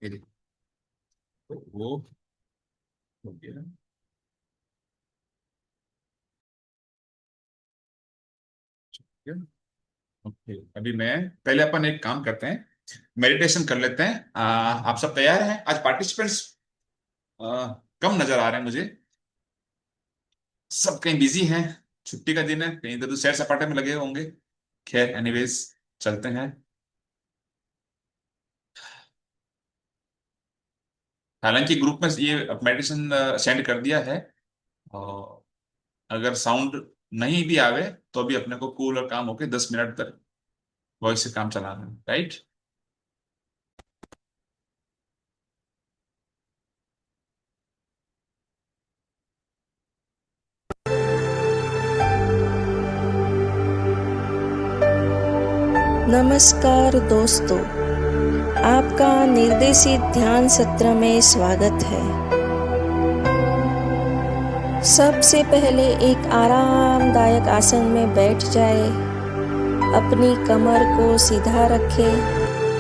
ये देखो, वो हो गया। ओके, अभी मैं पहले अपन एक काम करते हैं, मेडिटेशन कर लेते हैं। आप सब तैयार हैं? आज पार्टिसिपेंट्स कम नजर आ रहे हैं मुझे। सब कहीं बिजी हैं, छुट्टी का दिन है, कहीं इधर सैर सपाटे में लगे होंगे। खैर एनीवेज, चलते हैं। हालांकि ग्रुप में ये मेडिटेशन सेंड कर दिया है, और अगर साउंड नहीं भी आवे तो भी अपने को कूल और काम होके 10 मिनट तक वॉइस से काम चलाना है, राइट? नमस्कार दोस्तों, आपका निर्देशित ध्यान सत्र में स्वागत है। सबसे पहले एक आरामदायक आसन में बैठ जाए। अपनी कमर को सीधा रखें,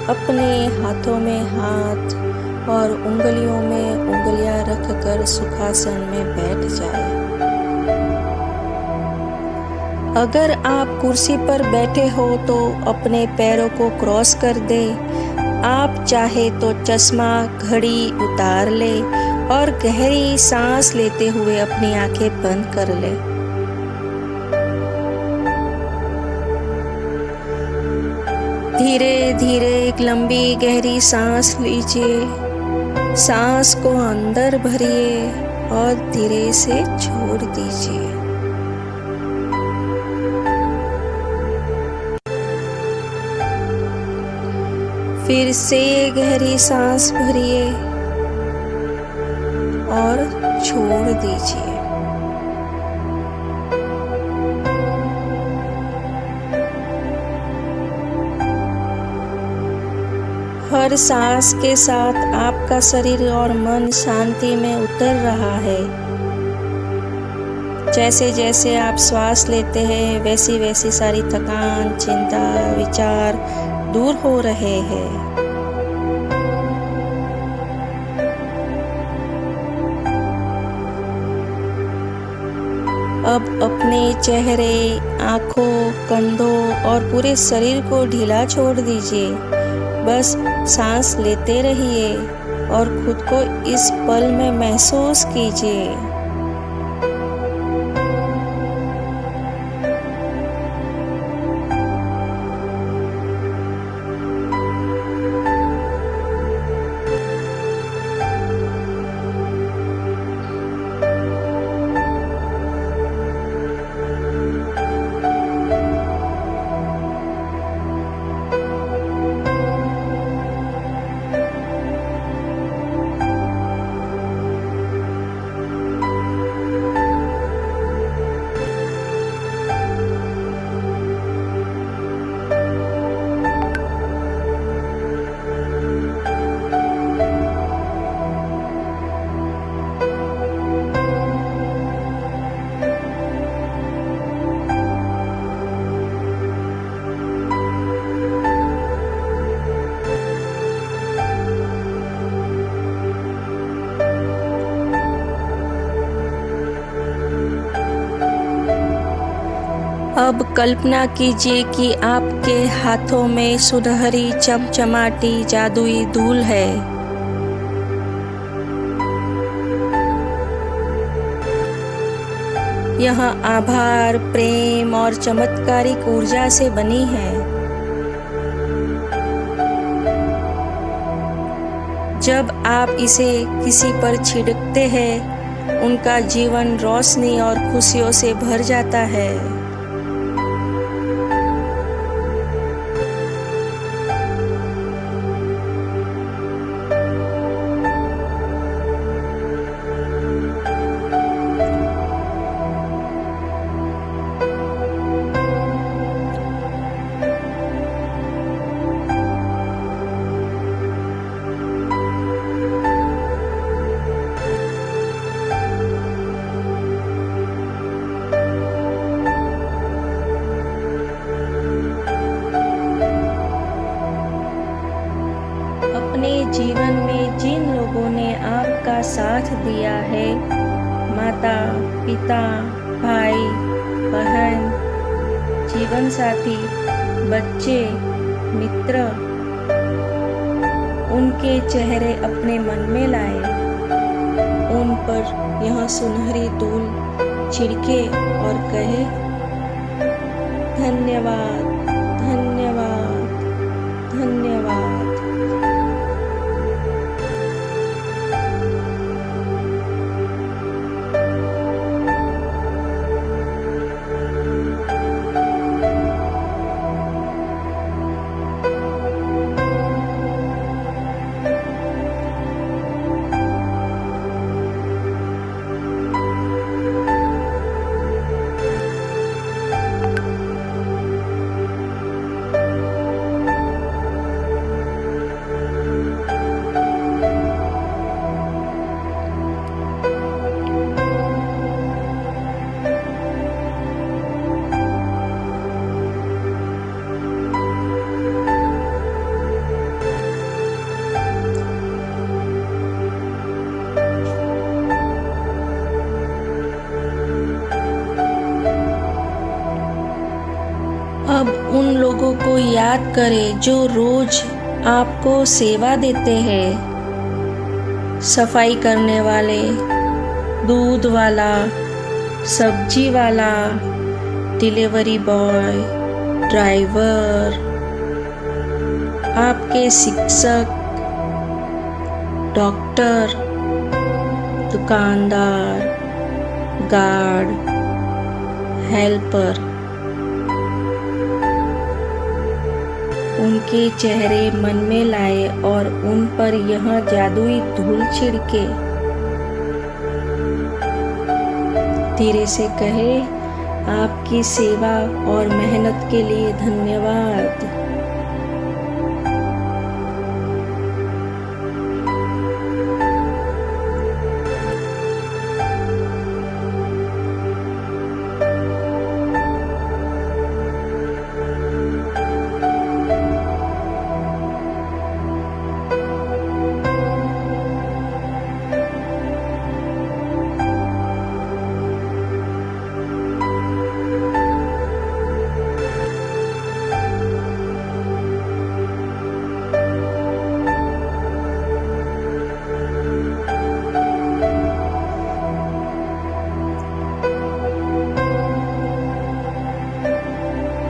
अपने हाथों में हाथ और उंगलियों में उंगलियां रखकर सुखासन में बैठ जाए। अगर आप कुर्सी पर बैठे हो तो अपने पैरों को क्रॉस कर दे। आप चाहे तो चश्मा घड़ी उतार ले और गहरी सांस लेते हुए अपनी आंखें बंद कर ले। धीरे धीरे एक लंबी गहरी सांस लीजिए। सांस को अंदर भरिए और धीरे से छोड़ दीजिए। फिर से गहरी सांस भरिए और छोड़ दीजिए। हर सांस के साथ आपका शरीर और मन शांति में उतर रहा है। जैसे जैसे आप श्वास लेते हैं वैसी वैसी सारी थकान, चिंता, विचार दूर हो रहे हैं। अब अपने चेहरे, आंखों, कंधों और पूरे शरीर को ढीला छोड़ दीजिए। बस सांस लेते रहिए और खुद को इस पल में महसूस कीजिए। अब कल्पना कीजिए कि आपके हाथों में सुनहरी चमचमाती जादुई धूल है। यह आभार, प्रेम और चमत्कारिक ऊर्जा से बनी है। जब आप इसे किसी पर छिड़कते हैं, उनका जीवन रोशनी और खुशियों से भर जाता है। अपने जीवन में जिन लोगों ने आपका साथ दिया है, माता, पिता, भाई, बहन, जीवन साथी, बच्चे, मित्र, उनके चेहरे अपने मन में लाए, उन पर यह सुनहरी धूल छिड़के और कहे, धन्यवाद, धन्यवाद, धन्यवाद। अब उन लोगों को याद करें जो रोज आपको सेवा देते हैं, सफाई करने वाले, दूध वाला, सब्जी वाला, डिलीवरी बॉय, ड्राइवर, आपके शिक्षक, डॉक्टर, दुकानदार, गार्ड, हेल्पर। उनके चेहरे मन में लाए और उन पर यह जादुई धूल छिड़के। धीरे से कहे, आपकी सेवा और मेहनत के लिए धन्यवाद।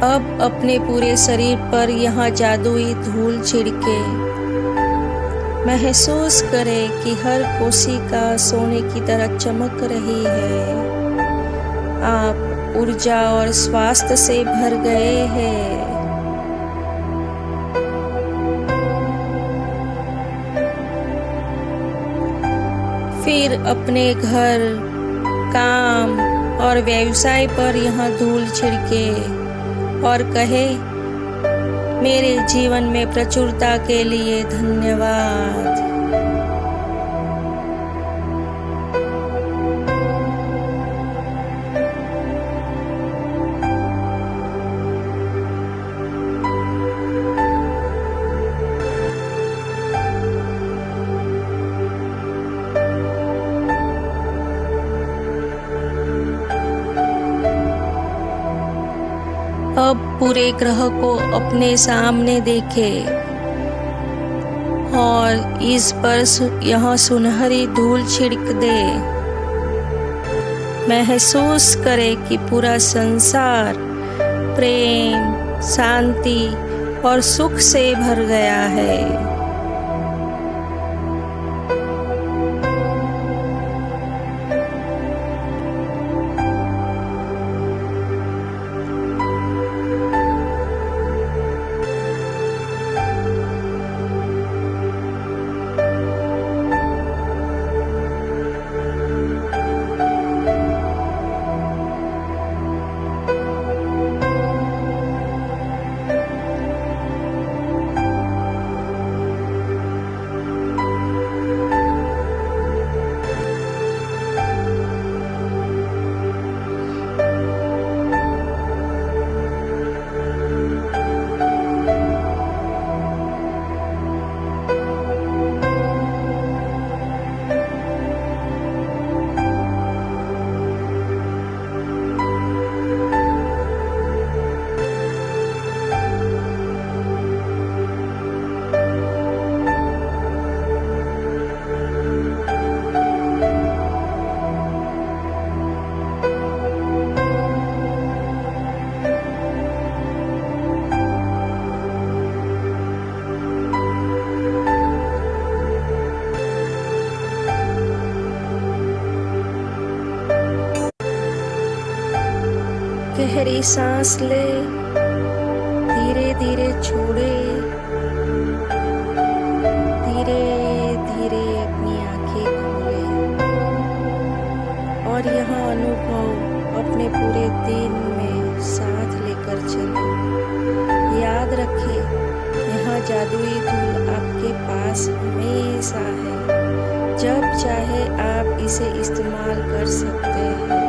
अब अपने पूरे शरीर पर यह जादुई धूल छिड़के। महसूस करें कि हर कोशिका सोने की तरह चमक रही है। आप ऊर्जा और स्वास्थ्य से भर गए हैं। फिर अपने घर, काम और व्यवसाय पर यह धूल छिड़के और कहे, मेरे जीवन में प्रचुरता के लिए धन्यवाद। अब पूरे ग्रह को अपने सामने देखें और इस पर यह सुनहरी धूल छिड़क दे। महसूस करें कि पूरा संसार प्रेम, शांति और सुख से भर गया है। गहरी सांस ले, धीरे धीरे छोड़े, धीरे धीरे अपनी आंखें खोले और यह अनुभव अपने पूरे दिन में साथ लेकर चले। याद रखें, यह जादुई धूल आपके पास हमेशा है। जब चाहे आप इसे इस्तेमाल कर सकते हैं।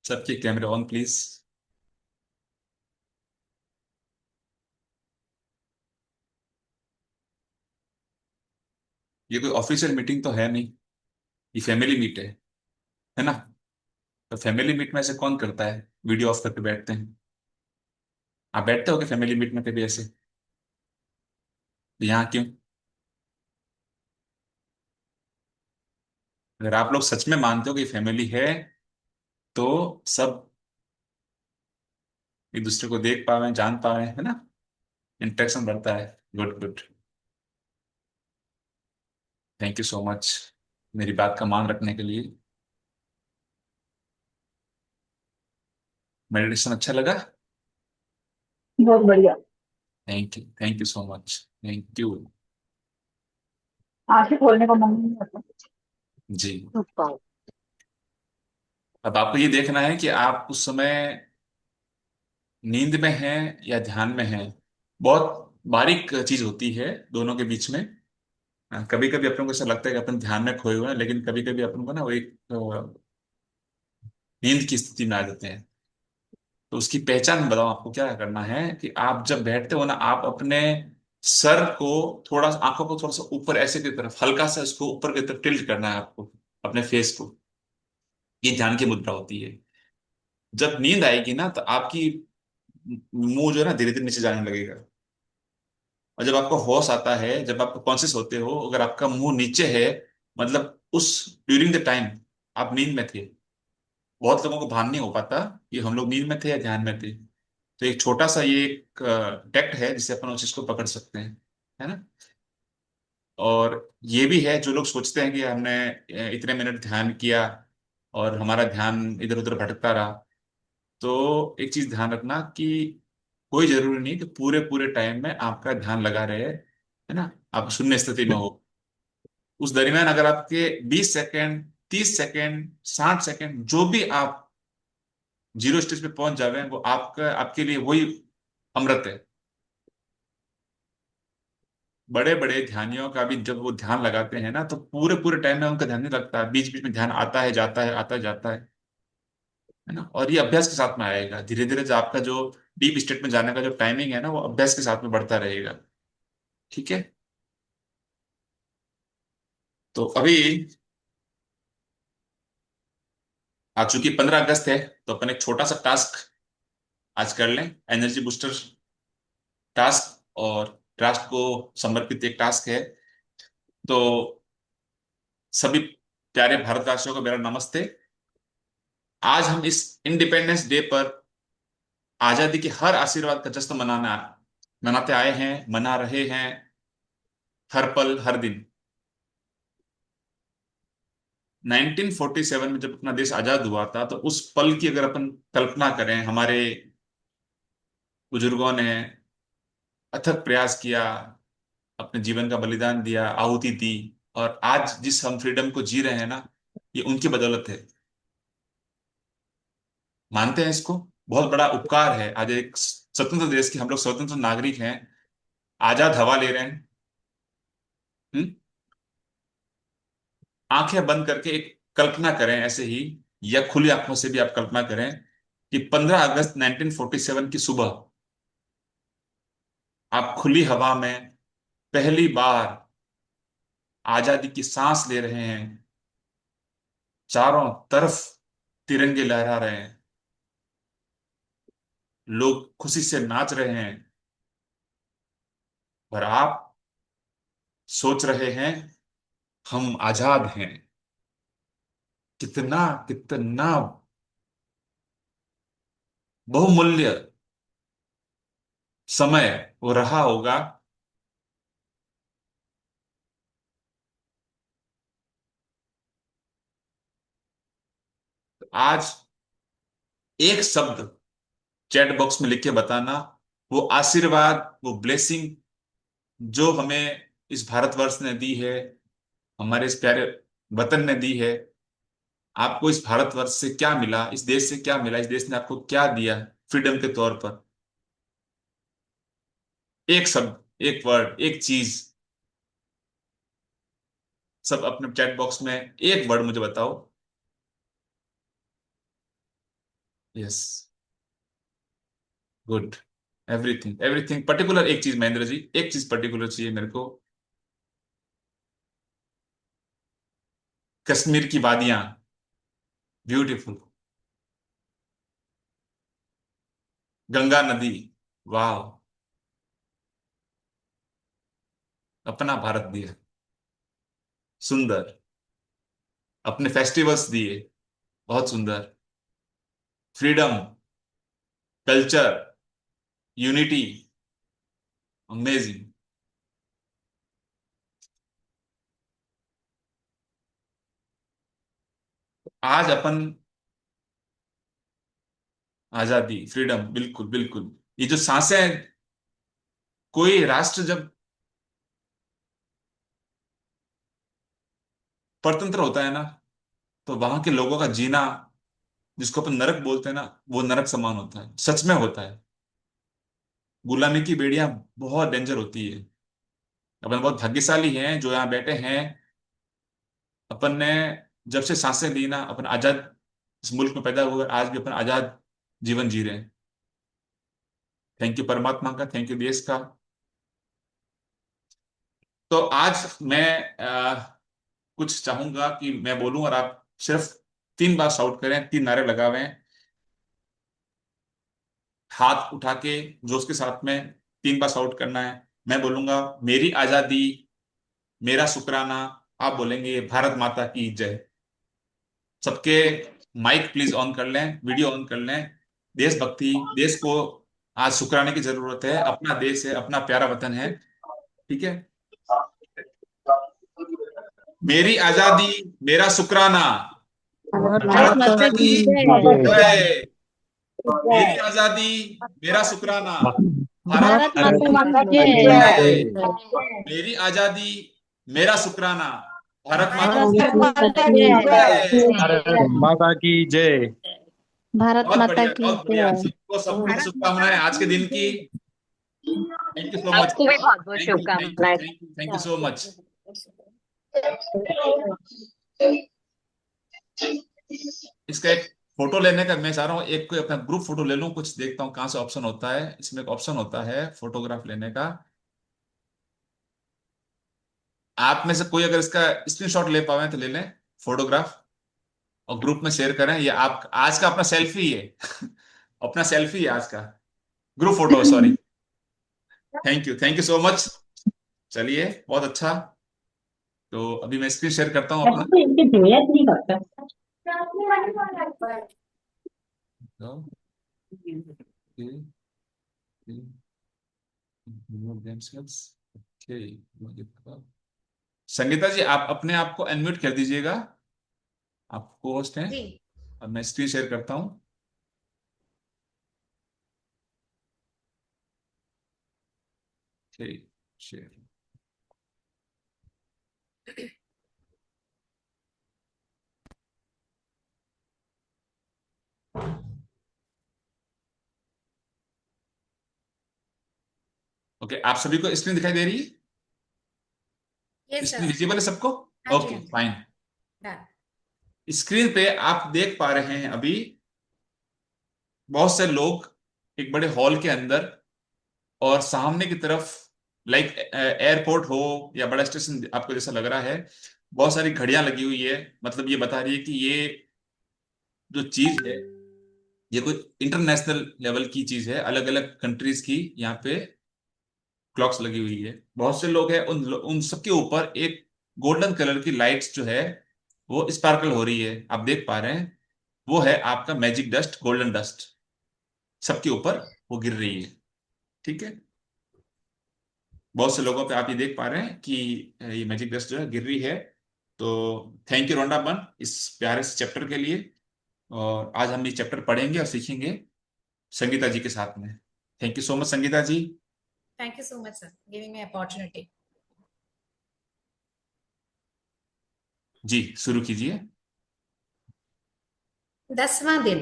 सबके कैमरे ऑन प्लीज। ये कोई ऑफिशियल मीटिंग तो है नहीं, ये फैमिली मीट है ना? तो फैमिली मीट में ऐसे कौन करता है, वीडियो ऑफ करके बैठते हैं? आप बैठते हो क्या फैमिली मीट में कभी ऐसे? यहाँ क्यों? अगर आप लोग सच में मानते हो कि फैमिली है, तो सब एक दूसरे को देख पावे, जान पावे, है ना? इंटरेक्शन बढ़ता है। Good good. Thank you so much मेरी बात का मान रखने के लिए। मेडिटेशन अच्छा लगा? बहुत बढ़िया। Thank you so much. Thank you. आंखें खोलने का मन नहीं होता। जी। रुकता अब आपको ये देखना है कि आप उस समय नींद में हैं या ध्यान में हैं। बहुत बारीक चीज होती है दोनों के बीच में। कभी कभी अपन को ऐसा लगता है कि अपन ध्यान में खोए हुए हैं, लेकिन कभी कभी अपन को ना वो एक नींद की स्थिति में आ जाते हैं। तो उसकी पहचान बताओ, आपको क्या करना है कि आप जब बैठते हो ना, आप अपने सर को थोड़ा, आंखों को थोड़ा सा ऊपर ऐसे की तरफ, हल्का सा इसको ऊपर की तरफ टिल्ट करना है आपको, अपने फेस को। ये ध्यान की मुद्रा होती है। जब नींद आएगी ना, तो आपकी मुंह जो है ना धीरे धीरे नीचे जाने लगेगा। और जब आपको होश आता है, जब आप कॉन्शियस होते हो, अगर आपका मुंह नीचे है, मतलब उस ड्यूरिंग द टाइम आप नींद में थे। बहुत लोगों को भान नहीं हो पाता कि हम लोग नींद में थे या ध्यान में थे। तो एक छोटा सा ये एक टेक्ट है जिससे अपन उस चीज को पकड़ सकते हैं, है ना? और ये भी है, जो लोग सोचते हैं कि हमने इतने मिनट ध्यान किया और हमारा ध्यान इधर उधर भटकता रहा। तो एक चीज ध्यान रखना कि कोई जरूरी नहीं कि पूरे पूरे टाइम में आपका ध्यान लगा रहे, है ना? आप शून्य स्थिति में हो। उस दरमियान अगर आपके 20 सेकेंड, 30 सेकेंड, 60 सेकेंड जो भी आप जीरो स्टेज पे पहुंच जावे, वो आपका, आपके लिए वही अमृत है। बड़े बड़े ध्यानियों का भी जब वो ध्यान लगाते हैं ना, तो पूरे पूरे टाइम में उनका ध्यान नहीं लगता, बीच बीच में ध्यान आता है जाता है, आता है जाता है ना? और ये अभ्यास के साथ में आएगा धीरे धीरे, जो आपका जो डीप स्टेट में जाने का जो टाइमिंग है ना, वो अभ्यास के साथ में बढ़ता रहेगा। ठीक है? तो अभी आज चूंकि 15 अगस्त है, तो अपन एक छोटा सा टास्क आज कर लें, एनर्जी बूस्टर टास्क। और राष्ट्र को समर्पित एक टास्क है। तो सभी प्यारे भारतवासियों को मेरा नमस्ते। आज हम इस इंडिपेंडेंस डे पर आजादी के हर आशीर्वाद का जश्न मनाते आए हैं, मना रहे हैं, हर पल हर दिन। 1947 में जब अपना देश आजाद हुआ था, तो उस पल की अगर अपन कल्पना करें, हमारे बुजुर्गों ने अथक प्रयास किया, अपने जीवन का बलिदान दिया, आहुति दी। और आज जिस हम फ्रीडम को जी रहे हैं ना, ये उनकी बदौलत है। मानते हैं इसको? बहुत बड़ा उपकार है। आज एक स्वतंत्र देश के हम लोग स्वतंत्र नागरिक हैं, आजाद हवा ले रहे हैं। हम्म? आंखें बंद करके एक कल्पना करें ऐसे ही, या खुली आंखों से भी आप कल्पना करें कि 15 अगस्त 1947 की सुबह आप खुली हवा में पहली बार आजादी की सांस ले रहे हैं। चारों तरफ तिरंगे लहरा रहे हैं, लोग खुशी से नाच रहे हैं, और आप सोच रहे हैं हम आजाद हैं। कितना कितना बहुमूल्य समय वो रहा होगा। आज एक शब्द चैट बॉक्स में लिख के बताना, वो आशीर्वाद, वो ब्लेसिंग जो हमें इस भारतवर्ष ने दी है, हमारे इस प्यारे वतन ने दी है। आपको इस भारतवर्ष से क्या मिला, इस देश से क्या मिला, इस देश ने आपको क्या दिया फ्रीडम के तौर पर? एक शब्द, एक वर्ड, एक चीज। सब अपने चैट बॉक्स में एक वर्ड मुझे बताओ। Yes, good. Everything, everything particular, एक चीज महेंद्र जी, एक चीज पर्टिकुलर चाहिए मेरे को। कश्मीर की वादियां, ब्यूटीफुल। गंगा नदी, वाह। अपना भारत दिया, सुंदर। अपने फेस्टिवल्स दिए, बहुत सुंदर। Freedom, culture, unity, amazing. आज अपन आजादी, फ्रीडम, बिल्कुल बिल्कुल। ये जो सांसें, कोई राष्ट्र जब परतंत्र होता है ना, तो वहां के लोगों का जीना, जिसको अपन नरक बोलते हैं ना, वो नरक समान होता है, सच में होता है। गुलामी की बेड़ियां बहुत डेंजर होती है। अपन बहुत भाग्यशाली हैं जो यहाँ बैठे हैं। अपन ने जब से सांसें ली ना, अपन आजाद इस मुल्क में पैदा हुए, आज भी अपन आजाद जीवन जी रहे हैं। थैंक यू परमात्मा का, थैंक यू देश का। तो आज मैं कुछ चाहूंगा कि मैं बोलूं और आप सिर्फ 3 बार शाउट करें, 3 नारे लगावें, हाथ उठा के जोश के साथ में 3 बार शाउट करना है। मैं बोलूंगा मेरी आजादी, मेरा शुक्राना। आप बोलेंगे भारत माता की जय। सबके माइक प्लीज ऑन कर लें, वीडियो ऑन कर लें। देशभक्ति, देश को आज शुक्राने की जरूरत है। अपना देश है, अपना प्यारा वतन है। ठीक है। मेरी आजादी, मेरा शुक्राना, भारत भारत भारत माता माता की की जय। जय। मेरी आजादी, मेरा शुक्राना, भारत भारत माता माता की की की जय। जय। जय। मेरी आजादी, मेरा शुक्राना, भारत माता भारत की माता की जय। जय। भारत माता की जय। भारत बहुत माता बढ़िया, की बहुत बढ़िया। जय। सबको सब कुछ शुभकामनाएं आज के दिन की। Thank you so much. आपको भी बहुत बहुत थैंक यू, थैंक यू, शुभकामनाएं। Thank you, thank you so much. इसका एक फोटो लेने का मैं चाह रहा हूँ, एक कोई अपना ग्रुप फोटो ले लूं, कुछ देखता हूँ कहाँ से ऑप्शन होता है। इसमें एक ऑप्शन होता है फोटोग्राफ लेने का। आप में से कोई अगर इसका स्क्रीनशॉट ले पावे तो ले लें फोटोग्राफ, और ग्रुप में शेयर करें। ये आप आज का अपना सेल्फी है। अपना सेल्फी है आज का, group photo, sorry. Thank you so much. चलिए, बहुत अच्छा। तो अभी मैं स्क्रीन शेयर करता हूँ अपना। तो इनकी हिमायत नहीं करता। तो, संगीता जी, आप अपने आप को अनम्यूट कर दीजिएगा। आप को होस्ट हैं। जी। और मैं स्क्रीन शेयर करता हूँ। ठीक, शेयर। ओके, आप सभी को स्क्रीन दिखाई दे रही है? Yes screen sir. विजिबल है सबको? हाँ जी, ओके हाँ जी। फाइन। Done. स्क्रीन पे आप देख पा रहे हैं अभी बहुत से लोग एक बड़े हॉल के अंदर, और सामने की तरफ लाइक एयरपोर्ट हो या बड़ा स्टेशन आपको जैसा लग रहा है, बहुत सारी घड़ियां लगी हुई है। मतलब ये बता रही है कि ये जो चीज है ये कोई इंटरनेशनल लेवल की चीज है, अलग अलग कंट्रीज की यहाँ पे क्लॉक्स लगी हुई है। बहुत से लोग हैं, उन सबके ऊपर एक गोल्डन कलर की लाइट्स जो है वो स्पार्कल हो रही है, आप देख पा रहे हैं। वो है आपका मैजिक डस्ट, गोल्डन डस्ट, सबके ऊपर वो गिर रही है। ठीक है, बहुत से लोगों पे आप ये देख पा रहे हैं कि ये मैजिक डस्ट जो है गिर रही है। तो थैंक यू रोंडा बन इस प्यारे से चैप्टर के लिए। और आज हम ये चैप्टर पढ़ेंगे और सीखेंगे संगीता जी के साथ में। Thank you so much Sangeeta ji. Thank you so much, sir, giving me opportunity. जी शुरू कीजिए। 10वां दिन।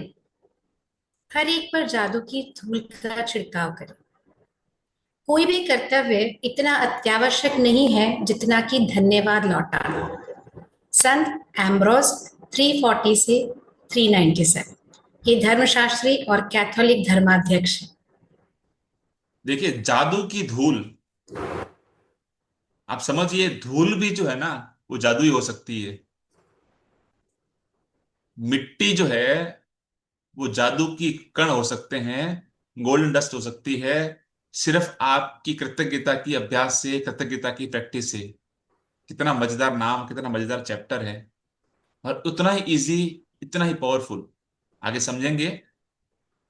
हर एक पर जादू की धूल का छिड़काव करें। कोई भी कर्तव्य इतना अत्यावश्यक नहीं है जितना कि धन्यवाद लौटाना। संत एम्ब्रोस 340 से 397। ये धर्मशास्त्री और कैथोलिक धर्माध्यक्ष हैं। देखिए जादू की धूल, आप समझिए धूल भी जो है ना वो जादुई हो सकती है। मिट्टी जो है वो जादू की कण हो सकते हैं, गोल्डन डस्ट हो सकती है, सिर्फ आपकी कृतज्ञता की अभ्यास से, कृतज्ञता की प्रैक्टिस से। कितना मजेदार नाम, कितना मजेदार चैप्टर है, और उतना ही इजी, इतना ही पावरफुल। आगे समझेंगे।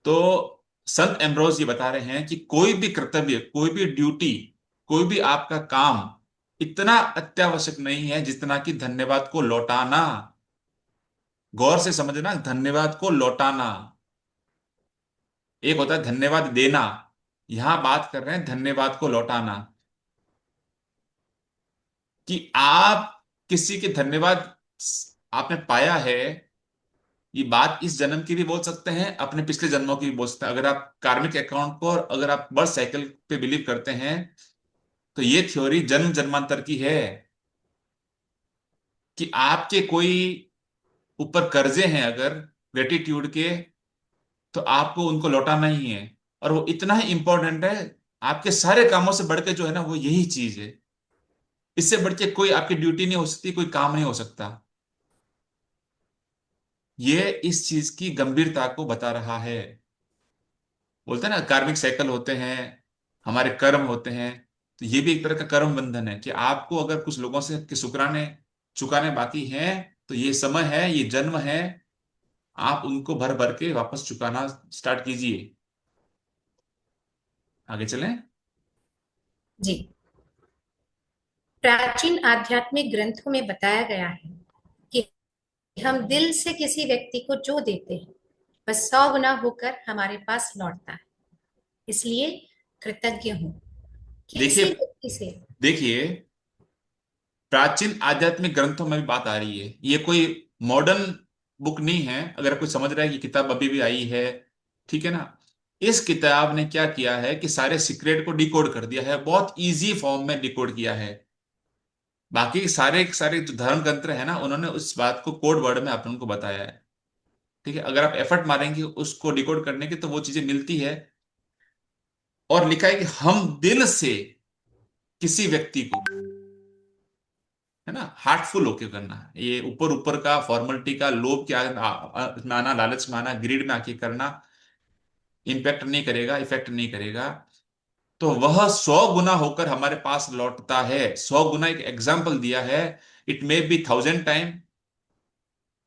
तो संत एम्ब्रोस ये बता रहे हैं कि कोई भी कर्तव्य, कोई भी ड्यूटी, कोई भी आपका काम इतना अत्यावश्यक नहीं है जितना कि धन्यवाद को लौटाना। गौर से समझना, धन्यवाद को लौटाना। एक होता है धन्यवाद देना, यहां बात कर रहे हैं धन्यवाद को लौटाना। कि आप किसी के धन्यवाद आपने पाया है, ये बात इस जन्म की भी बोल सकते हैं, अपने पिछले जन्मों की भी बोल सकते हैं। अगर आप कार्मिक अकाउंट को, और अगर आप बर्थ साइकिल पे बिलीव करते हैं, तो ये थ्योरी जन्म जन्मांतर की है। कि आपके कोई ऊपर कर्जे हैं अगर ग्रेटिट्यूड के, तो आपको उनको लौटाना ही है। और वो इतना ही इंपॉर्टेंट है, आपके सारे कामों से बढ़ के जो है ना वो यही चीज है। इससे बढ़ के कोई आपकी ड्यूटी नहीं हो सकती, कोई काम नहीं हो सकता। ये इस चीज की गंभीरता को बता रहा है। बोलते हैं ना कार्मिक साइकिल होते हैं, हमारे कर्म होते हैं। तो ये भी एक तरह का कर्म बंधन है कि आपको अगर कुछ लोगों से के शुक्राने चुकाने बाकी हैं, तो ये समय है, ये जन्म है, आप उनको भर भर के वापस चुकाना स्टार्ट कीजिए। आगे चलें। जी। प्राचीन आध्यात्मिक ग्रंथों में बताया गया है कि हम दिल से किसी व्यक्ति को जो देते हैं वह 100 गुना होकर हमारे पास लौटता है। इसलिए कृतज्ञ हूं। देखिए, किसी व्यक्ति से देखिए प्राचीन आध्यात्मिक ग्रंथों में भी बात आ रही है, ये कोई मॉडर्न बुक नहीं है। अगर कोई समझ रहा है कि किताब अभी भी आई है, ठीक है ना। इस किताब ने क्या किया है कि सारे सीक्रेट को डिकोड कर दिया है, बहुत इजी फॉर्म में डिकोड किया है। बाकी सारे सारे जो धर्म ग्रंथ है ना, उन्होंने उस बात को कोड वर्ड में अपन को बताया है। ठीक है, अगर आप एफर्ट मारेंगे उसको डिकोड करने की तो वो चीजें मिलती है। और लिखा है कि हम दिल से किसी व्यक्ति को, है ना, हार्टफुल होके करना है। ये ऊपर ऊपर का फॉर्मेलिटी का, लोभ के में आना, लालच में आना, ग्रीड में आके करना इम्पैक्ट नहीं करेगा, इफेक्ट नहीं करेगा। तो वह 100 गुना होकर हमारे पास लौटता है। 100 गुना एक एग्जाम्पल दिया है। It may be 1000 time,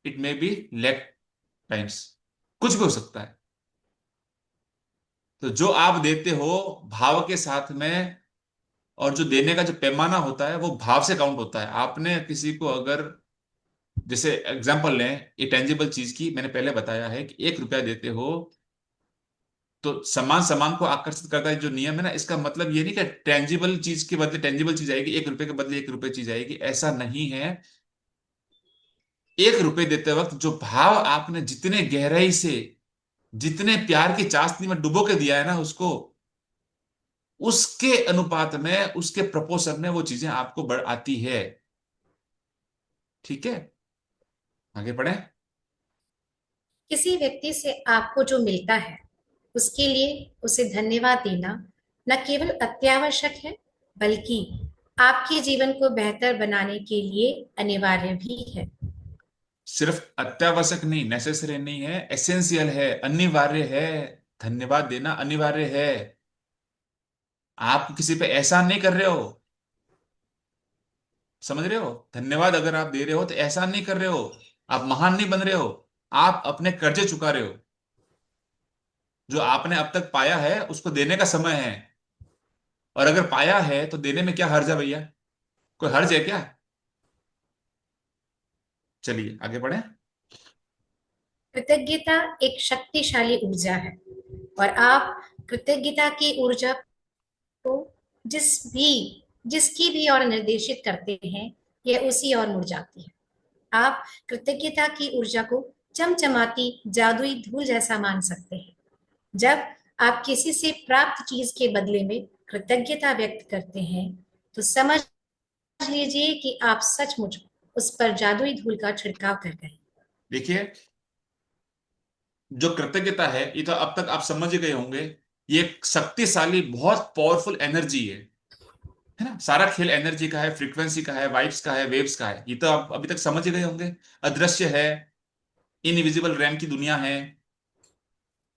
it may be lakh times, कुछ भी हो सकता है। तो जो आप देते हो भाव के साथ में, और जो देने का जो पैमाना होता है वो भाव से काउंट होता है। आपने किसी को अगर, जैसे एग्जांपल लें, ये टेंजिबल चीज की, मैंने पहले बताया है कि 1 रुपया देते हो तो सम्मान सम्मान को आकर्षित करता है, जो नियम है ना, इसका मतलब ये नहीं कि टेंजिबल चीज के बदले टेंजिबल चीज आएगी, 1 रुपए के बदले 1 रुपए चीज आएगी, ऐसा नहीं है। 1 रुपए देते वक्त जो भाव आपने जितने गहराई से, जितने प्यार की चाशनी में डुबो के दिया है ना उसको, उसके अनुपात में, उसके प्रपोर्शन में वो चीजें आपको बढ़ आती है। ठीक है। आगे बढ़े। किसी व्यक्ति से आपको जो मिलता है उसके लिए उसे धन्यवाद देना न केवल अत्यावश्यक है बल्कि आपके जीवन को बेहतर बनाने के लिए अनिवार्य भी है। सिर्फ अत्यावश्यक नहीं, नेसेसरी नहीं है, एसेंशियल है, अनिवार्य है। धन्यवाद देना अनिवार्य है। आप किसी पे एहसान नहीं कर रहे हो, समझ रहे हो? धन्यवाद अगर आप दे रहे हो तो एहसान नहीं कर रहे हो, आप महान नहीं बन रहे हो, आप अपने कर्जे चुका रहे हो। जो आपने अब तक पाया है उसको देने का समय है। और अगर पाया है तो देने में क्या हर्ज है भैया? कोई हर्ज है क्या? चलिए आगे बढ़े। कृतज्ञता एक शक्तिशाली ऊर्जा है और आप कृतज्ञता की ऊर्जा को जिस भी जिसकी भी ओर निर्देशित करते हैं यह उसी ओर मुड़ जाती है। आप कृतज्ञता की ऊर्जा को चमचमाती जादुई धूल जैसा मान सकते हैं। जब आप किसी से प्राप्त चीज के बदले में कृतज्ञता व्यक्त करते हैं तो समझ लीजिए कि आप सचमुच उस पर जादुई धूल का छिड़काव कर गए। देखिए, जो कृतज्ञता है ये तो अब तक आप समझ ही गए होंगे, ये एक शक्तिशाली बहुत पावरफुल एनर्जी है ना। सारा खेल एनर्जी का है, फ्रीक्वेंसी का है, वाइब्स का है, वेव्स का है। ये तो आप अभी तक समझ ही गए होंगे। अदृश्य है, इनविजिबल रैम की दुनिया है।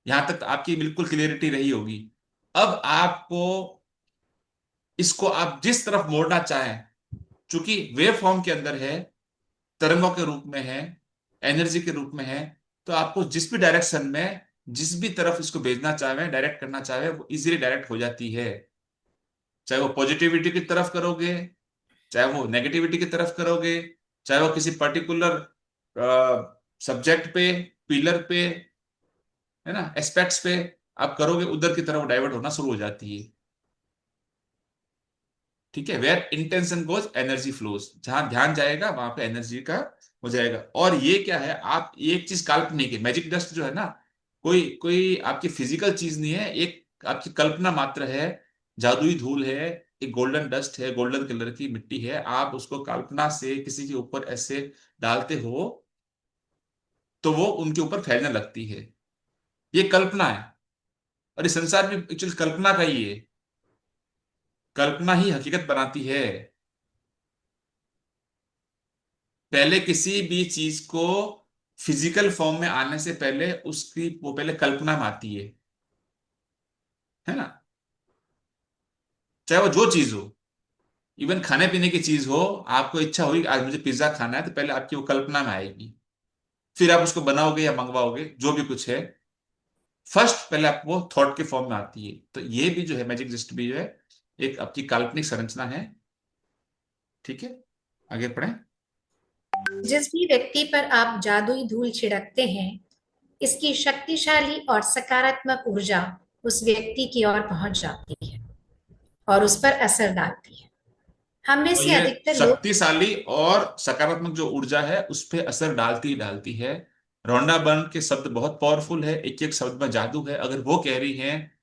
यहां तक आपकी बिल्कुल क्लियरिटी रही होगी। अब आपको इसको आप जिस तरफ मोड़ना चाहें, चूंकि वेव फॉर्म के अंदर है, तरंगों के रूप में है, एनर्जी के रूप में है, तो आपको जिस भी डायरेक्शन में, जिस भी तरफ इसको भेजना चाहे, डायरेक्ट करना चाहे, वो इजीली डायरेक्ट हो जाती है। चाहे वो पॉजिटिविटी की तरफ करोगे, चाहे वो नेगेटिविटी की तरफ करोगे, चाहे वो किसी पर्टिकुलर सब्जेक्ट पे, पिलर पे, है ना, एस्पेक्ट्स पे आप करोगे, उधर की तरफ डाइवर्ट होना शुरू हो जाती है। ठीक है, where intention goes energy flows. जहां ध्यान जाएगा वहां पे एनर्जी का हो जाएगा। और ये क्या है, आप एक चीज काल्पनिक है, मैजिक डस्ट जो है ना, कोई कोई आपकी फिजिकल चीज नहीं है, एक आपकी कल्पना मात्र है। जादुई धूल है, एक गोल्डन डस्ट है, गोल्डन कलर की मिट्टी है। आप उसको कल्पना से किसी के ऊपर ऐसे डालते हो तो वो उनके ऊपर फैलने लगती है। ये कल्पना है, और इस संसार में एक्चुअली कल्पना का ही है। कल्पना ही हकीकत बनाती है। पहले किसी भी चीज को फिजिकल फॉर्म में आने से पहले उसकी वो पहले कल्पना में आती है ना। चाहे वो जो चीज हो, इवन खाने पीने की चीज हो, आपको इच्छा हुई आज मुझे पिज्जा खाना है, तो पहले आपकी वो कल्पना में आएगी। फिर आप उसको बनाओगे या मंगवाओगे, जो भी कुछ है, फर्स्ट पहले आपको वो थॉट के फॉर्म में आती है। तो ये भी जो है मैजिक जस्ट भी जो है एक आपकी काल्पनिक संरचना है। ठीक है, आगे पढ़ें। जिस भी व्यक्ति पर आप जादुई धूल छिड़कते हैं इसकी शक्तिशाली और सकारात्मक ऊर्जा उस व्यक्ति की ओर पहुंच जाती है और उस पर असर डालती है। हम में और से ये अधिकतर लोग शक्तिशाली और सकारात्मक जो ऊर्जा है उस पे असर डालती ही डालती है। रोंडा बर्न के शब्द बहुत पावरफुल है, एक एक शब्द में जादू है। अगर वो कह रही हैं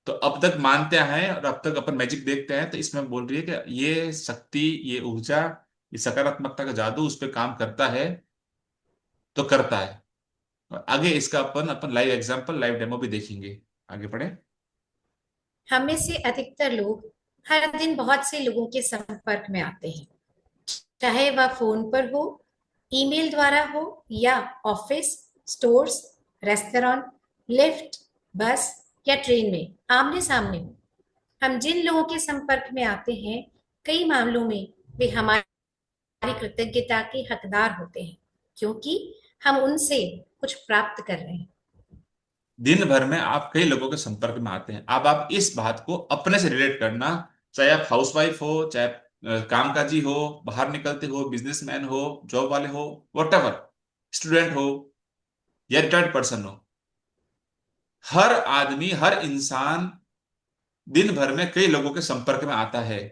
तो अब तक मानते हैं और अब तक अपन मैजिक देखते हैं, तो इसमें बोल रही है कि ये शक्ति, ये ऊर्जा, ये सकारात्मकता का जादू उस पर काम करता है तो करता है। और आगे इसका अपन अपन लाइव एग्जांपल, लाइव डेमो भी देखेंगे। आगे बढ़े। हम में से अधिकतर लोग हर दिन बहुत से लोगों के संपर्क में आते हैं, चाहे वह फोन पर हो, ईमेल द्वारा हो या ऑफिस, स्टोर्स, रेस्तरां, लिफ्ट, बस या ट्रेन में आमने सामने हो। हम जिन लोगों के संपर्क में आते हैं कई मामलों में वे हमारी कृतज्ञता के हकदार होते हैं क्योंकि हम उनसे कुछ प्राप्त कर रहे हैं। दिन भर में आप कई लोगों के संपर्क में आते हैं। अब आप इस बात को अपने से रिलेट करना, चाहे आप हाउसवाइफ हो, चाहे कामकाजी हो, बाहर निकलते हो, बिजनेसमैन हो, जॉब वाले हो, वॉटेवर, स्टूडेंट हो या रिटायर्ड पर्सन हो, हर आदमी, हर इंसान दिन भर में कई लोगों के संपर्क में आता है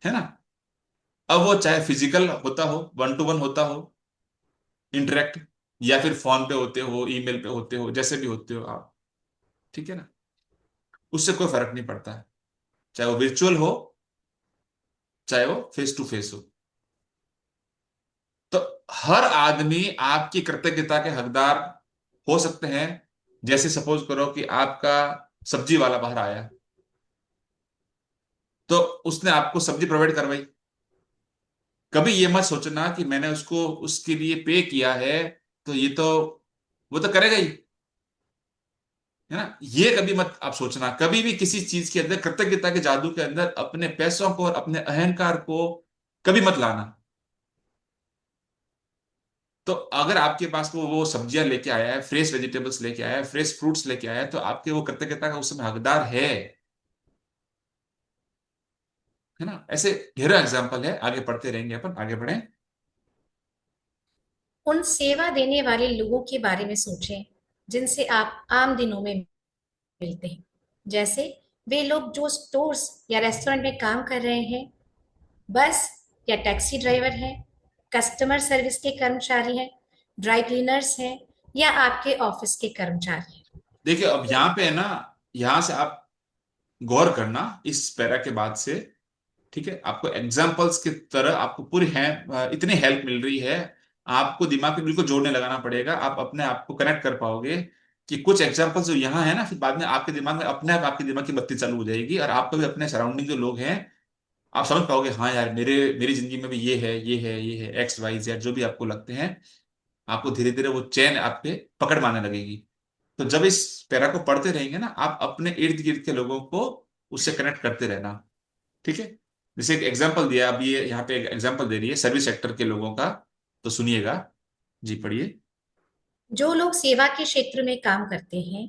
ना। अब वो चाहे फिजिकल होता हो, वन टू वन होता हो इंटरेक्ट, या फिर फोन पे होते हो, ईमेल पे होते हो, जैसे भी होते हो आप, ठीक है ना, उससे कोई फर्क नहीं पड़ता है। चाहे वो वर्चुअल हो, चाहे वो फेस टू फेस हो। तो हर आदमी आपकी कृतज्ञता के हकदार हो सकते हैं। जैसे सपोज करो कि आपका सब्जी वाला बाहर आया, तो उसने आपको सब्जी प्रोवाइड करवाई। कभी ये मत सोचना कि मैंने उसको उसके लिए पे किया है, तो ये तो वो तो करेगा ही, है ना। ये कभी मत आप सोचना, कभी भी किसी चीज के अंदर कृतज्ञता के जादू के अंदर अपने पैसों को और अपने अहंकार को कभी मत लाना। तो अगर आपके पास वो सब्जियां लेके आया है, फ्रेश वेजिटेबल्स लेके आया है, फ्रेश फ्रूट्स लेके आया है, तो आपके वो कृतज्ञता का उस समय हकदार है ना। ऐसे ढेरों एग्जाम्पल है, आगे पढ़ते रहेंगे अपन, आगे बढ़े। उन सेवा देने वाले लोगों के बारे में सोचें जिनसे आप आम दिनों में मिलते हैं। जैसे वे लोग जो स्टोर्स या रेस्टोरेंट में काम कर रहे हैं, बस या टैक्सी ड्राइवर हैं, कस्टमर सर्विस के कर्मचारी हैं, ड्राई क्लीनर्स हैं, या आपके ऑफिस के कर्मचारी हैं। देखिए अब यहाँ पे है ना, यहाँ से आप गौर करना इस पैरा के बाद से। ठीक है, आपको एग्जाम्पल्स की तरह आपको पूरी है इतनी हेल्प मिल रही है। आपको दिमाग में बिल्कुल जोड़ने लगाना पड़ेगा, आप अपने आप को कनेक्ट कर पाओगे कि कुछ एग्जाम्पल्स जो यहाँ है ना, फिर बाद में आपके दिमाग में अपने आप आपके दिमाग की बत्ती चालू हो जाएगी, और आपको भी अपने सराउंडिंग जो लोग हैं आप समझ पाओगे, हाँ यार मेरी जिंदगी में भी ये है, ये है, ये है, एक्स वाई जेड जो भी आपको लगते हैं। आपको धीरे धीरे वो चैन आप पे पकड़ मारने लगेगी। तो जब इस पैरा को पढ़ते रहेंगे ना, आप अपने इर्द गिर्द के लोगों को उससे कनेक्ट करते रहना। ठीक है, जैसे एक एग्जांपल दिया, अब ये यहाँ पे एक एग्जांपल दे रही है सर्विस सेक्टर के लोगों का, तो सुनिएगा। जी पढ़िए। जो लोग सेवा के क्षेत्र में काम करते हैं,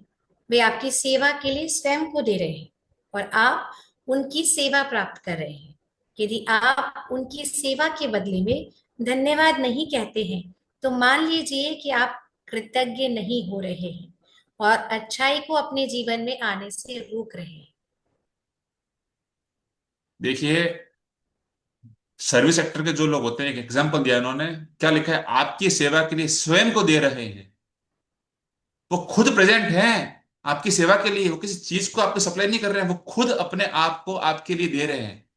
वे आपकी सेवा के लिए स्वयं को दे रहे हैं और आप उनकी सेवा प्राप्त कर रहे हैं। यदि आप उनकी सेवा के बदले में धन्यवाद नहीं कहते हैं, तो मान लीजिए कि आप कृतज्ञ नहीं हो रहे हैं और अच्छाई को अपने जीवन में आने से रोक रहे हैं। देखिए सर्विस सेक्टर के जो लोग होते हैं, एक एग्जांपल दिया उन्होंने, क्या लिखा है, आपकी सेवा के लिए स्वयं को दे रहे हैं। वो खुद प्रेजेंट हैं आपकी सेवा के लिए, वो किसी चीज को आपको सप्लाई नहीं कर रहे हैं, वो खुद अपने आप को आपके लिए दे रहे हैं।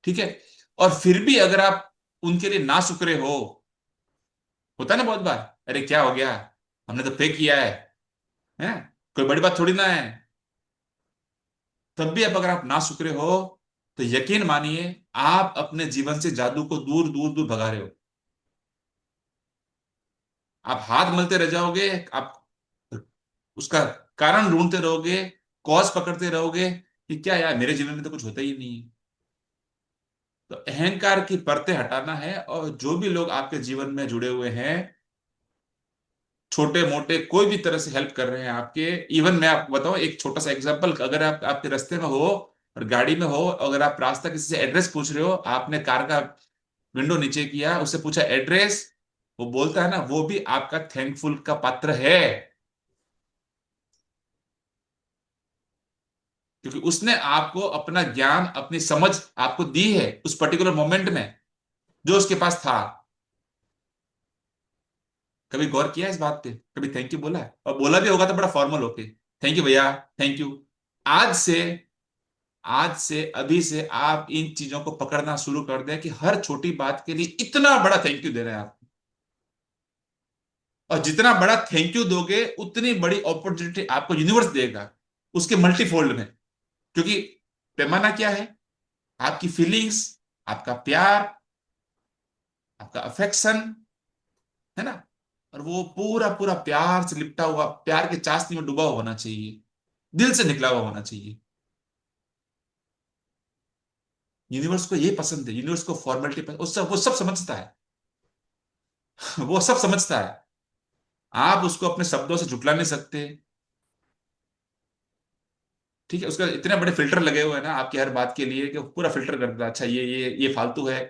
ठीक है, और फिर भी अगर आप उनके लिए ना शुक्रे हो, होता है ना बहुत बार, अरे क्या हो गया, हमने तो पे किया है, कोई बड़ी बात थोड़ी ना है। तब भी अब अगर आप ना शुक्रे हो, तो यकीन मानिए आप अपने जीवन से जादू को दूर दूर दूर भगा रहे हो। आप हाथ मलते रह जाओगे, आप उसका कारण ढूंढते रहोगे, कॉज पकड़ते रहोगे कि क्या यार मेरे जीवन में तो कुछ होता ही नहीं है। तो अहंकार की परतें हटाना है, और जो भी लोग आपके जीवन में जुड़े हुए हैं, छोटे मोटे कोई भी तरह से हेल्प कर रहे हैं आपके। इवन मैं आपको बताऊं एक छोटा सा एग्जांपल, अगर आप आपके रास्ते में हो और गाड़ी में हो, अगर आप रास्ता किसी से एड्रेस पूछ रहे हो, आपने कार का विंडो नीचे किया, उससे पूछा एड्रेस, वो बोलता है ना, वो भी आपका थैंकफुल का पात्र है। क्योंकि उसने आपको अपना ज्ञान, अपनी समझ आपको दी है उस पर्टिकुलर मोमेंट में जो उसके पास था। कभी गौर किया है इस बात पे, कभी थैंक यू बोला है? और बोला भी होगा तो बड़ा फॉर्मल होके, थैंक यू भैया, थैंक यू। आज से आज से अभी से आप इन चीजों को पकड़ना शुरू कर दें कि हर छोटी बात के लिए इतना बड़ा थैंक यू दे रहे हैं आप। और जितना बड़ा थैंक यू दोगे, उतनी बड़ी अपॉर्चुनिटी आपको यूनिवर्स देगा, उसके मल्टीफोल्ड में। क्योंकि पैमाना क्या है, आपकी फीलिंग्स, आपका प्यार, आपका अफेक्शन, है ना। और वो पूरा पूरा प्यार से लिपटा हुआ, प्यार के चाशनी में डूबा हुआ होना चाहिए, दिल से निकला हुआ होना चाहिए। यूनिवर्स को ये पसंद है, यूनिवर्स को फॉर्मेलिटी पसंद, वो सब समझता है। वो सब समझता है। आप उसको अपने शब्दों से झुठला नहीं सकते। ठीक है, उसका इतने बड़े फिल्टर लगे हुए हैं ना आपकी हर बात के लिए, कि वो पूरा फिल्टर करता है, अच्छा ये फालतू है,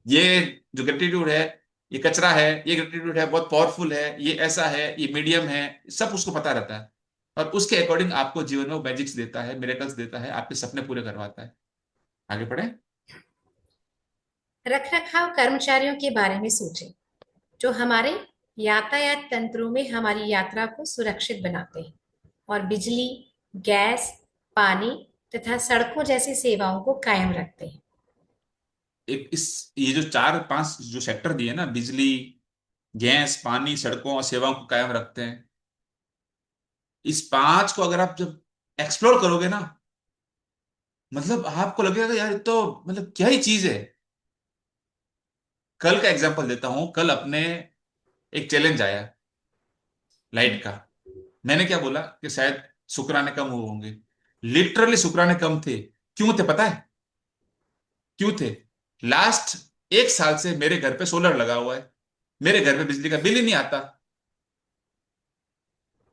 ये जो ग्रेटिट्यूड है ये कचरा है, ये ग्रेटिट्यूड है बहुत पावरफुल है, ये ऐसा है, ये मीडियम है, सब उसको पता रहता है। और उसके अकॉर्डिंग आपको जीवन में वो मैजिक्स देता है, मिरेकल्स देता है, आपके सपने पूरे करवाता है। आगे बढ़े। रखरखाव कर्मचारियों के बारे में सोचें जो हमारे यातायात तंत्रों में हमारी यात्रा को सुरक्षित बनाते हैं और बिजली, गैस, पानी तथा सड़कों जैसी सेवाओं को कायम रखते हैं। एक इस ये जो चार पांच जो सेक्टर दिए ना, बिजली, गैस, पानी, सड़कों और सेवाओं को कायम रखते हैं, इस पांच को अगर आप जब एक्सप्लोर करोगे ना, मतलब आपको लगेगा यार ये तो मतलब क्या ही चीज है। कल का एग्जांपल देता हूं। कल अपने एक चैलेंज आया लाइट का। मैंने क्या बोला कि शायद शुक्राने कम हुए होंगे। लिटरली शुक्राने कम थे। क्यों थे पता है? क्यों थे? लास्ट एक साल से मेरे घर पे सोलर लगा हुआ है, मेरे घर पे बिजली का बिल ही नहीं आता।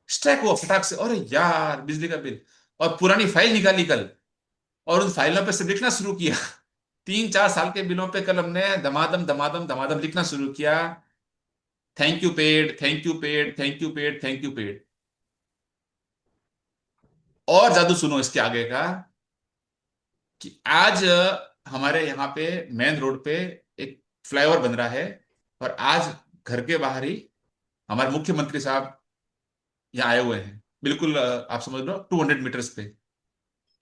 स्ट्राइक हुआ फटाक से, अरे यार बिजली का बिल। और पुरानी फाइल निकाली कल, और उन फाइलों पे सब लिखना शुरू किया। 3-4 साल के बिलों पे कल हमने धमाधम धमाधम धमाधम लिखना शुरू किया। Thank you paid, thank you paid, thank you paid, thank you paid. और जादू सुनो इसके आगे का, कि आज हमारे यहाँ पे मेन रोड पे एक फ्लाईओवर बन रहा है, और आज घर के बाहर ही हमारे मुख्यमंत्री साहब यहाँ आए हुए हैं, बिल्कुल आप समझ लो 200 मीटर्स पे।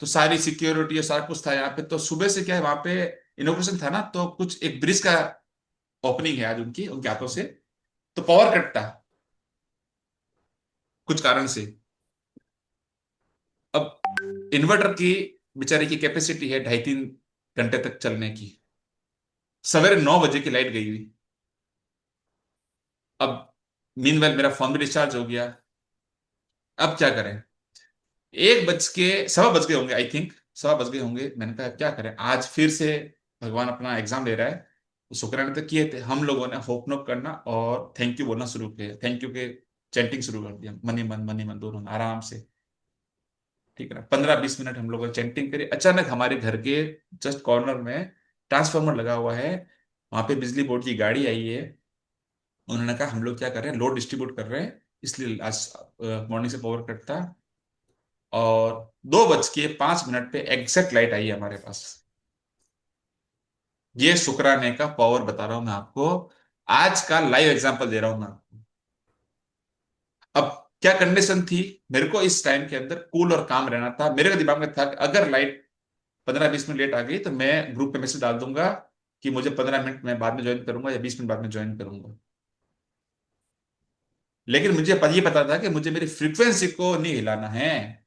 तो सारी सिक्योरिटी और सारा कुछ था यहाँ पे। तो सुबह से क्या है, वहां पे इनोग्रेशन था ना, तो कुछ एक ब्रिज का ओपनिंग है आज उनकी, उनके हाथों से। तो पावर कट था कुछ कारण से। अब इन्वर्टर की बेचारे की कैपेसिटी है 2.5-3 घंटे तक चलने की। सवेरे 9 बजे की लाइट गई हुई। अब मीनवेल मेरा फोन भी डिस्चार्ज हो गया। अब क्या करें? 1 बज के 1:15 बज गए होंगे, आई थिंक 1:15 बज गए होंगे। मैंने कहा क्या करें, आज फिर से भगवान अपना एग्जाम ले रहा है। तो शुक्राने तो किए थे हम लोगों ने, होप नोक करना और थैंक यू बोलना शुरू किया। थैंक यू के चैंटिंग शुरू कर दिया, मनी मन दोनों आराम से। ठीक है ना, 15-20 मिनट हम लोगों ने चैंटिंग करी। अचानक हमारे घर के जस्ट कॉर्नर में ट्रांसफार्मर लगा हुआ है, वहां पे बिजली बोर्ड की गाड़ी आई है। उन्होंने कहा हम लोग क्या कर रहे हैं, लोड डिस्ट्रीब्यूट कर रहे हैं, इसलिए आज मॉर्निंग से पावर कट था। और 2:05 पे एग्जैक्ट लाइट आई है हमारे पास। ये शुक्राने का पावर बता रहा हूं मैं आपको, आज का लाइव एग्जांपल दे रहा हूं मैं आपको। अब क्या कंडीशन थी, मेरे को इस टाइम के अंदर कूल और काम रहना था। मेरे को दिमाग में था कि अगर लाइट 15-20 मिनट लेट आ गई तो मैं ग्रुप पे मैसेज डाल दूंगा कि मुझे 15 मिनट में बाद में ज्वाइन करूंगा या 20 मिनट बाद में ज्वाइन करूंगा। लेकिन मुझे ये पता था कि मुझे मेरी फ्रीक्वेंसी को नहीं हिलाना है,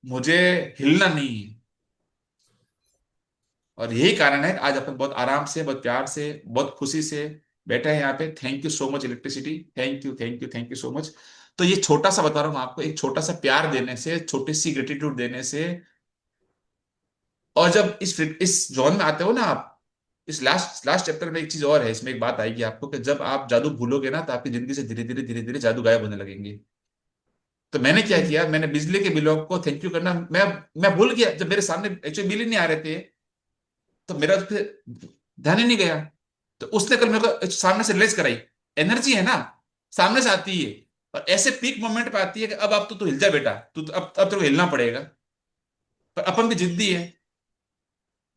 मुझे हिलना नहीं है। और यही कारण है कि आज अपन बहुत आराम से, बहुत प्यार से, बहुत खुशी से बैठे हैं यहाँ पे। Thank you so much electricity, thank you thank you thank you so much. तो ये छोटा सा बता रहा हूँ आपको, एक छोटा सा प्यार देने से, छोटी सी ग्रेटिट्यूड देने से। और जब इस जोन में आते हो ना आप, इस लास्ट लास्ट चैप्टर में एक चीज और है, इसमें एक बात आएगी आपको कि जब आप जादू भूलोगे ना, तो आपकी जिंदगी से धीरे धीरे जादू गायब होने लगेंगे। तो मैंने क्या किया, मैंने बिजली के बिलों को थैंक यू करना मैं भूल गया। जब मेरे सामने एक्चुअली बिल ही नहीं आ रहे थे, तो मेरा तो फिर ध्यान ही नहीं गया। तो उसने कल मेरे को सामने से रिलीज कराई। एनर्जी है ना, सामने से आती है, और ऐसे पीक मोमेंट पे आती है कि अब आप तो हिल जा बेटा, अब तेरे को हिलना पड़ेगा। पर अपन भी जिद्दी है,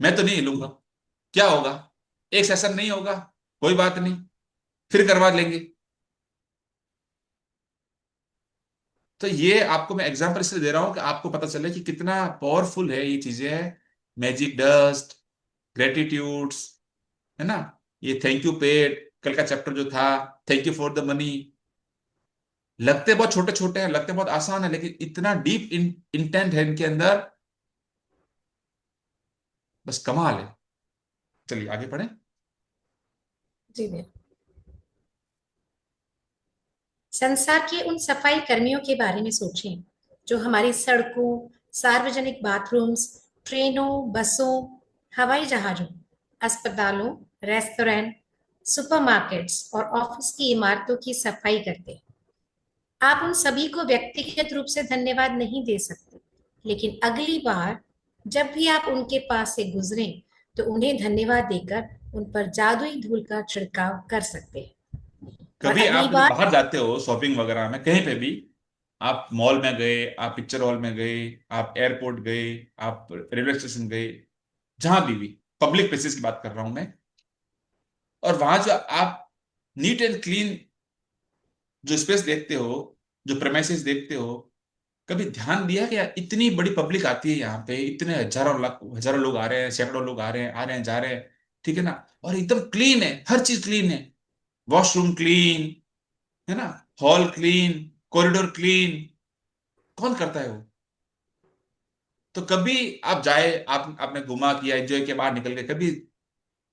मैं तो नहीं हिलूंगा। क्या होगा, एक सेशन नहीं होगा, कोई बात नहीं, फिर करवा लेंगे। तो ये आपको मैं एग्जांपल इसलिए दे रहा हूं कि आपको पता चले कि कितना पावरफुल है ये चीजें। मैजिक डस्ट, ग्रेटिट्यूड्स, है ना, ये थैंक यू पेड, कल का चैप्टर जो था, thank you for the money. लगते बहुत छोटे छोटे हैं, लगते बहुत आसान है, लेकिन इतना डीप इंटेंट है इनके अंदर, बस कमाल है। चलिए आगे बढ़े। जी भैया। संसार के उन सफाई कर्मियों के बारे में सोचें जो हमारी सड़कों, सार्वजनिक बाथरूम्स, ट्रेनों, बसों, हवाई जहाजों, अस्पतालों, रेस्टोरेंट, सुपरमार्केट्स और ऑफिस की इमारतों की सफाई करते हैं। आप उन सभी को व्यक्तिगत रूप से धन्यवाद नहीं दे सकते, लेकिन अगली बार जब भी आप उनके पास से गुजरें, तो उन्हें धन्यवाद देकर उन पर जादुई धूल का छिड़काव कर सकते हैं। और कभी अगली आप जब बार बाहर जाते हो शॉपिंग वगैरह में, कहीं पे भी, आप मॉल में गए, आप पिक्चर हॉल में गए, आप एयरपोर्ट गए, आप रेलवे स्टेशन गए, जहां भी पब्लिक प्लेसेस की बात कर रहा हूं मैं, और वहां जो आप नीट एंड क्लीन जो स्पेस देखते हो, जो प्रेमाइसेस देखते हो, कभी ध्यान दिया कि यार इतनी बड़ी पब्लिक आती है यहाँ पे, इतने हजारों लोग आ रहे हैं, सैकड़ों लोग आ रहे हैं जा रहे हैं, ठीक है ना, और एकदम क्लीन है, हर चीज क्लीन है, वॉशरूम क्लीन है ना, हॉल क्लीन, कॉरिडोर क्लीन, कौन करता है वो? तो कभी आप जाए, आपने घुमा किया, एंजॉय किया, बाहर निकल गए, कभी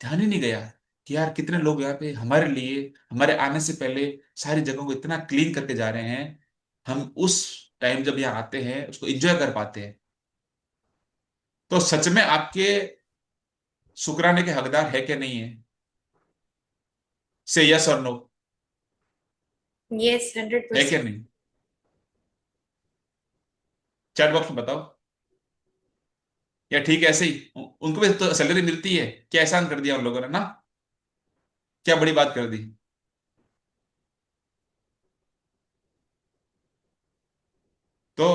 ध्यान ही नहीं गया कि यार कितने लोग यहाँ पे हमारे लिए, हमारे आने से पहले सारी जगहों को इतना क्लीन करके जा रहे हैं। हम उस टाइम जब यहाँ आते हैं उसको एंजॉय कर पाते हैं। तो सच में आपके शुक्राने के हकदार है कि नहीं है? से यस और नो, यस, हंड्रेड है कि परसेंट नहीं? चैट बॉक्स में बताओ। या ठीक है ऐसे ही उनको भी तो सैलरी मिलती है, क्या एहसान कर दिया उन लोगों ने ना, क्या बड़ी बात कर दी। तो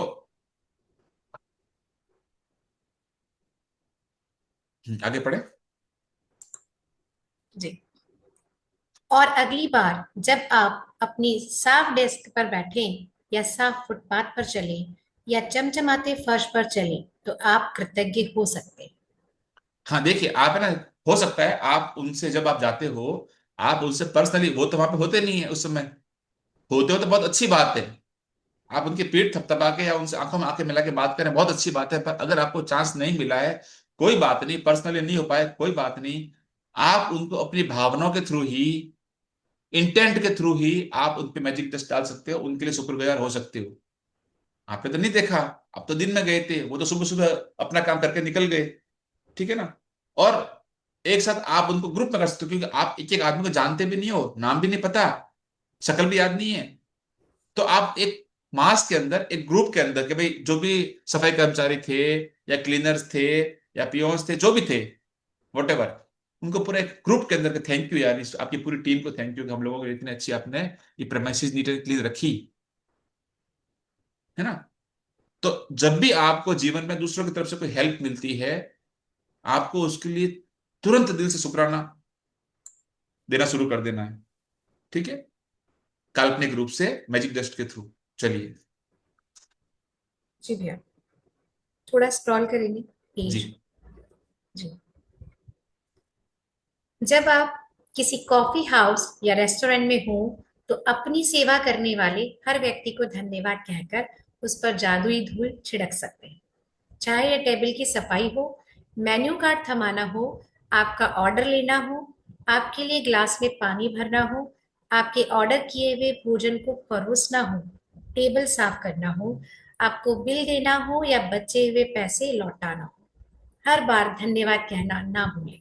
आगे पढ़े। जी। और अगली बार जब आप अपनी साफ डेस्क पर बैठें या साफ फुटपाथ पर चलें या चमचमाते फर्श पर चलें तो आप कृतज्ञ हो सकते हैं। हाँ देखिए, आप है ना, हो सकता है आप उनसे जब आप जाते हो, आप उनसे पर्सनली, वो तो वहां पे होते नहीं है उस समय, होते हो तो बहुत अच्छी बात है, आप उनकी पीठ थपथपा के या उनसे आंखों में आंखें मिला के बात करें, बहुत अच्छी बात है। पर अगर आपको चांस नहीं मिला है, कोई बात नहीं, पर्सनली नहीं हो पाए, कोई बात नहीं, आप उनको अपनी भावनाओं के थ्रू ही, इंटेंट के थ्रू ही आप उन पे मैजिक डस्ट डाल सकते हो, उनके लिए शुक्रगुजार हो सकते हो। आपने तो नहीं देखा, आप तो दिन में गए थे, वो तो सुबह सुबह अपना काम करके निकल गए, ठीक है ना। और एक साथ आप उनको ग्रुप में कर सकते हो, क्योंकि आप एक एक आदमी को जानते भी नहीं हो, नाम भी नहीं पता, शक्ल भी याद नहीं है। तो आप एक मास के अंदर, एक ग्रुप के अंदर, कि भाई जो भी सफाई कर्मचारी थे या क्लीनर्स थे या पियोन्स थे, जो भी थे, वॉटेवर, उनको पूरा एक ग्रुप के अंदर थैंक यू यार, आपकी पूरी टीम को थैंक यू कि हम लोगों को इतनी अच्छी आपने ये प्रेमाइसेस नीट एंड क्लीन रखी, है ना। तो जब भी आपको जीवन में दूसरों की तरफ से कोई हेल्प मिलती है, आपको उसके लिए तुरंत दिल से शुक्राना देना शुरू कर देना है, ठीक है, काल्पनिक रूप से मैजिक डस्ट के थ्रू। चलिए। जी भैया, थोड़ा स्क्रॉल करेंगे जी। पेज। जी। जब आप किसी कॉफी हाउस या रेस्टोरेंट में हो तो अपनी सेवा करने वाले हर व्यक्ति को धन्यवाद कहकर उस पर जादुई धूल छिड़क सकते हैं। चाहे यह टेबल की सफाई हो, मेन्यू कार्ड थमाना हो, आपका ऑर्डर लेना हो, आपके लिए ग्लास में पानी भरना हो, आपके ऑर्डर किए हुए भोजन को परोसना हो, टेबल साफ करना हो, आपको बिल देना हो या बचे हुए पैसे लौटाना हो, हर बार धन्यवाद कहना ना भूलें।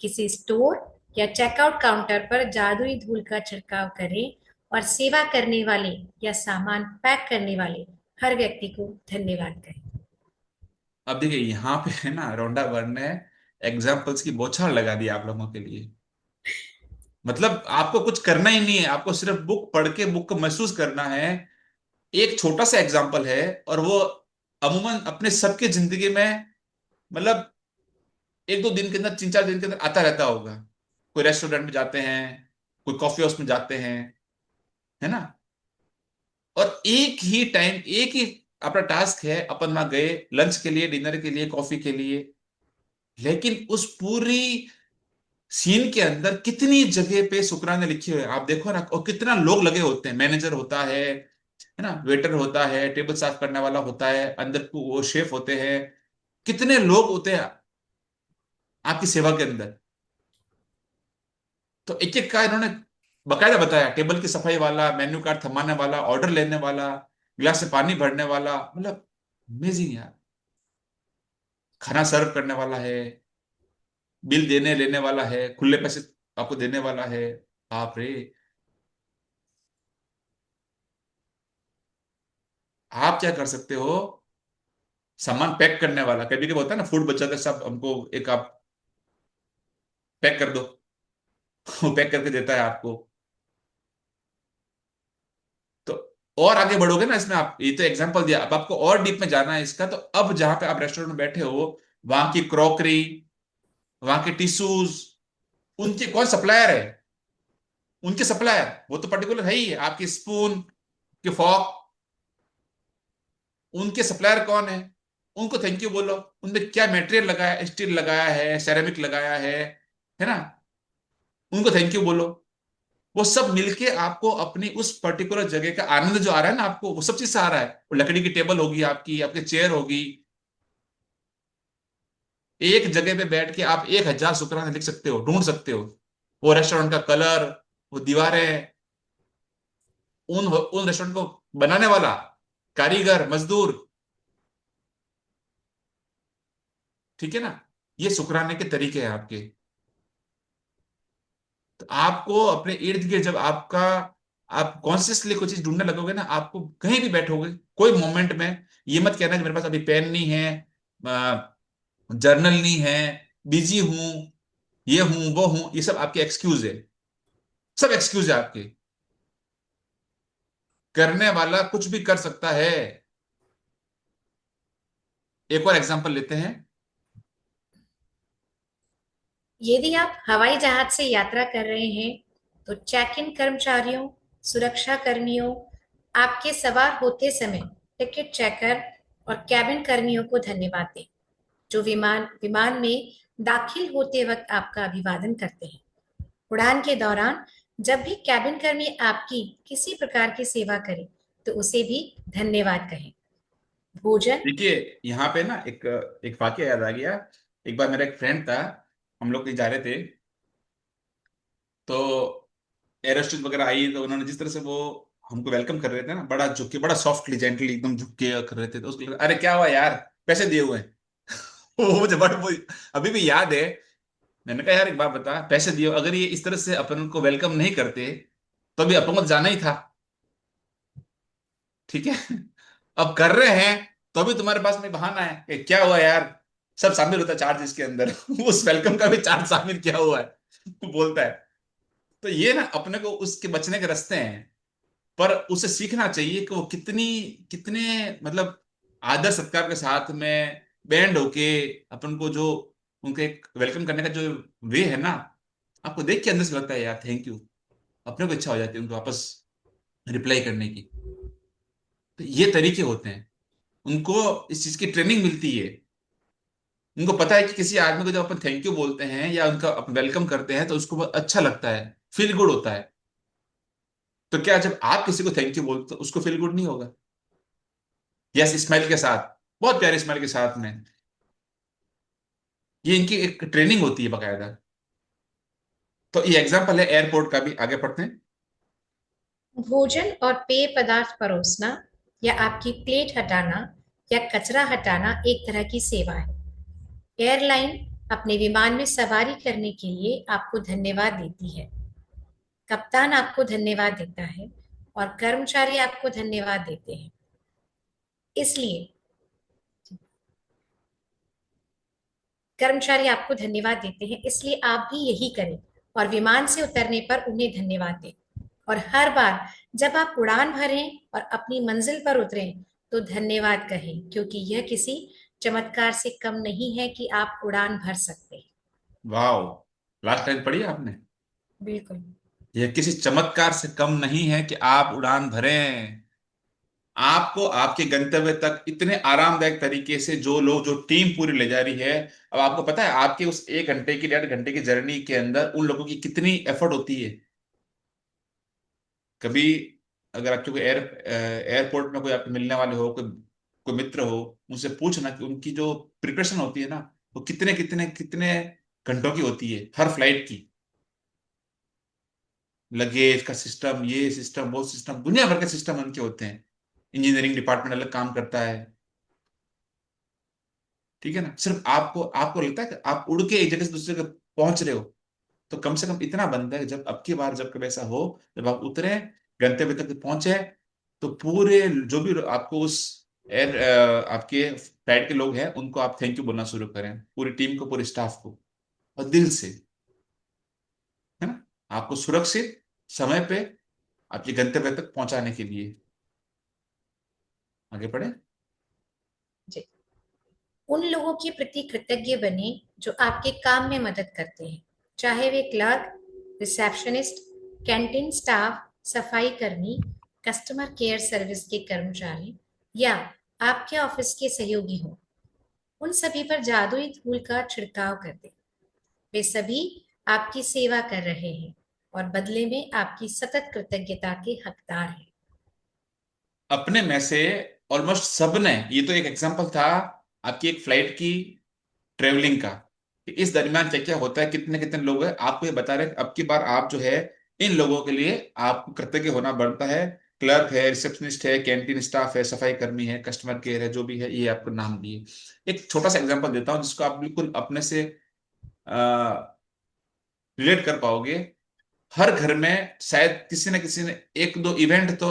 किसी स्टोर या चेकआउट काउंटर पर जादुई धूल का छिड़काव करें और सेवा करने वाले या सामान पैक करने वाले हर व्यक्ति को धन्यवाद कहें। अब देखिए यहाँ पे है ना, रोंडा वर ने एग्जाम्पल्स की बौछार लगा दी आप लोगों के लिए। मतलब आपको कुछ करना ही नहीं है, आपको सिर्फ बुक पढ़ के बुक को महसूस करना है। एक छोटा सा एग्जाम्पल है, और वो अमूमन अपने सबके जिंदगी में, मतलब एक दो दिन के अंदर, तीन चार दिन के अंदर आता रहता होगा। कोई रेस्टोरेंट में जाते हैं, कोई कॉफी हाउस में जाते हैं, है ना, और एक ही टाइम, एक ही अपना टास्क है, अपन वहां गए लंच के लिए, डिनर के लिए, कॉफी के लिए, लेकिन उस पूरी सीन के अंदर कितनी जगह पे शुक्राने लिखे हुए हैं आप देखो ना, और कितना लोग लगे होते हैं, मैनेजर होता है ना, वेटर होता है, टेबल साफ करने वाला होता है, अंदर वो शेफ होते हैं, कितने लोग होते हैं आपकी सेवा के अंदर। तो एक एक का इन्होंने बकायदा बताया, टेबल की सफाई वाला, मेन्यू कार्ड थमाने वाला, ऑर्डर लेने वाला, गिलास से पानी भरने वाला, मतलब अमेजिंग यार, खाना सर्व करने वाला है, बिल देने लेने वाला है, खुले पैसे आपको देने वाला है। बाप रे। आप क्या कर सकते हो, सामान पैक करने वाला, कभी कभी होता है ना, फूड बचा के सब हमको एक आप पैक कर दो, वो पैक करके देता है आपको। तो और आगे बढ़ोगे ना इसमें, आप ये तो एग्जांपल दिया, अब आपको और डीप में जाना है इसका, तो अब जहां पे आप रेस्टोरेंट में बैठे हो, वहां की क्रॉकरी, वहां के टिश्यूज, उनके कौन सप्लायर है, उनके सप्लायर वो तो पर्टिकुलर है ही है, आपकी स्पून, के फॉक, उनके सप्लायर कौन है, उनको थैंक यू बोलो। उनने क्या मटेरियल लगाया, स्टील लगाया है, सेरेमिक लगाया है ना, उनको थैंक यू बोलो। वो सब मिलके आपको अपनी उस पर्टिकुलर जगह का आनंद जो आ रहा है ना आपको, वो सब चीज से आ रहा है। वो लकड़ी की टेबल होगी आपकी, आपकी चेयर होगी, एक जगह पे बैठ के आप 1,000 शुक्राना लिख सकते हो, ढूंढ सकते हो। वो रेस्टोरेंट का कलर, वो दीवारें, उन रेस्टोरेंट को बनाने वाला कारीगर, मजदूर, ठीक है ना। ये शुक्राने के तरीके हैं आपके। तो आपको अपने इर्द गिर्द जब आपका, आप कॉन्शियसली कोई चीज ढूंढने लगोगे ना, आपको कहीं भी बैठोगे कोई मोमेंट में, ये मत कहना कि मेरे पास अभी पेन नहीं है, जर्नल नहीं है, बिजी हूं, ये हूं वो हूं, ये सब आपके एक्सक्यूज है। सब एक्सक्यूज है आपके। करने वाला कुछ भी कर सकता है। एक और एग्जांपल लेते हैं। यदि आप हवाई जहाज से यात्रा कर रहे हैं तो चेक इन कर्मचारियों, सुरक्षा कर्मियों, आपके सवार होते समय टिकट चेकर और कैबिन कर्मियों को धन्यवाद दें, जो विमान विमान में दाखिल होते वक्त आपका अभिवादन करते हैं। उड़ान के दौरान जब भी कैबिन कर्मी आपकी किसी प्रकार की सेवा करे तो उसे भी धन्यवाद कहें। भोजन। देखिए यहाँ पे ना एक एक वाकया याद आ गया। एक बार मेरा एक फ्रेंड था, हम लोग कहीं जा रहे थे, तो एयर होस्टेस वगैरह आई, तो उन्होंने जिस तरह से वो हमको वेलकम कर रहे थे ना, बड़ा झुक के, बड़ा सॉफ्टली जेंटली एकदम झुक के कर रहे थे, तो उसको लगा अरे क्या हुआ यार, पैसे दिए हुए हैं। वो मुझे बड़ा वो अभी भी याद है। मैंने कहा यार एक बात बता, पैसे दिए, अगर ये इस तरह से अपन को वेलकम नहीं करते तो अभी अपन को जाना ही था, ठीक है। अब कर रहे हैं तो अभी तुम्हारे पास में बहाना है कि क्या हुआ यार, सब शामिल होता है चार्ज इसके अंदर। उस वेलकम का भी चार्ज शामिल किया हुआ है, वो बोलता है। तो ये ना अपने को उसके बचने के रास्ते हैं। पर उसे सीखना चाहिए कि वो कितनी, कितने मतलब आदर सत्कार के साथ में बैंड होके अपन को जो उनके एक वेलकम करने का जो वे है ना, आपको देख के अंदर से लगता है यार थैंक यू। अपने को इच्छा हो जाती है उनको वापस रिप्लाई करने की। तो ये तरीके होते हैं, उनको इस चीज की ट्रेनिंग मिलती है। उनको पता है कि किसी आदमी को जब अपन थैंक यू बोलते हैं या उनका अपन वेलकम करते हैं तो उसको बहुत अच्छा लगता है, फील गुड होता है। तो क्या जब आप किसी को थैंक यू बोलते तो उसको फील गुड नहीं होगा? यस, स्माइल के साथ, बहुत प्यारे स्माइल के साथ में। ये इनकी एक ट्रेनिंग होती है बाकायदा। तो ये एग्जांपल है एयरपोर्ट का भी, आगे पढ़ते हैं। भोजन और पेय पदार्थ परोसना या आपकी प्लेट हटाना या कचरा हटाना एक तरह की सेवा है। एयरलाइन अपने विमान में सवारी करने के लिए आपको धन्यवाद देती है। कप्तान आपको धन्यवाद देता है और कर्मचारी आपको धन्यवाद देते हैं। इसलिए कर्मचारी आपको धन्यवाद देते हैं, इसलिए आप भी यही करें और विमान से उतरने पर उन्हें धन्यवाद दें। और हर बार जब आप उड़ान भरें और अपनी मंजिल पर उतरें तो धन्यवाद कहें, क्योंकि यह किसी चमत्कार से कम नहीं है कि आप उड़ान भर सकते हैं। वाह, लास्ट लाइन पढ़ी आपने? बिल्कुल। यह किसी चमत्कार से कम नहीं है कि आप उड़ान भरें। आपको आपके गंतव्य तक इतने आरामदायक तरीके से जो लोग, जो टीम पूरी ले जा रही है, अब आपको पता है आपके उस 1 घंटे की, 1.5 घंटे की जर्नी के अंदर उन लोगों की कितनी एफर्ट होती है। कभी अगर आपके कोई एयरपोर्ट में कोई आपके मिलने वाले हो, कोई कोई मित्र हो, उनसे पूछना कि उनकी जो प्रिपरेशन होती है ना, वो कितने कितने कितने घंटों की होती है हर फ्लाइट की। लगेज का सिस्टम, ये सिस्टम, वो सिस्टम, दुनिया भर के सिस्टम उनके होते हैं। इंजीनियरिंग डिपार्टमेंट अलग काम करता है, ठीक है ना। सिर्फ आपको आपको लगता है कि आप उड़ के एक जगह से दूसरी जगह पहुंच रहे हो, तो कम से कम इतना बनता है कि जब अब की बार जब कभी ऐसा हो, जब आप उतरे, गंतव्य तक पहुंचे, तो पूरे जो भी आपको उस एयर आपके फ्लाइट के लोग हैं उनको आप थैंक यू बोलना शुरू करें, पूरी टीम को, पूरे स्टाफ को, और दिल से, है ना, आपको सुरक्षित समय पे आपके गंतव्य तक पहुंचाने के लिए। आगे बढ़े। जी। उन लोगों के प्रति कृतज्ञ बने जो आपके काम में मदद करते हैं, चाहे वे क्लर्क, रिसेप्शनिस्ट, कैंटीन स्टाफ, सफाई कर्मी, कस्टमर केयर सर्विस के कर्मचारी या आपके ऑफिस के सहयोगी हों, उन सभी पर जादुई धूल का छिड़काव कर दें। वे सभी आपकी सेवा कर रहे हैं और बदले में आपकी सतत कृतज्ञता के हकदार हैं। अपने में से ऑलमोस्ट सब ने, ये तो एक एग्जांपल था आपकी एक फ्लाइट की ट्रेवलिंग का, कि इस दरमियान क्या क्या होता है, कितने कितने लोग हैं, आपको ये बता रहे हैं। अब की बार आप जो है इन लोगों के लिए आपको कृतज्ञ होना बनता है। क्लर्क है, रिसेप्शनिस्ट है, कैंटीन स्टाफ है, सफाई कर्मी है, कस्टमर केयर है, जो भी है, ये आपको नाम दिए। एक छोटा सा एग्जांपल देता हूँ जिसको आप बिल्कुल अपने से रिलेट कर पाओगे। हर घर में शायद किसी न किसी ने एक दो इवेंट तो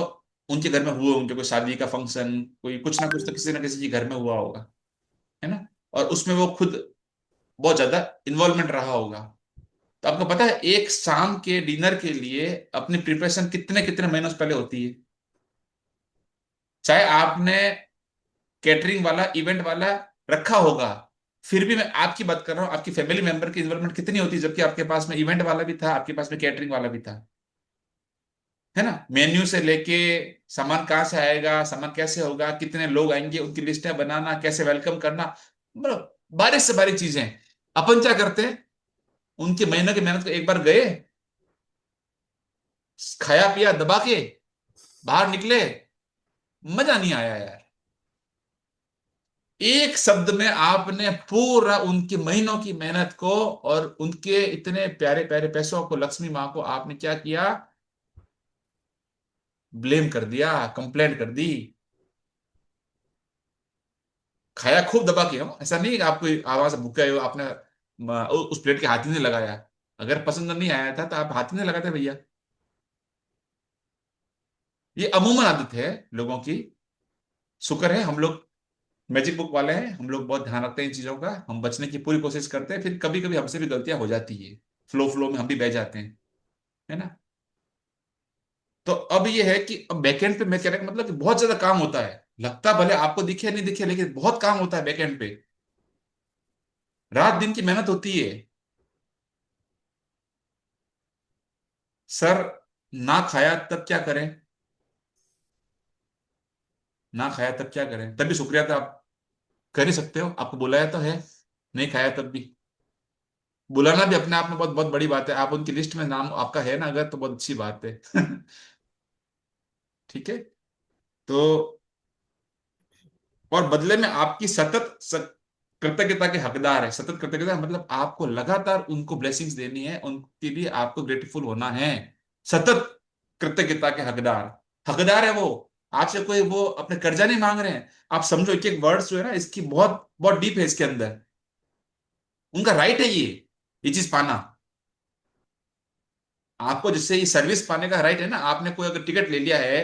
उनके घर में हुए होंगे, कोई शादी का फंक्शन, कोई कुछ ना कुछ तो किसी न किसी के घर में हुआ होगा, है ना। और उसमें वो खुद बहुत ज्यादा इन्वॉल्वमेंट रहा होगा। तो आपको पता है एक शाम के डिनर के लिए अपनी प्रिपरेशन कितने कितने महीनों से पहले होती है। चाहे आपने कैटरिंग वाला, इवेंट वाला रखा होगा, फिर भी मैं आपकी बात कर रहा हूँ, आपकी फैमिली मेंबर की इन्वॉल्वमेंट कितनी होती है, जबकि आपके पास में इवेंट वाला भी था, आपके पास में कैटरिंग वाला भी था, है ना। मेन्यू से लेके सामान कहाँ से आएगा, सामान कैसे होगा, कितने लोग आएंगे, उनकी लिस्टें बनाना, कैसे वेलकम करना, मतलब बारीक से बारीक चीजें। अपन क्या करते हैं, उनके महीनों की मेहनत को एक बार गए, खाया पिया दबा के बाहर निकले, मजा नहीं आया यार। एक शब्द में आपने पूरा उनके महीनों की मेहनत को और उनके इतने प्यारे प्यारे पैसों को, लक्ष्मी माँ को आपने क्या किया, ब्लेम कर दिया, कंप्लेंट कर दी। खाया खूब दबा के हो, ऐसा नहीं कि आपको आवाज भूखे हो, आपने उस प्लेट के हाथ ही नहीं लगाया। अगर पसंद नहीं आया था तो आप हाथ ही नहीं लगाते भैया। ये अमूमन आदत है लोगों की। शुक्र है हम लोग मैजिक बुक वाले हैं, हम लोग बहुत ध्यान रखते हैं इन चीजों का, हम बचने की पूरी कोशिश करते हैं, फिर कभी कभी हमसे भी गलतियां हो जाती है, फ्लो फ्लो में हम भी बह जाते हैं, है ना। तो अब ये है कि अब बैकएंड पे मैं कह रहा हूं, मतलब कि बहुत ज्यादा काम होता है। लगता भले आपको दिखे या नहीं दिखे, लेकिन बहुत काम होता है बैकएंड पे। रात दिन की मेहनत होती है। सर, ना खाया तब क्या करें, ना खाया तब क्या करें, तभी शुक्रिया तो आप कर ही सकते हो, आपको बुलाया तो है, नहीं खाया तब भी। बुलाना भी अपने आप में बहुत बहुत बड़ी बात है, आप उनकी लिस्ट में नाम आपका है ना अगर, तो बहुत अच्छी बात है। ठीक है। तो और बदले में आपकी कृतज्ञता के हकदार है। सतत कृतज्ञता मतलब आपको लगातार उनको ब्लेसिंग्स देनी है, उनके लिए आपको ग्रेटफुल होना है। सतत कृतज्ञता के हकदार, हकदार है वो। आपसे कोई वो अपने कर्जा नहीं मांग रहे हैं। आप समझो एक एक वर्ड्स जो है ना, इसकी बहुत बहुत डीप है इसके अंदर। उनका राइट है ये चीज पाना। आपको जिससे ये सर्विस पाने का राइट है ना, आपने कोई अगर टिकट ले लिया है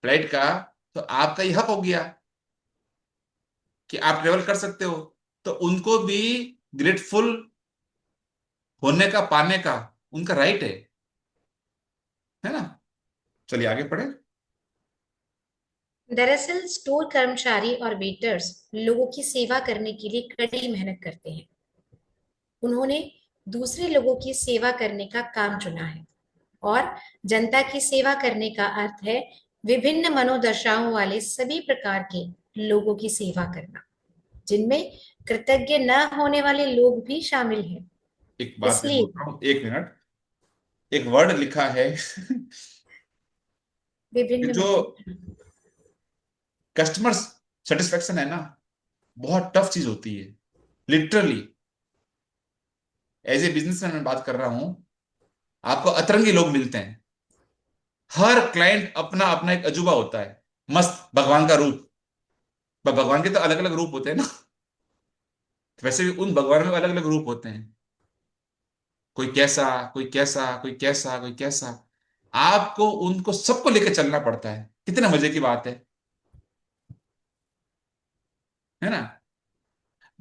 फ्लाइट का, तो आपका ये हक हो गया कि आप ट्रेवल कर सकते हो। तो उनको भी ग्रेटफुल होने का, पाने का उनका राइट है ना। चलिए आगे पढ़े। दरअसल स्टोर कर्मचारी और वेटर्स लोगों की सेवा करने के लिए कड़ी मेहनत करते हैं। उन्होंने दूसरे लोगों की सेवा करने का काम चुना है, और जनता की सेवा करने का अर्थ है विभिन्न मनोदशाओं वाले सभी प्रकार के लोगों की सेवा करना, जिनमें कृतज्ञ न होने वाले लोग भी शामिल हैं। एक बात मैं इसलिए बोल रहा हूँ, एक मिनट। एक वर्ड लिखा है कि विभिन्न जो मनो कस्टमर सेटिस्फेक्शन है ना, बहुत टफ चीज होती है, लिटरली। एज ए बिजनेसमैन मैं बात कर रहा हूं, आपको अतरंगी लोग मिलते हैं। हर क्लाइंट अपना अपना एक अजूबा होता है, मस्त भगवान का रूप। पर भगवान के तो अलग अलग रूप होते हैं ना। वैसे भी उन भगवानों में अलग अलग रूप होते हैं। कोई कैसा, कोई कैसा, कोई कैसा, कोई कैसा। आपको उनको सबको लेकर चलना पड़ता है, कितने मजे की बात है ना।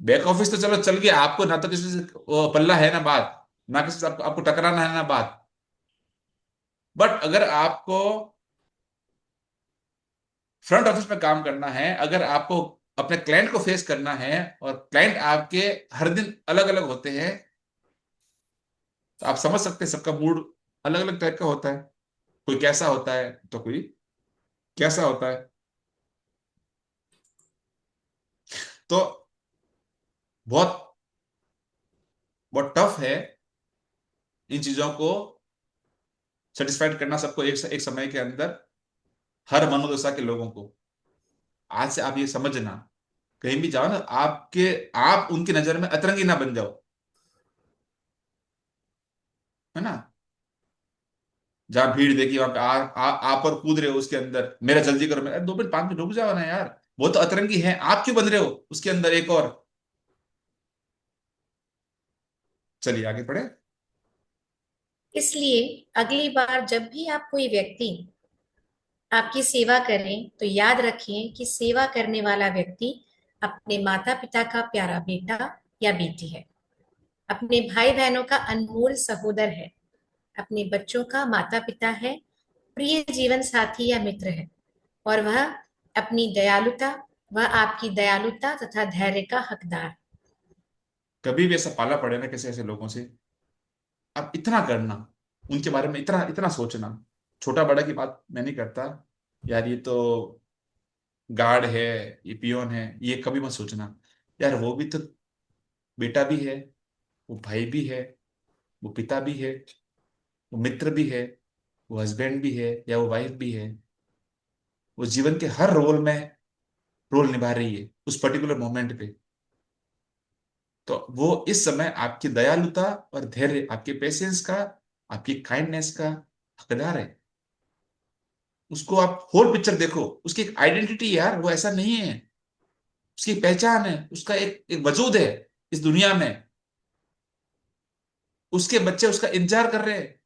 बैक ऑफिस तो चलो चल गया, आपको ना तो किसी से वो पल्ला है ना बात, ना किसी से आपको टकराना है ना बात। बट अगर आपको फ्रंट ऑफिस में काम करना है, अगर आपको अपने क्लाइंट को फेस करना है, और क्लाइंट आपके हर दिन अलग अलग होते हैं, तो आप समझ सकते हैं सबका मूड अलग अलग टाइप का होता है। कोई कैसा होता है तो कोई कैसा होता है। तो बहुत बहुत टफ है इन चीजों को सेटिस्फाइड करना सबको एक समय के अंदर, हर मनोदशा के लोगों को। आज से आप ये समझना, कहीं भी जाओ ना, आप उनकी नजर में अतरंगी ना बन जाओ, है ना। जहां भीड़ देखी वहां पे आप और कूद रहे हो उसके अंदर, मेरा जल्दी करो, मेरा 2 मिनट 5 मिनट रुक जाओ ना यार। वो तो अतरंगी है, आप क्यों बन रहे हो उसके अंदर एक और। चलिए आगे पढ़े। इसलिए अगली बार जब भी आप कोई व्यक्ति आपकी सेवा करें तो याद रखें कि सेवा करने वाला व्यक्ति अपने माता पिता का प्यारा बेटा या बेटी है, अपने भाई बहनों का अनमोल सहोदर है, अपने बच्चों का माता पिता है, प्रिय जीवन साथी या मित्र है, और वह अपनी दयालुता, वह आपकी दयालुता तथा धैर्य का हकदार है। कभी भी ऐसा पाला पड़े ना किसी ऐसे लोगों से, आप इतना करना, उनके बारे में इतना इतना सोचना। छोटा बड़ा की बात मैं नहीं करता यार, ये तो गार्ड है, ये पियोन है, ये कभी मत सोचना। यार वो भी तो बेटा भी है, वो भाई भी है, वो पिता भी है, वो मित्र भी है, वो हस्बैंड भी है या वो वाइफ भी है। वो जीवन के हर रोल निभा रही है उस पर्टिकुलर मोमेंट पे। तो वो इस समय आपकी दयालुता और धैर्य, आपके पेशेंस का, आपकी काइंडनेस का हकदार है। उसको आप होल पिक्चर देखो, उसकी एक आइडेंटिटी यार, वो ऐसा नहीं है, उसकी पहचान है, उसका एक वजूद है इस दुनिया में। उसके बच्चे उसका इंतजार कर रहे हैं,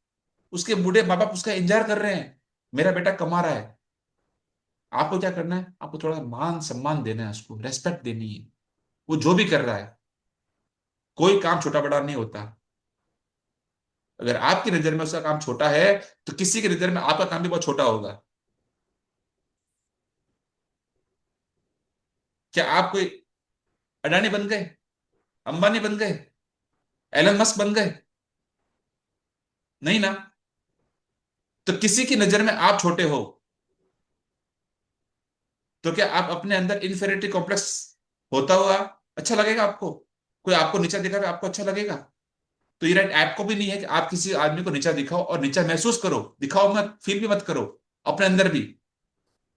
उसके बूढ़े माँ बाप उसका इंतजार कर रहे हैं, मेरा बेटा कमा रहा है। आपको क्या करना है, आपको थोड़ा मान सम्मान देना है, उसको रेस्पेक्ट देनी है। वो जो भी कर रहा है, कोई काम छोटा बड़ा नहीं होता। अगर आपकी नजर में उसका काम छोटा है, तो किसी की नजर में आपका काम भी बहुत छोटा होगा। क्या आप कोई अडानी बन गए, अंबानी बन गए, एलन मस्क बन गए? नहीं ना। तो किसी की नजर में आप छोटे हो, तो क्या आप अपने अंदर इन्फेरिटी कॉम्प्लेक्स होता हुआ अच्छा लगेगा आपको? कोई आपको नीचा दिखावे आपको अच्छा लगेगा? तो ये राइट आपको भी नहीं है कि आप किसी आदमी को नीचा दिखाओ और नीचा महसूस करो, दिखाओ मत, फील भी मत करो। अपने अंदर भी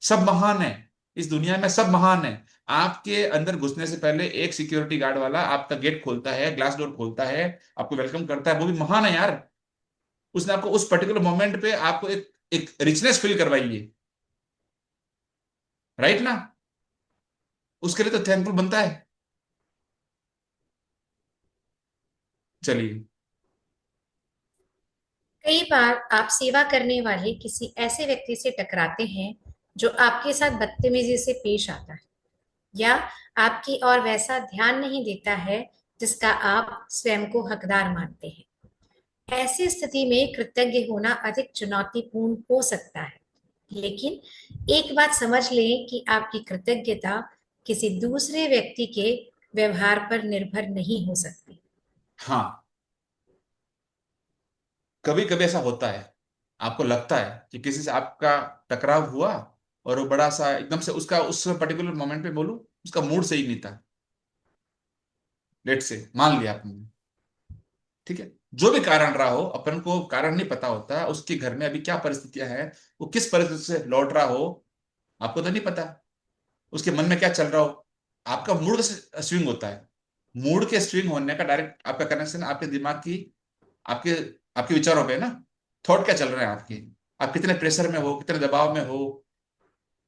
सब महान है, इस दुनिया में सब महान है। आपके अंदर घुसने से पहले एक सिक्योरिटी गार्ड वाला आपका गेट खोलता है, ग्लास डोर खोलता है, आपको वेलकम करता है, वो भी महान है यार। उसने आपको उस पर्टिकुलर मोमेंट पे आपको एक रिचनेस फील करवाई है, राइट ना। उसके लिए तो थैंकफुल बनता है। चलिए। कई बार आप सेवा करने वाले किसी ऐसे व्यक्ति से टकराते हैं जो आपके साथ बदतमीजी से पेश आता है या आपकी ओर वैसा ध्यान नहीं देता है जिसका आप स्वयं को हकदार मानते हैं। ऐसी स्थिति में कृतज्ञ होना अधिक चुनौतीपूर्ण हो सकता है, लेकिन एक बात समझ लें कि आपकी कृतज्ञता किसी दूसरे व्यक्ति के व्यवहार पर निर्भर नहीं हो सकती। हाँ, कभी कभी ऐसा होता है, आपको लगता है कि किसी से आपका टकराव हुआ और वो बड़ा सा एकदम से उसका उस पर्टिकुलर मोमेंट पे बोलूं, उसका मूड सही नहीं था। लेट से मान लिया आपने, ठीक है, जो भी कारण रहा हो, अपन को कारण नहीं पता होता उसके घर में अभी क्या परिस्थितियां हैं, वो किस परिस्थिति से लौट रहा हो, आपको तो नहीं पता। उसके मन में क्या चल रहा हो। आपका मूड कैसे स्विंग होता है, मूड के स्विंग होने का डायरेक्ट आपका कनेक्शन आपके दिमाग की, आपके आपके विचारों पे है ना। थॉट क्या चल रहे हैं आपके, आप कितने प्रेशर में हो, कितने दबाव में हो।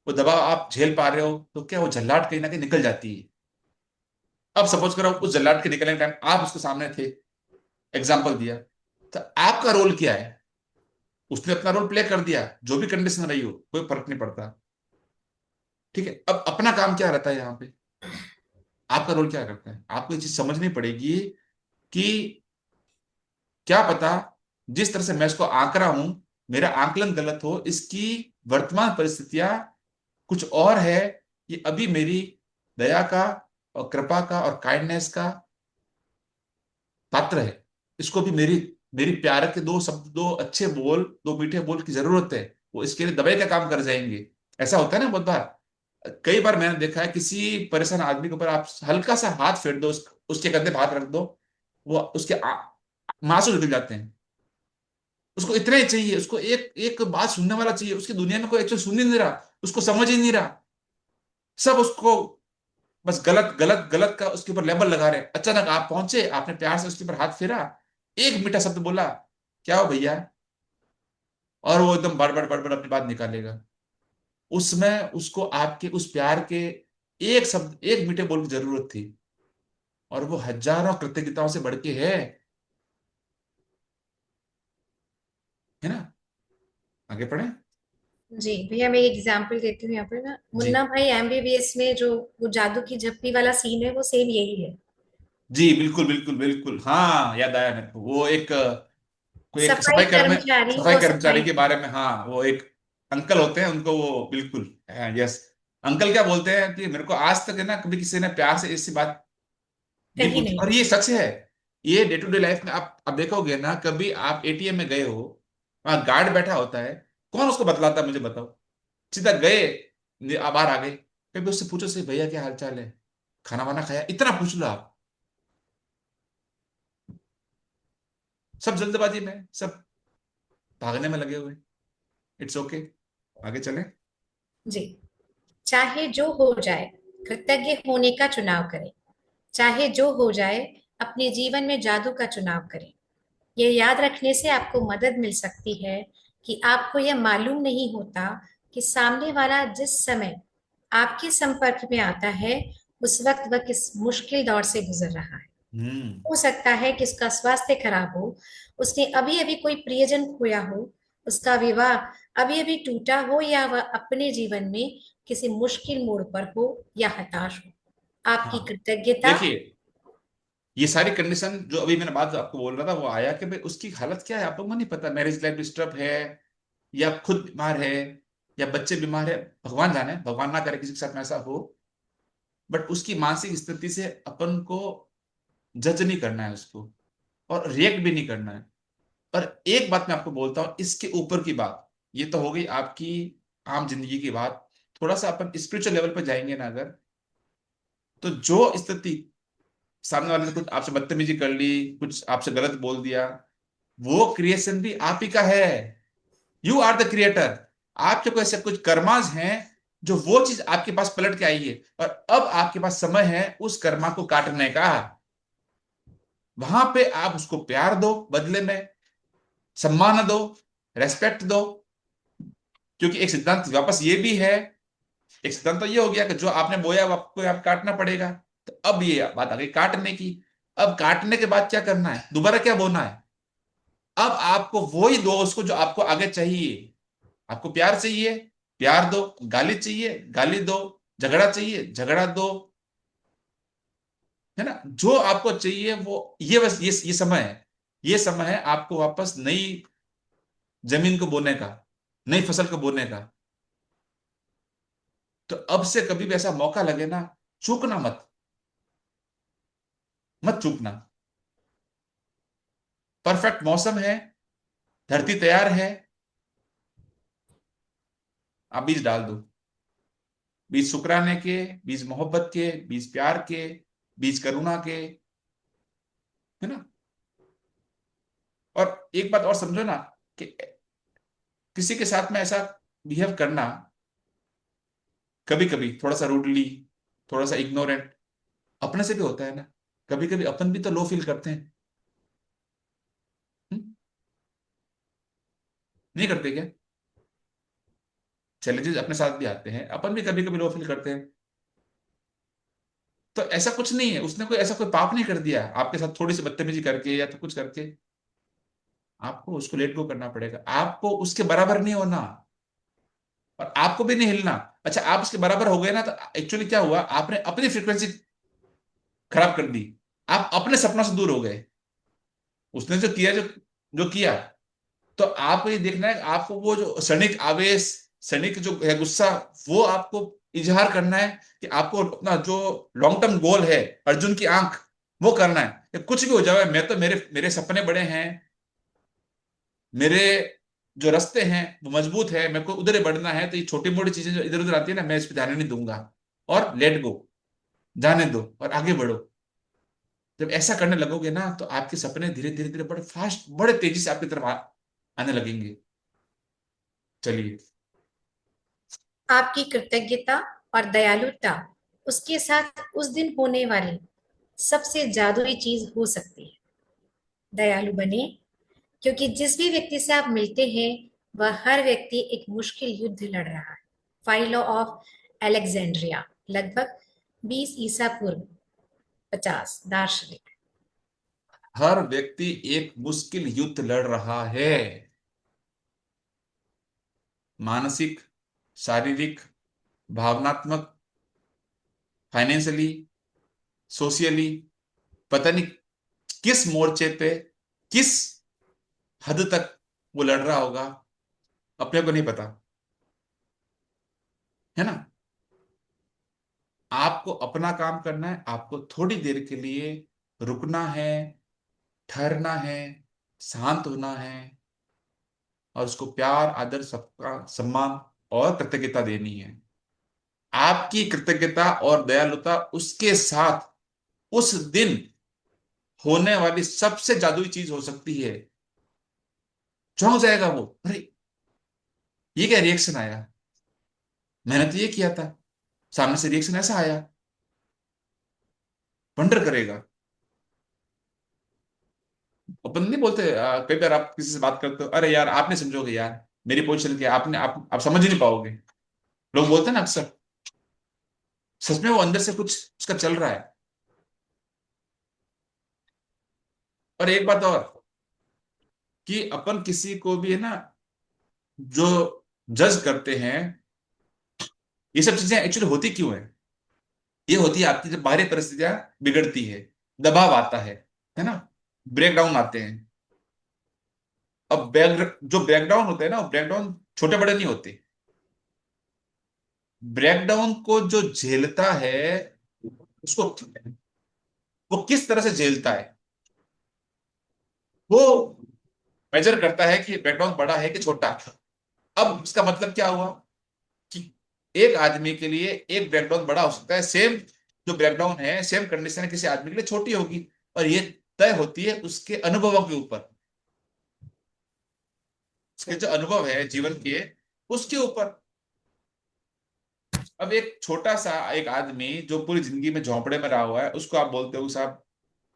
वो दबाव आप झेल पा रहे हो तो क्या वो झल्लाहट कहीं ना कहीं निकल जाती है। अब सपोज करो उस झल्लाहट के निकलने टाइम आप उसके सामने थे, एग्जाम्पल दिया, तो आपका रोल क्या है? उसने अपना रोल प्ले कर दिया, जो भी कंडीशन रही हो कोई फर्क नहीं पड़ता। ठीक है, अब अपना काम क्या रहता है यहाँ पे, आपका रोल क्या करता है, आपको ये चीज समझनी पड़ेगी कि क्या पता जिस तरह से मैं इसको आंक रहा हूं, मेरा आंकलन गलत हो, इसकी वर्तमान परिस्थितियां कुछ और है। ये अभी मेरी दया का और कृपा का और काइंडनेस का पात्र है। इसको भी मेरी मेरी प्यार के 2 शब्द, 2 अच्छे बोल, 2 मीठे बोल की जरूरत है। वो इसके लिए दवाई का काम कर जाएंगे। ऐसा होता है ना बहुत बार, कई बार मैंने देखा है किसी परेशान आदमी के ऊपर आप हल्का सा हाथ फेर दो, उसके कंधे पे हाथ रख दो, वो उसके मांसू निकल जाते हैं। उसको इतना ही चाहिए, उसको एक एक बात सुनने वाला चाहिए। उसकी दुनिया में कोई एक्चुअली सुन ही नहीं रहा, उसको समझ ही नहीं रहा। सब उसको बस गलत गलत गलत का उसके ऊपर लेबल लगा रहे हैं। अचानक आप पहुंचे, आपने प्यार से उसके ऊपर हाथ फेरा, एक मीठा शब्द बोला, क्या हो भैया, और वो एकदम बड़बड़ बड़बड़ अपनी बात निकालेगा। उसमें उसको आपके उस प्यार के एक शब्द, एक मीठे बोल की जरूरत थी, और वो हजारों कृतज्ञताओं से बढ़ के है ना। आगे पढ़े। जी भैया, मैं एक एग्जांपल देती हूँ यहाँ पर ना। जी मुन्ना भाई एमबीबीएस में जो वो जादू की झप्पी वाला सीन है, वो सेम यही है। जी, बिल्कुल बिल्कुल बिल्कुल, हाँ याद आया मेरे को। वो एक कोई एक सफाई कर्मचारी सफाई और कर्मचारी सफाई के बारे में, हाँ वो एक अंकल होते हैं, उनको वो बिल्कुल, यस, अंकल क्या बोलते हैं कि मेरे को आज तक है ना कभी किसी ने प्यार से ऐसी बात नहीं कहीं पूछी, नहीं। और ये सच है। ये डे टू डे लाइफ में आप देखोगे ना, कभी आप एटीएम में गए हो, वहां गार्ड बैठा होता है, कौन उसको बतलाता है मुझे बताओ। सीधा गए, आप बाहर आ गए, कभी उससे पूछो से भैया क्या हाल चाल है, खाना वाना खाया, इतना पूछ लो आप। सब जल्दबाजी में, सब भागने में लगे हुए। इट्स ओके, आगे चलें। जी। चाहे जो हो जाए, कृतज्ञ होने का चुनाव करें। चाहे जो हो जाए, अपने जीवन में जादू का चुनाव करें। ये याद रखने से आपको मदद मिल सकती है कि आपको यह मालूम नहीं होता कि सामने वाला जिस समय आपके संपर्क में आता है, उस वक्त वह किस मुश्किल दौर से गुजर रहा है। हम्म। हो सकता है कि उसका स्वास्थ्य खराब हो, उसने अभी अभी कोई प्रियजन खोया हो, उसका विवाह अभी अभी टूटा हो, या वह अपने जीवन में किसी मुश्किल मोड़ पर हो या हताश हो। आपकी हाँ, कृतज्ञता। देखिए, ये सारी कंडीशन जो अभी मैंने बात आपको बोल रहा था, वो आया कि भाई उसकी हालत क्या है आप लोगों को नहीं पता, मैरिज लाइफ डिस्टर्ब है, या खुद बीमार है, या बच्चे बीमार है, भगवान जाने, भगवान ना करे किसी के साथ में ऐसा हो। बट उसकी मानसिक स्थिति से अपन को जज नहीं करना है उसको, और रिएक्ट भी नहीं करना है। और एक बात मैं आपको बोलता हूं, इसके ऊपर की बात, ये तो हो गई आपकी आम जिंदगी की बात। थोड़ा सा अपन स्पिरिचुअल लेवल पर जाएंगे ना अगर, तो जो स्थिति, सामने वाले ने कुछ आपसे बदतमीजी कर ली, कुछ आपसे गलत बोल दिया, वो क्रिएशन भी आप ही का है। You are the creator. आपके कोई ऐसे कुछ कर्माज हैं जो वो चीज आपके पास पलट के आई है, और अब आपके पास समय है उस कर्मा को काटने का। वहां पे आप उसको प्यार दो, बदले में सम्मान दो, रेस्पेक्ट दो। क्योंकि एक सिद्धांत वापस ये भी है, एक सिद्धांत तो ये हो गया कि जो आपने बोया वो आपको आप काटना पड़ेगा। तो अब ये बात आ गई काटने की। अब काटने के बाद क्या करना है, दोबारा क्या बोना है। अब आपको वही दो उसको जो आपको आगे चाहिए। आपको प्यार चाहिए, प्यार दो। गाली चाहिए, गाली दो। झगड़ा चाहिए, झगड़ा दो। है ना, जो आपको चाहिए वो, ये बस ये समय है। ये समय है आपको वापस नई जमीन को बोने का, नई फसल को बोने का। तो अब से कभी भी ऐसा मौका लगे ना, चूकना मत, मत चूकना। परफेक्ट मौसम है, धरती तैयार है, आप बीज डाल दो। बीज शुक्राने के, बीज मोहब्बत के, बीज प्यार के, बीज करुणा के। है ना। और एक बात और समझो ना, कि किसी के साथ में ऐसा बिहेव करना, कभी कभी थोड़ा सा रूडली, थोड़ा सा इग्नोरेंट, अपने से भी होता है ना। कभी कभी अपन भी तो लो फील करते हैं। हम्म? नहीं करते क्या। चैलेंजेस अपने साथ भी आते हैं, अपन भी कभी कभी लो फील करते हैं। तो ऐसा कुछ नहीं है, उसने कोई ऐसा कोई पाप नहीं कर दिया आपके साथ, थोड़ी सी बदतमीजी करके या तो कुछ करके। आपको उसको लेट गो करना पड़ेगा, आपको उसके बराबर नहीं होना, और आपको भी नहीं हिलना। अच्छा, आप उसके बराबर हो गए ना, तो एक्चुअली क्या हुआ, आपने अपनी फ्रीक्वेंसी खराब कर दी। आप अपने सपनों से दूर हो गए। उसने जो किया, जो किया, तो आपको ये देखना है, आपको वो जो क्षणिक आवेश, क्षणिक जो है गुस्सा, वो आपको इजहार करना है, कि आपको अपना जो लॉन्ग टर्म गोल है, अर्जुन की आंख, वो करना है कि कुछ भी हो जाए, मैं तो, मेरे मेरे सपने बड़े हैं, मेरे जो रास्ते हैं वो मजबूत है, मेरे को उधर ही बढ़ना है, तो ये छोटी मोटी चीजें जो इधर उधर आती है ना, मैं इस पर ध्यान ही नहीं दूंगा, और लेट गो, जाने दो और आगे बढ़ो। जब ऐसा करने लगोगे ना, तो आपके सपने धीरे धीरे धीरे बड़े फास्ट, बड़े तेजी से आपकी तरफ आने लगेंगे। चलिए। आपकी कृतज्ञता और दयालुता उसके साथ उस दिन होने वाली सबसे जादुई चीज हो सकती है। दयालु बने, क्योंकि जिस भी व्यक्ति से आप मिलते हैं वह हर व्यक्ति एक मुश्किल युद्ध लड़ रहा है। फाइलो ऑफ अलेक्जेंड्रिया, लगभग 20 ईसा पूर्व, 50 दार्शनिक। हर व्यक्ति एक मुश्किल युद्ध लड़ रहा है, मानसिक, शारीरिक, भावनात्मक, फाइनेंशियली, सोशियली, पता नहीं किस मोर्चे पे, किस हद तक वो लड़ रहा होगा, अपने को नहीं पता, है ना। आपको अपना काम करना है, आपको थोड़ी देर के लिए रुकना है, ठहरना है, शांत होना है, और उसको प्यार, आदर, सबका सम्मान और कृतज्ञता देनी है। आपकी कृतज्ञता और दयालुता उसके साथ उस दिन होने वाली सबसे जादुई चीज हो सकती है। चौंक जाएगा वो, अरे ये क्या रिएक्शन आया, मैंने तो ये किया था, सामने से रिएक्शन ऐसा आया, वंडर करेगा। अपन नहीं बोलते, कई बार आप किसी से बात करते हो, अरे यार आप नहीं समझोगे यार, मेरी पोजीशन क्या, आपने आप समझ ही नहीं पाओगे, लोग बोलते हैं ना अक्सर। सच में वो अंदर से कुछ उसका चल रहा है। और एक बात और, कि अपन किसी को भी है ना, जो जज करते हैं, ये सब चीजें एक्चुअली होती क्यों है? ये होती है आपकी जब बाहरी परिस्थितियां बिगड़ती है, दबाव आता है ना, ब्रेक डाउन आते हैं। अब जो ब्रेकडाउन होते हैं ना, वो ब्रेकडाउन छोटे बड़े नहीं होते। ब्रेकडाउन को जो झेलता है, उसको वो किस तरह से झेलता है, वो मेजर करता है कि ब्रेकडाउन बड़ा है कि छोटा। अब इसका मतलब क्या हुआ, कि एक आदमी के लिए एक ब्रेकडाउन बड़ा हो सकता है, सेम जो ब्रेकडाउन है, सेम कंडीशन है, किसी आदमी के लिए छोटी होगी, और ये तय होती है उसके अनुभवों के ऊपर, उसके जो अनुभव है जीवन के, उसके ऊपर। अब एक छोटा सा एक आदमी जो पूरी जिंदगी में झोंपड़े में रहा हुआ है, उसको आप बोलते हो साहब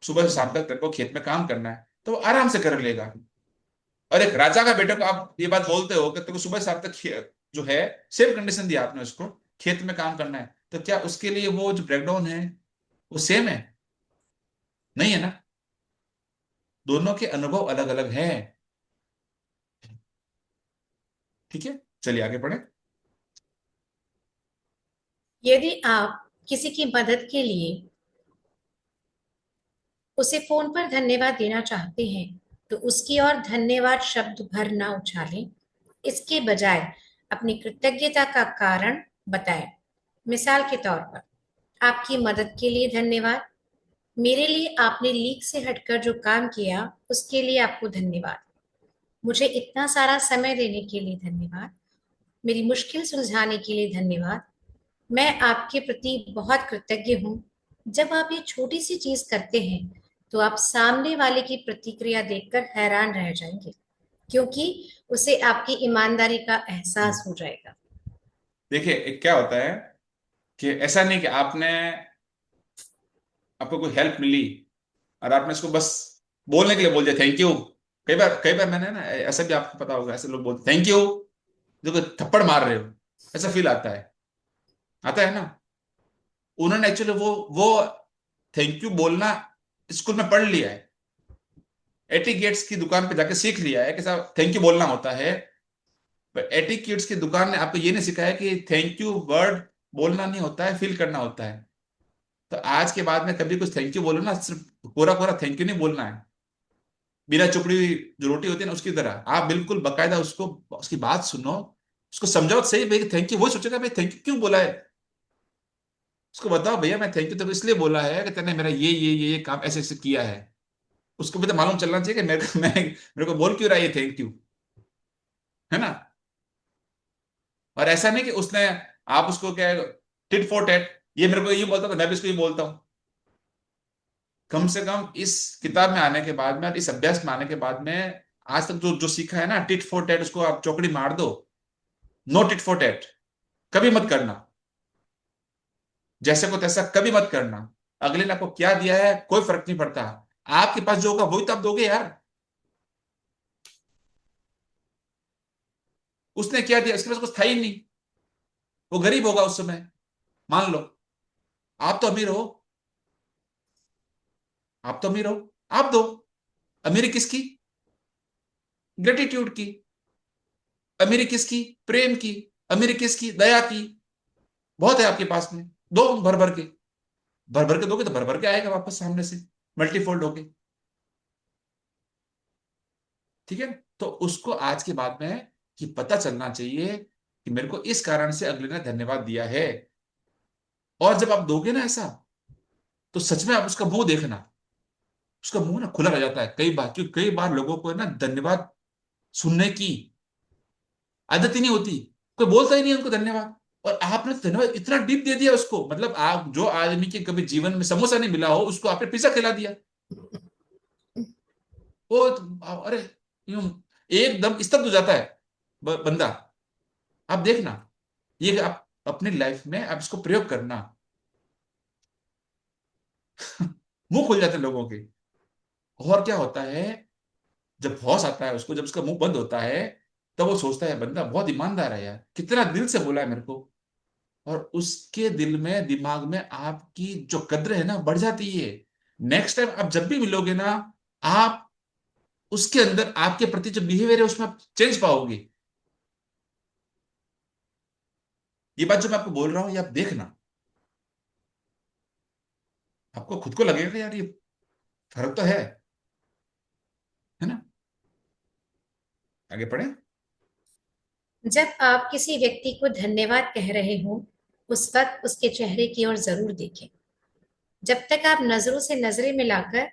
सुबह से शाम तक तेरे को खेत में काम करना है, तो वो आराम से कर लेगा। और एक राजा का बेटे को आप ये बात बोलते हो कि तेरे को सुबह से शाम तक जो है, सेम कंडीशन दिया आपने उसको, खेत में काम करना है, तो क्या उसके लिए वो जो ब्रेकडाउन है वो सेम है? नहीं है ना। दोनों के अनुभव अलग अलग हैं। ठीक है, चलिए आगे बढ़े। यदि आप किसी की मदद के लिए उसे फोन पर धन्यवाद देना चाहते हैं, तो उसकी ओर धन्यवाद शब्द भर ना उछालें। इसके बजाय अपनी कृतज्ञता का कारण बताएं। मिसाल के तौर पर, आपकी मदद के लिए धन्यवाद। मेरे लिए आपने लीक से हटकर जो काम किया उसके लिए आपको धन्यवाद। मुझे इतना सारा समय देने के लिए धन्यवाद। मेरी मुश्किल सुलझाने के लिए धन्यवाद। मैं आपके प्रति बहुत कृतज्ञ हूँ। जब आप ये छोटी सी चीज करते हैं, तो आप सामने वाले की प्रतिक्रिया देखकर हैरान रह जाएंगे, क्योंकि उसे आपकी ईमानदारी का एहसास हो जाएगा। देखिए एक क्या होता है, कि ऐसा नहीं कि आपको कोई हेल्प मिली और आपने इसको बस बोलने के लिए बोल दिया थैंक यू। कई बार मैंने ना, ऐसा भी आपको पता होगा, ऐसे लोग बोलते थैंक यू, जो कोई थप्पड़ मार रहे हो, ऐसा फील आता है, आता है ना। उन्होंने एक्चुअली वो थैंक यू बोलना स्कूल में पढ़ लिया है, एटिकेट्स की दुकान पे जाके सीख लिया है कि साहब थैंक यू बोलना होता है। पर एटिकेट्स की दुकान ने आपको ये नहीं सिखाया कि थैंक यू वर्ड बोलना नहीं होता है, फील करना होता है। तो आज के बाद में कभी कुछ थैंक यू बोलो ना, सिर्फ पूरा पूरा थैंक यू नहीं बोलना है, बिना चुपड़ी हुई जो रोटी होती है ना उसकी तरह आप बिल्कुल बकायदा उसको, उसकी बात सुनो, उसको समझाओ सही भाई थैंक यू, वो सोचेगा भाई थैंक यू क्यों बोला है। उसको बताओ भैया मैं थैंक यू तो इसलिए बोला है कि तेने मेरा ये काम ऐसे ऐसे किया है। उसको भी तो मालूम चलना चाहिए कि मेरे को बोल क्यों रहा है ये थैंक यू। है ना। और ऐसा नहीं कि उसने, आप उसको क्या, टिट फॉर टैट, ये मेरे को ये बोलता था मैं भी इसको ये बोलता हूँ। कम से कम इस किताब में आने के बाद में और इस अभ्यास में आने के बाद में आज तक जो जो सीखा है ना, टिट फॉर टैट, उसको आप चौकड़ी मार दो। नो टिट फॉर टैट, कभी मत करना। जैसे को तैसा कभी मत करना। अगले ने आपको क्या दिया है कोई फर्क नहीं पड़ता, आपके पास जो होगा वही तो आप दोगे यार। उसने क्या दिया, उसके पास कुछ था ही नहीं, वो गरीब होगा उस समय, मान लो। आप तो अमीर हो, आप तो अमीर हो, आप दो। अमीरी किसकी? ग्रेटिट्यूड की। अमीरी किसकी? प्रेम की। अमीरी किसकी? दया की। बहुत है आपके पास में, दो भर भर के। भर भर के दोगे तो भर भर के आएगा वापस सामने से, मल्टीफोल्ड होके। ठीक है। तो उसको आज के बाद में कि पता चलना चाहिए कि मेरे को इस कारण से अगले ने धन्यवाद दिया है। और जब आप दोगे ना ऐसा, तो सच में आप उसका मुंह देखना, उसका मुंह ना खुला रह जाता है कई बार, क्योंकि कई बार लोगों को ना धन्यवाद सुनने की आदत ही नहीं होती, कोई बोलता ही नहीं है उनको धन्यवाद। और आपने तो धन्यवाद इतना डीप दे दिया उसको, मतलब आप जो आदमी के कभी जीवन में समोसा नहीं मिला हो उसको आपने पिज्जा खिला दिया। वो अरे, यूं एकदम स्तब्ध हो जाता है बंदा। आप देखना, ये आप अपनी लाइफ में आप इसको प्रयोग करना। मुंह खुल जाते हैं लोगों के। और क्या होता है, जब हौस आता है उसको, जब उसका मुंह बंद होता है, तब वो सोचता है बंदा बहुत ईमानदार है यार, कितना दिल से बोला है मेरे को। और उसके दिल में दिमाग में आपकी जो कद्र है ना बढ़ जाती है। नेक्स्ट टाइम आप जब भी मिलोगे ना, आप उसके अंदर आपके प्रति जो बिहेवियर है उसमें आप चेंज पाओगे। ये बात जो मैं आपको बोल रहा हूं ये आप देखना, आपको खुद को लगेगा कि यार ये फर्क तो है ना। आगे पढ़े। जब आप किसी व्यक्ति को धन्यवाद कह रहे हो, उस वक्त उसके चेहरे की ओर जरूर देखें। जब तक आप नजरों से नजरें मिलाकर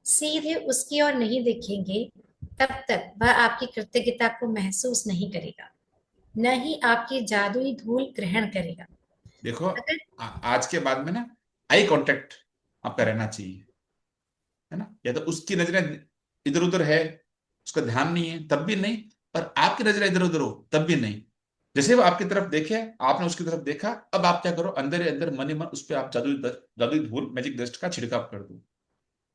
सीधे उसकी ओर नहीं देखेंगे, तब तक वह आपकी कृतज्ञता को महसूस नहीं करेगा, न ही आपकी जादुई धूल ग्रहण करेगा। देखो, अगर आज के बाद में ना आई कांटेक्ट आपका रहना चाहिए, है ना। या तो उसकी नजरें इधर उधर है, उसका ध्यान नहीं है तब भी नहीं, और आपकी नजरें इधर उधर हो तब भी नहीं। जैसे वो आपकी तरफ देखे, आपने उसकी तरफ देखा, अब आप क्या करो, अंदर ही अंदर मन ही मन उस पर आप जादुई धूल, मैजिक डस्ट का छिड़काव कर दो,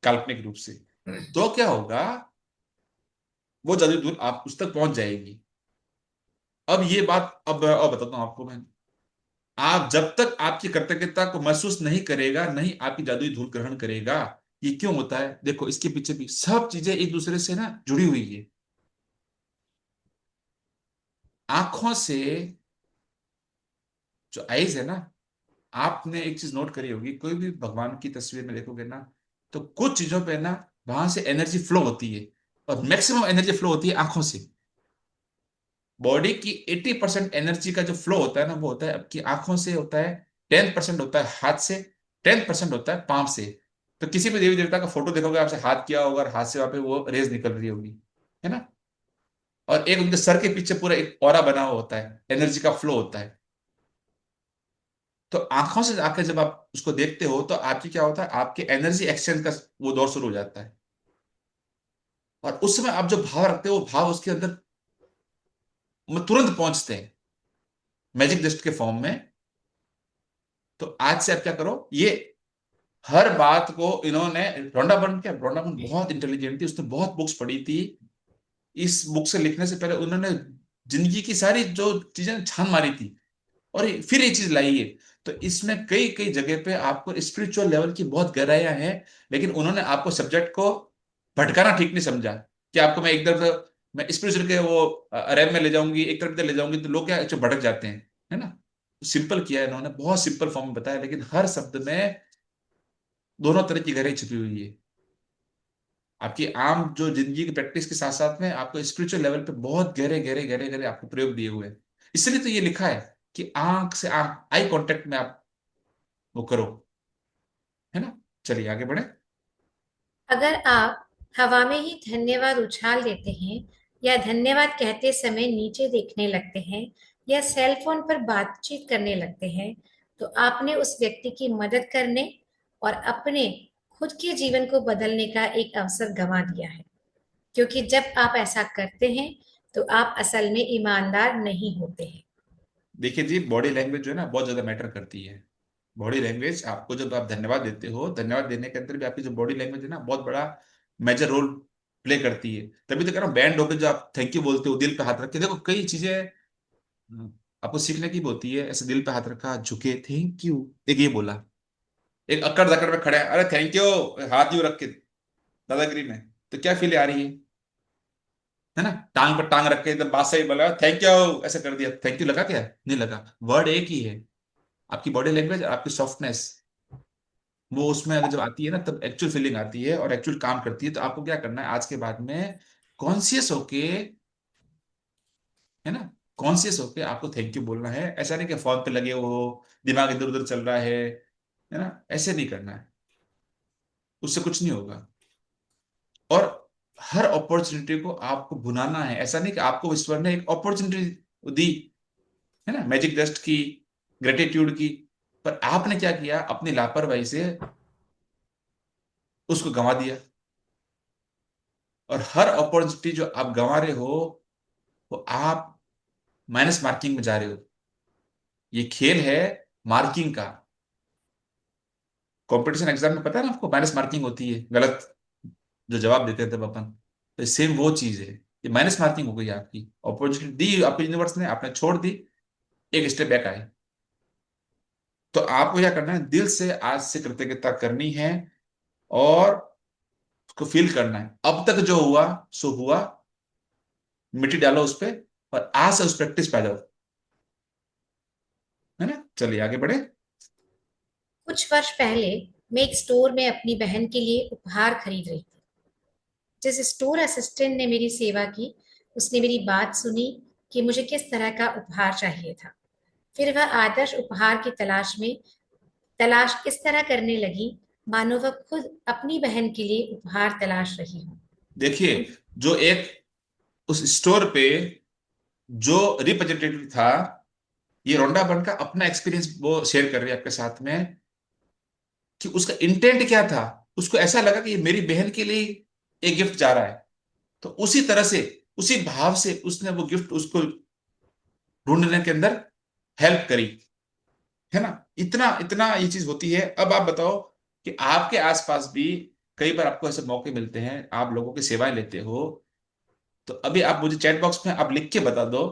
काल्पनिक रूप से। तो क्या होगा, वो जादुई धूल आप उस तक पहुंच जाएगी। अब ये बात अब बताता हूं आपको मैं। आप जब तक आपकी कृतज्ञता को महसूस नहीं करेगा, नहीं आपकी जादुई धूल ग्रहण करेगा। ये क्यों होता है, देखो इसके पीछे भी सब चीजें एक दूसरे से ना जुड़ी हुई है। आंखों से, जो आईज है ना, आपने एक चीज नोट करी होगी, कोई भी भगवान की तस्वीर में देखोगे ना, तो कुछ चीजों पे ना वहां से एनर्जी फ्लो होती है, और मैक्सिमम एनर्जी फ्लो होती है आंखों से। बॉडी की 80% एनर्जी का जो फ्लो होता है ना, वो होता है आपकी आंखों से होता है। 10% होता है हाथ से। 10% होता है पांव से। तो किसी भी देवी देवता का फोटो देखोगे, आपसे हाथ किया होगा और हाथ से वहां पे वो रेज निकल रही होगी, है ना। और एक उनके सर के पीछे पूरा एक ऑरा बना हुआ होता है, एनर्जी का फ्लो होता है। तो आंखों से आकर जब आप उसको देखते हो, तो आपकी क्या होता है, आपके एनर्जी एक्सचेंज का वो दौर शुरू हो जाता है। और उस समय आप जो भाव रखते हो, वो भाव उसके अंदर तुरंत पहुंचते हैं, मैजिक डस्ट के फॉर्म में। तो आज से आप क्या करो, ये हर बात को इन्होंने, रोंडा बर्न बहुत इंटेलिजेंट थी, उसने बहुत बुक्स पढ़ी थी। इस बुक से लिखने से पहले उन्होंने जिंदगी की सारी जो चीजें छान मारी थी, और फिर ये चीज लाई है। तो इसमें कई कई जगह पे आपको स्पिरिचुअल लेवल की बहुत गहराइयां हैं। लेकिन उन्होंने आपको सब्जेक्ट को भटकाना ठीक नहीं समझा, कि आपको मैं एक तरफ, मैं स्पिरिचुअल के वो अरब में ले जाऊंगी, एक तरफ इधर ले जाऊंगी, तो लोग क्या अच्छा भटक जाते हैं, है ना। सिंपल किया है इन्होंने, बहुत सिंपल फॉर्म में बताया, लेकिन हर शब्द में दोनों तरह की गहराई छिपी हुई है। आपकी आम जो जिंदगी की प्रैक्टिस के साथ साथ में आपको स्पिरिचुअल लेवल पे बहुत गहरे गहरे गहरे गहरे आपको प्रयोग दिए हुए हैं। इसलिए तो ये लिखा है कि आंख से आंख, आई कांटेक्ट में आप वो करो, है ना। चलिए आगे बढ़े। अगर आप हवा में ही धन्यवाद उछाल देते हैं, या धन्यवाद कहते समय नीचे देखने लगते हैं या सेल फोन पर बातचीत करने लगते हैं, तो आपने उस व्यक्ति की मदद करने और अपने खुद के जीवन को बदलने का एक अवसर गंवा दिया है। क्योंकि जब आप ऐसा करते हैं, तो आप असल में ईमानदार नहीं होते हैं। देखिए जी, बॉडी लैंग्वेज जो है ना बहुत ज्यादा मैटर करती है। बॉडी लैंग्वेज आपको, जब आप धन्यवाद देते हो, धन्यवाद देने के अंदर भी आपकी जो बॉडी लैंग्वेज है ना बहुत बड़ा मेजर रोल प्ले करती है। तभी तो कह रहा हूँ, बैंड होकर जो आप थैंक यू बोलते हो, दिल पे हाथ रख के, देखो कई चीजें आपको सीखने की भी होती है। ऐसे दिल पे हाथ रखा, झुके, थैंक यू, एक ये बोला, एक अकड़ दकड़ में खड़े हैं, अरे थैंक यू, हाथ यूं रख के दादागिरी में, तो क्या फील आ रही है ना? टांग पर टांग रख के एकदम बात सही बोला, थैंक यू, ऐसे कर दिया, थैंक यू लगा क्या? नहीं लगा। वर्ड एक ही है, आपकी बॉडी लैंग्वेज, आपकी सॉफ्टनेस, वो उसमें अगर जब आती है ना तब एक्चुअल फीलिंग आती है और एक्चुअल काम करती है। तो आपको क्या करना है आज के बाद में, कॉन्शियस होके, है ना, कॉन्शियस होके आपको थैंक यू बोलना है। ऐसा नहीं कि फोन पे लगे हो, दिमाग इधर उधर चल रहा है ना, ऐसे नहीं करना है, उससे कुछ नहीं होगा। और हर अपॉर्चुनिटी को आपको भुनाना है। ऐसा नहीं कि आपको ईश्वर ने एक अपॉर्चुनिटी दी, है ना, मैजिक डस्ट की, ग्रेटिट्यूड की, पर आपने क्या किया, अपनी लापरवाही से उसको गंवा दिया। और हर अपॉर्चुनिटी जो आप गंवा रहे हो, वो आप माइनस मार्किंग में जा रहे हो। ये खेल है मार्किंग का। कंपटीशन एग्जाम में पता है ना आपको, माइनस मार्किंग होती है, गलत जो जवाब देते हैं तब अपन। तो सेम वो चीज है, ये माइनस मार्किंग हो गई आपकी। अपॉर्चुनिटी दी आपको यूनिवर्स ने, आपने छोड़ दी, एक स्टेप बैक आए। तो आपको क्या करना है, दिल से आज से कृतज्ञता करनी है और उसको फील करना है। अब तक जो हुआ सो हुआ, मिट्टी डालो उस पर, और आज से उस प्रैक्टिस पे आ जाओ, है ना? चलिए आगे बढ़े। कुछ वर्ष पहले मैं एक स्टोर में अपनी बहन के लिए उपहार खरीद रही थी। जिस स्टोर असिस्टेंट ने मेरी सेवा की, उसने मेरी बात सुनी कि मुझे किस तरह का उपहार चाहिए था। फिर वह आदर्श उपहार की तलाश इस तरह करने लगी, मानो वह खुद अपनी बहन के लिए उपहार तलाश रही हो। देखिए, जो एक उस स्टोर पे जो रिप्रेजेंटेटिव था, ये रोंडा बन का अपना एक्सपीरियंस वो शेयर कर रही है आपके साथ में, कि उसका इंटेंट क्या था। उसको ऐसा लगा कि ये मेरी बहन के लिए एक गिफ्ट जा रहा है, तो उसी तरह से, उसी भाव से उसने वो गिफ्ट उसको ढूंढने के अंदर हेल्प करी, है ना? इतना इतना ये चीज होती है। अब आप बताओ कि आपके आसपास भी कई बार आपको ऐसे मौके मिलते हैं, आप लोगों की सेवाएं लेते हो, तो अभी आप मुझे चैट बॉक्स में आप लिख के बता दो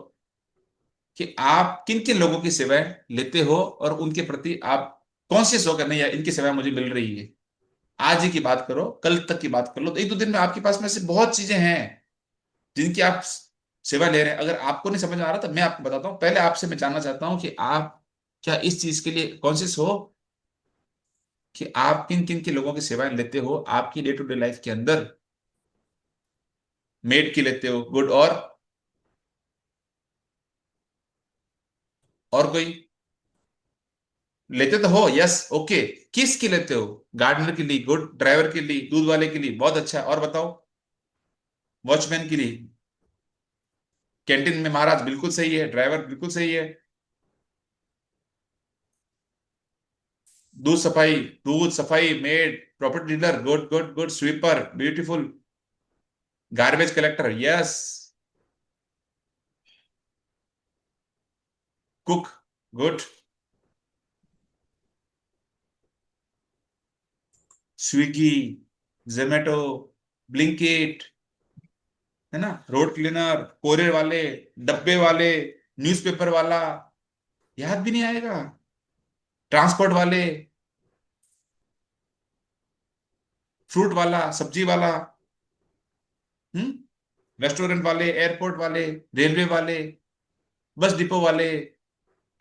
कि आप किन किन लोगों की सेवाएं लेते हो और उनके प्रति आप कॉन्शियस होकर, नहीं यार इनकी सेवाएं मुझे मिल रही है। आज ही की बात करो, कल तक की बात कर लो, तो एक दो दिन में आपके पास में से बहुत चीजें हैं जिनकी आप सेवा ले रहे हैं। अगर आपको नहीं समझ में आ रहा तो मैं आपको बताता हूँ। पहले आपसे मैं जानना चाहता हूँ कि आप क्या इस चीज के लिए कॉन्शियस हो कि आप किन किन के लोगों की सेवाएं लेते हो आपकी डे टू डे लाइफ के अंदर? मेड की लेते हो, गुड, और कोई लेते तो हो, यस, ओके। किस की लेते हो? गार्डनर के लिए गुड, ड्राइवर के लिए, दूध वाले के लिए बहुत अच्छा, और बताओ? वॉचमैन के लिए, कैंटीन में महाराज बिल्कुल सही है, ड्राइवर बिल्कुल सही है, दूध सफाई, दूध सफाई made, property dealer, good good good, sweeper beautiful, garbage collector, yes, cook, good, Swiggy, Zomato, Blinkit, है ना, रोड क्लीनर, कोरियर वाले, डब्बे वाले, न्यूज़पेपर वाला, याद भी नहीं आएगा, ट्रांसपोर्ट वाले, फ्रूट वाला, सब्जी वाला, रेस्टोरेंट वाले, एयरपोर्ट वाले, रेलवे वाले, बस डिपो वाले,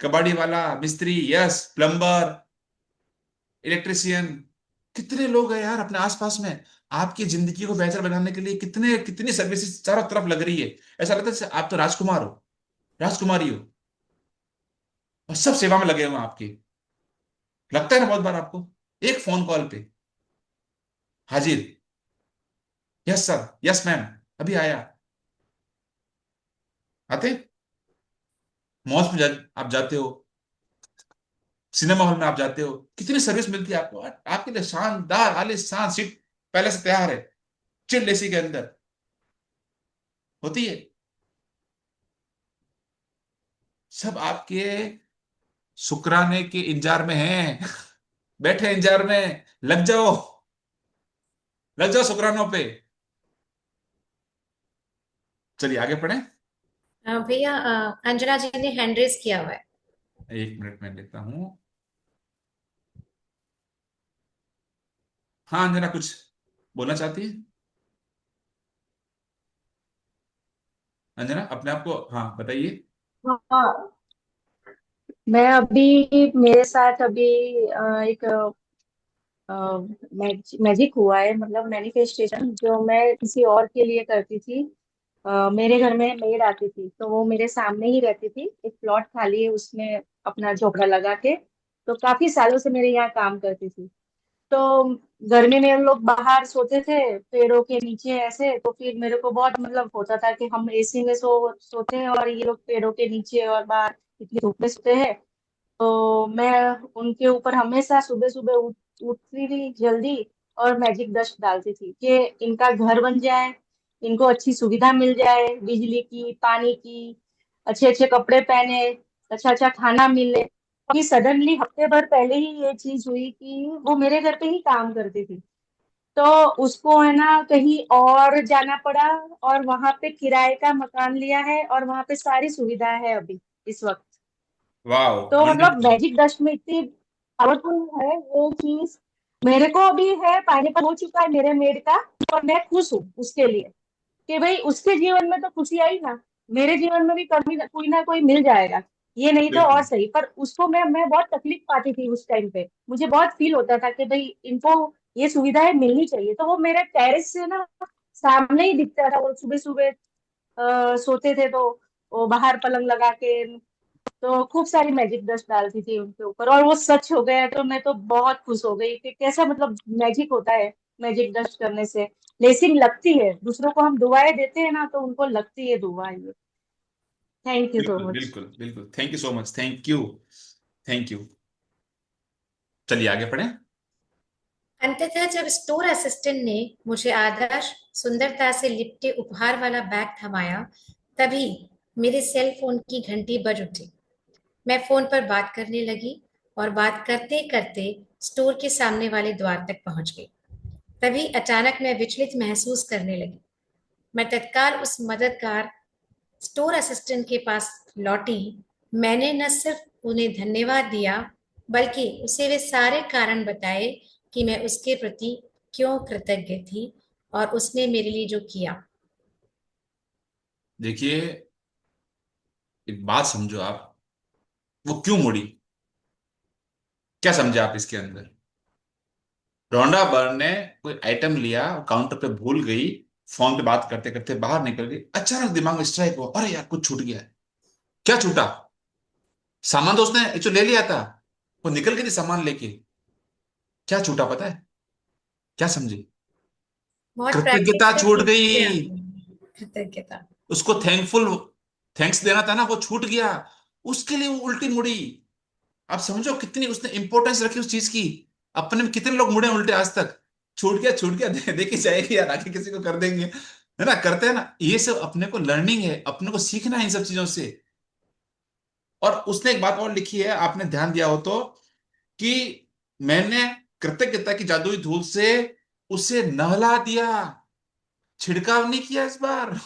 कबाड़ी वाला, मिस्त्री, यस, प्लम्बर, इलेक्ट्रिशियन। कितने लोग हैं यार अपने आसपास में, आपकी जिंदगी को बेहतर बनाने के लिए कितने कितनी सर्विसेज चारों तरफ लग रही है। ऐसा लगता है जैसे आप तो राजकुमार हो, राजकुमारी हो, और सब सेवा में लगे हुए हैं आपकी। लगता है ना बहुत बार आपको, एक फोन कॉल पे हाजिर, यस सर, यस मैम, अभी आया, आते हैं? मॉल्स में आप जाते हो, सिनेमा हॉल में आप जाते हो, कितनी सर्विस मिलती है आपको, आपके लिए शानदार आलीशान सीट पहले से तैयार है, चिल्ड एसी के अंदर होती है। सब आपके शुक्राने के इंतजार में हैं। बैठे हैं इंतजार में, लग जाओ, लग जाओ शुक्रानों पे। चलिए आगे पढ़ें। भैया, अंजना जी ने हैंड रेस किया हुआ है। एक मिनट में देखता हूं। हाँ अंजना, कुछ बोलना चाहती है? अंजना अपने आप को हाँ बताइए। हाँ, मैं अभी मेरे साथ अभी एक मैजिक हुआ है, मतलब मैनिफेस्टेशन जो मैं किसी और के लिए करती थी। मेरे घर में मेड आती थी तो वो मेरे सामने ही रहती थी, एक प्लॉट खाली है उसमें अपना झोपड़ा लगा के। तो काफी सालों से मेरे यहाँ काम करती थी। तो गर्मी में हम लोग बाहर सोते थे पेड़ों के नीचे ऐसे, तो फिर मेरे को बहुत मतलब होता था कि हम एसी में सोते हैं और ये लोग पेड़ों के नीचे और बाहर इतनी धूप में सोते हैं। तो मैं उनके ऊपर हमेशा सुबह सुबह उठती थी जल्दी और मैजिक डस्ट डालती थी कि इनका घर बन जाए, इनको अच्छी सुविधा मिल जाए, बिजली की, पानी की, अच्छे अच्छे कपड़े पहने, अच्छा अच्छा खाना मिले। अभी सडनली हफ्ते भर पहले ही ये चीज हुई कि वो मेरे घर पे ही काम करती थी, तो उसको है ना कहीं और जाना पड़ा और वहां पे किराए का मकान लिया है और वहां पे सारी सुविधा है अभी इस वक्त। वाह, तो मतलब वंडरफुल। मैजिक डस्ट में इतनी पावरफुल है वो चीज। मेरे को अभी है, पाइनएप्पल हो चुका है मेरे मेड का, और मैं खुश हूँ उसके लिए कि भाई उसके जीवन में तो खुशी आई ना, मेरे जीवन में भी कभी कोई ना कोई मिल जाएगा। ये नहीं तो और बिल्कुल सही, पर उसको मैं बहुत तकलीफ पाती थी उस टाइम पे, मुझे बहुत फील होता था कि भाई इनको ये सुविधाएं मिलनी चाहिए। तो वो मेरे टेरेस से ना सामने ही दिखता था, वो सुबह सुबह सोते थे तो वो बाहर पलंग लगा के, तो खूब सारी मैजिक डस्ट डालती थी उनके ऊपर और वो सच हो गया। तो मैं तो बहुत खुश हो गई कि कैसा मतलब मैजिक होता है मैजिक डस्ट करने से, ब्लेसिंग लगती है। दूसरों को हम दुआएं देते हैं ना तो उनको लगती है दुआ ये। थैंक यू सो बिल्कुल मच। बिल्कुल बिल्कुल, thank you so much, thank you, thank you. चलिए आगे पढ़ें। अंततः जब स्टोर असिस्टेंट ने मुझे आदर्श सुंदरता से लिपटे उपहार वाला बैग थमाया, तभी मेरे सेल फोन की घंटी बज उठी। मैं फोन पर बात करने लगी और बात करते करते स्टोर के सामने वाले द्वार तक पहुंच गई। तभी अचानक मैं विचलित महसूस करने लगी। मैं तत्काल उस मददगार स्टोर असिस्टेंट के पास लौटी। मैंने न सिर्फ उन्हें धन्यवाद दिया, बल्कि उसे वे सारे कारण बताए कि मैं उसके प्रति क्यों कृतज्ञ थी और उसने मेरे लिए जो किया। देखिए, एक बात समझो आप, वो क्यों मुड़ी, क्या समझे आप इसके अंदर? रोंडा बर्न ने कोई आइटम लिया, काउंटर पे भूल गई, फोन पे बात करते करते बाहर निकल गई, अचानक दिमाग में स्ट्राइक हुआ, अरे यार कुछ छूट गया है। क्या छूटा? सामान तो उसने जो ले लिया था, वो निकल गई थी सामान लेके। क्या छूटा पता है? क्या समझे? बहुत कृतज्ञता प्रैक्टिकल छूट पूछ गई। लिया आपने। कृतज्ञता। उसको थैंकफुल, थैंक्स देना था ना, वो छूट गया। उसके लिए वो उल्टी मुड़ी। आप समझो कितनी उसने इंपॉर्टेंस रखी उस चीज की। अपने में कितने लोग मुड़े उल्टे आज तक। छूट गया, छूट गया, देखी जाएगी यार, आगे किसी को कर देंगे, है ना, करते हैं ना, ये सब अपने को लर्निंग है, अपने को सीखना है इन सब चीजों से। और उसने एक बात और लिखी है, आपने ध्यान दिया हो तो, कि मैंने कृतज्ञता की जादुई धूल से उसे नहला दिया, छिड़काव नहीं किया इस बार।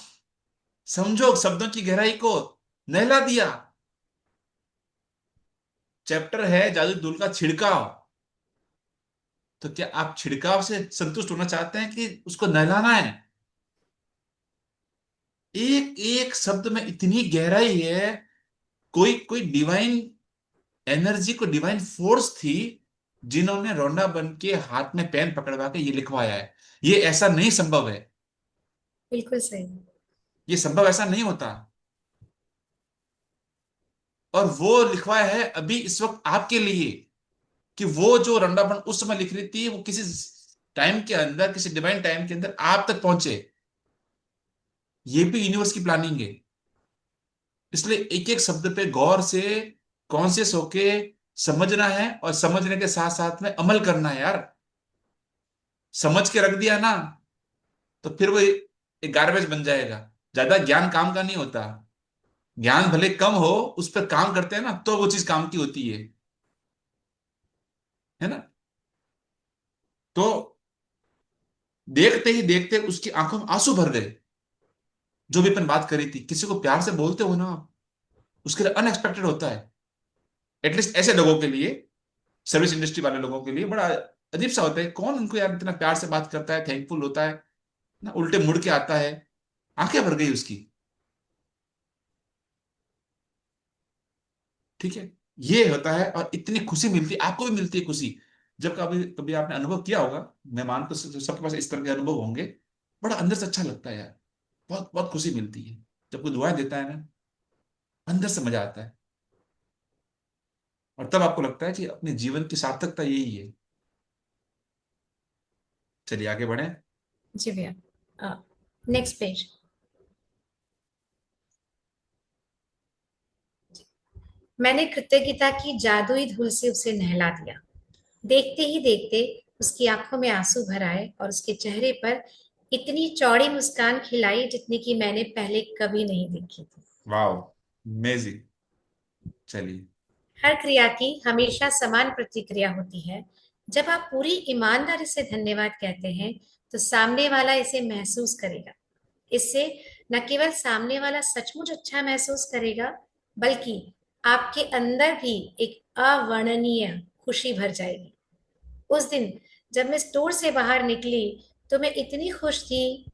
समझो शब्दों की गहराई को, नहला दिया। चैप्टर है जादुई धूल का छिड़काव। तो क्या आप छिड़काव से संतुष्ट होना चाहते हैं कि उसको नहलाना है? एक एक शब्द में इतनी गहराई है। कोई कोई डिवाइन एनर्जी, को डिवाइन फोर्स थी, जिन्होंने रोंडा बन के हाथ में पेन पकड़वा के ये लिखवाया है। ये ऐसा नहीं संभव है। बिल्कुल सही। ये संभव ऐसा नहीं होता। और वो लिखवाया है अभी इस वक्त आपके लिए, कि वो जो रोंडा बन उस समय लिख रही थी, वो किसी टाइम के अंदर, किसी डिवाइन टाइम के अंदर आप तक पहुंचे। ये भी यूनिवर्स की प्लानिंग है। इसलिए एक एक शब्द पे गौर से कॉन्शियस होके समझना है, और समझने के साथ साथ में अमल करना है यार। समझ के रख दिया ना तो फिर वो एक गार्बेज बन जाएगा। ज्यादा ज्ञान काम का नहीं होता। ज्ञान भले कम हो, उस पर काम करते हैं ना तो वो चीज काम की होती है ना। तो देखते ही देखते उसकी आंखों में आंसू भर गए। जो भी अपन बात करी थी, किसी को प्यार से बोलते हो ना, उसके लिए अनएक्सपेक्टेड होता है। एटलीस्ट ऐसे लोगों के लिए, सर्विस इंडस्ट्री वाले लोगों के लिए बड़ा अजीब सा होता है। कौन उनको यार इतना प्यार से बात करता है, थैंकफुल होता है ना, उल्टे मुड़ के आता है। आंखें भर गई उसकी। ठीक है। ये होता है, और इतनी खुशी मिलती है, आपको भी मिलती है खुशी। जब कभी कभी आपने अनुभव किया होगा, मैं मानता हूं सबके पास इस तरह के अनुभव होंगे। बड़ा अंदर से अच्छा लगता है यार। बहुत बहुत खुशी मिलती है जब कोई दुआएं देता है ना, अंदर से मजा आता है। और तब आपको लगता है कि अपने जीवन की सार्थकता यही है। चलिए आगे बढ़े। जी भैया, नेक्स्ट पेज। मैंने कृतज्ञता की जादुई धूल से उसे नहला दिया। देखते ही देखते उसकी आंखों में आंसू भर आए और उसके चेहरे पर इतनी चौड़ी मुस्कान खिलाई जितनी कि मैंने पहले कभी नहीं देखी थी। वाह, अमेजिंग। चलिए। हर क्रिया की हमेशा समान प्रतिक्रिया होती है। जब आप पूरी ईमानदारी से धन्यवाद कहते हैं तो सामने वाला इसे महसूस करेगा। इससे न केवल सामने वाला सचमुच अच्छा महसूस करेगा, बल्कि आपके अंदर भी एक अवर्णनीय खुशी भर जाएगी। उस दिन जब मैं स्टोर से बाहर निकली तो मैं इतनी खुश थी।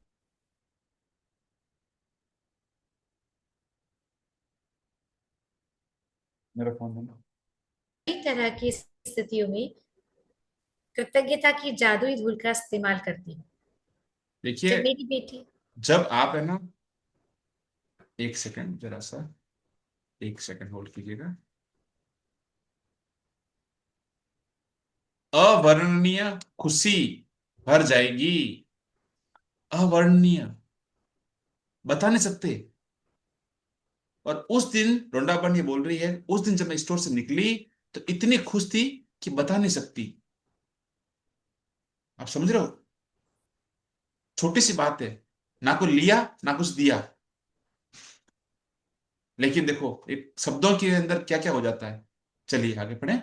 मेरा फोन देना। कई तरह की स्थितियों में कृतज्ञता की जादुई धूल का इस्तेमाल करती हूँ। देखिए, जब मेरी बेटी जब आप है ना, एक सेकंड जरा सा, एक सेकंड होल्ड कीजिएगा। अवर्णनीय खुशी भर जाएगी। अवर्णनीय, बता नहीं सकते। और उस दिन रोंडापन ये बोल रही है, उस दिन जब मैं स्टोर से निकली तो इतनी खुश थी कि बता नहीं सकती। आप समझ रहे हो? छोटी सी बात है, ना कुछ लिया ना कुछ दिया, लेकिन देखो एक शब्दों के अंदर क्या क्या हो जाता है। चलिए आगे पढ़े।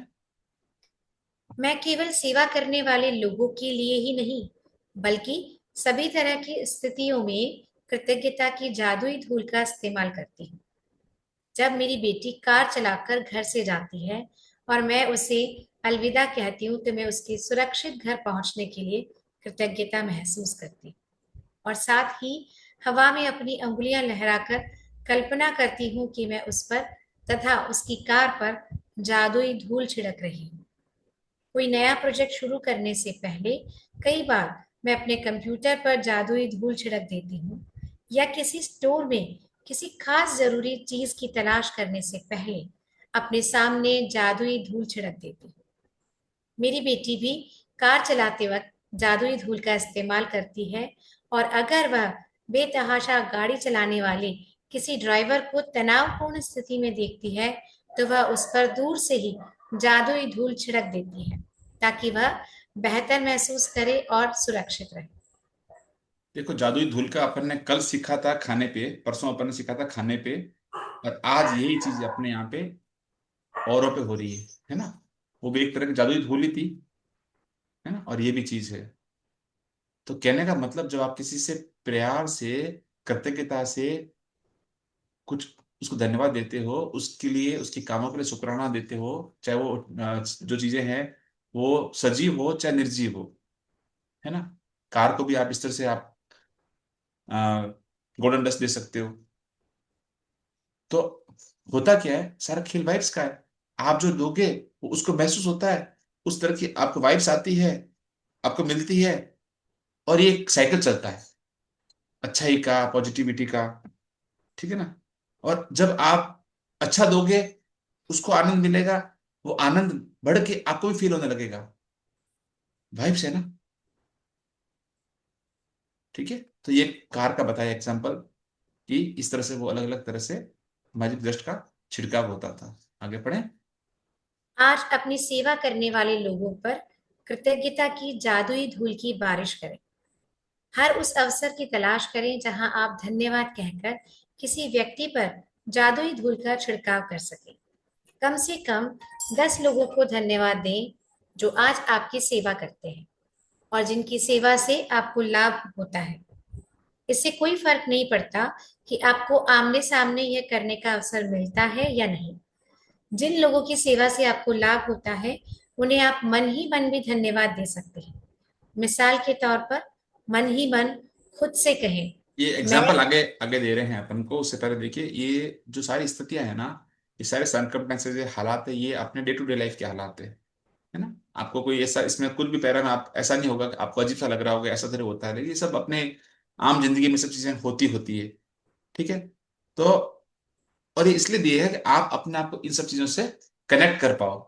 मैं केवल सेवा करने वाले लोगों के लिए ही नहीं, बल्कि सभी तरह की स्थितियों में कृतज्ञता की जादुई धूल का इस्तेमाल करती हूँ। जब मेरी बेटी कार चलाकर घर से जाती है और मैं उसे अलविदा कहती हूँ तो मैं उसके सुरक्षित घर पहुंचने के लिए कृतज्ञता महसूस करती हूँ। और साथ ही हवा में अपनी अंगुलियां लहराकर कल्पना करती हूँ कि मैं उस पर तथा उसकी कार पर जादुई धूल छिड़क रही हूँ। कोई नया प्रोजेक्ट शुरू करने से पहले कई बार मैं अपने कंप्यूटर पर जादुई धूल छिड़क देती हूँ, या किसी स्टोर में किसी खास जरूरी चीज की तलाश करने से पहले अपने सामने जादुई धूल छिड़क देती हूँ। मेरी बेटी भी कार चलाते वक्त जादुई धूल का इस्तेमाल करती है, और अगर वह बेतहाशा गाड़ी चलाने वाले किसी ड्राइवर को तनावपूर्ण स्थिति में देखती है तो वह उस पर दूर से ही जादुई धूल छिड़क देती है ताकि वह बेहतर महसूस करे और सुरक्षित रहे। देखो, जादुई धूल का अपन ने कल सीखा था खाने पे, परसों अपन ने सीखा था खाने पे, और आज यही चीज अपने यहाँ पे औरों पे हो रही है ना। वो भी एक तरह की जादुई धूल ही थी, है ना, और ये भी चीज है। तो कहने का मतलब, जब आप किसी से प्यार से, कृतज्ञता से कुछ उसको धन्यवाद देते हो, उसके लिए, उसके कामों के लिए शुक्राना देते हो, चाहे वो जो चीजें हैं वो सजीव हो चाहे निर्जीव हो, है ना। कार को भी आप इस तरह से आप गोल्डन डस्ट दे सकते हो। तो होता क्या है, सारा खेल वाइब्स का है। आप जो दोगे वो उसको महसूस होता है, उस तरह की आपको वाइब्स आती है, आपको मिलती है, और ये एक साइकिल चलता है, अच्छाई का, पॉजिटिविटी का। ठीक है ना। और जब आप अच्छा दोगे, उसको आनंद मिलेगा, वो आनंद बढ़ के आपको भी फील होने लगेगा। वाइब्स है ना। ठीक है। तो ये कार का बताया एग्जांपल कि इस तरह से वो अलग अलग तरह से मैजिक डस्ट का छिड़काव होता था। आगे पढ़े। आज अपनी सेवा करने वाले लोगों पर कृतज्ञता की जादुई धूल की बारिश करें। हर उस अवसर की तलाश करें जहां आप धन्यवाद कहकर किसी व्यक्ति पर जादुई धूल का छिड़काव कर सकें। कम से कम 10 लोगों को धन्यवाद दें जो आज आपकी सेवा करते हैं और जिनकी सेवा से आपको लाभ होता है। इससे कोई फर्क नहीं पड़ता कि आपको आमने सामने यह करने का अवसर मिलता है या नहीं। जिन लोगों की सेवा से आपको लाभ होता है उन्हें आप मन ही मन भी धन्यवाद दे सकते हैं। मिसाल के तौर पर मन ही मन खुद से कहें, ये मैं एग्जाम्पल आगे आगे दे रहे हैं अपन को। उससे पहले देखिए, ये जो सारी स्थितियां है ना, ये सारे सर्कमस्टेंसेस, हालात है, ये अपने डे टू डे लाइफ के हालात है ना। आपको कोई ऐसा इसमें कुछ भी पैरा में आप ऐसा नहीं होगा कि आपको अजीब सा लग रहा होगा, ऐसा तरह होता है, लेकिन ये सब अपने आम जिंदगी में सब चीजें होती होती है। ठीक है। तो और ये इसलिए दिए है कि आप अपने आप को इन सब चीजों से कनेक्ट कर पाओ।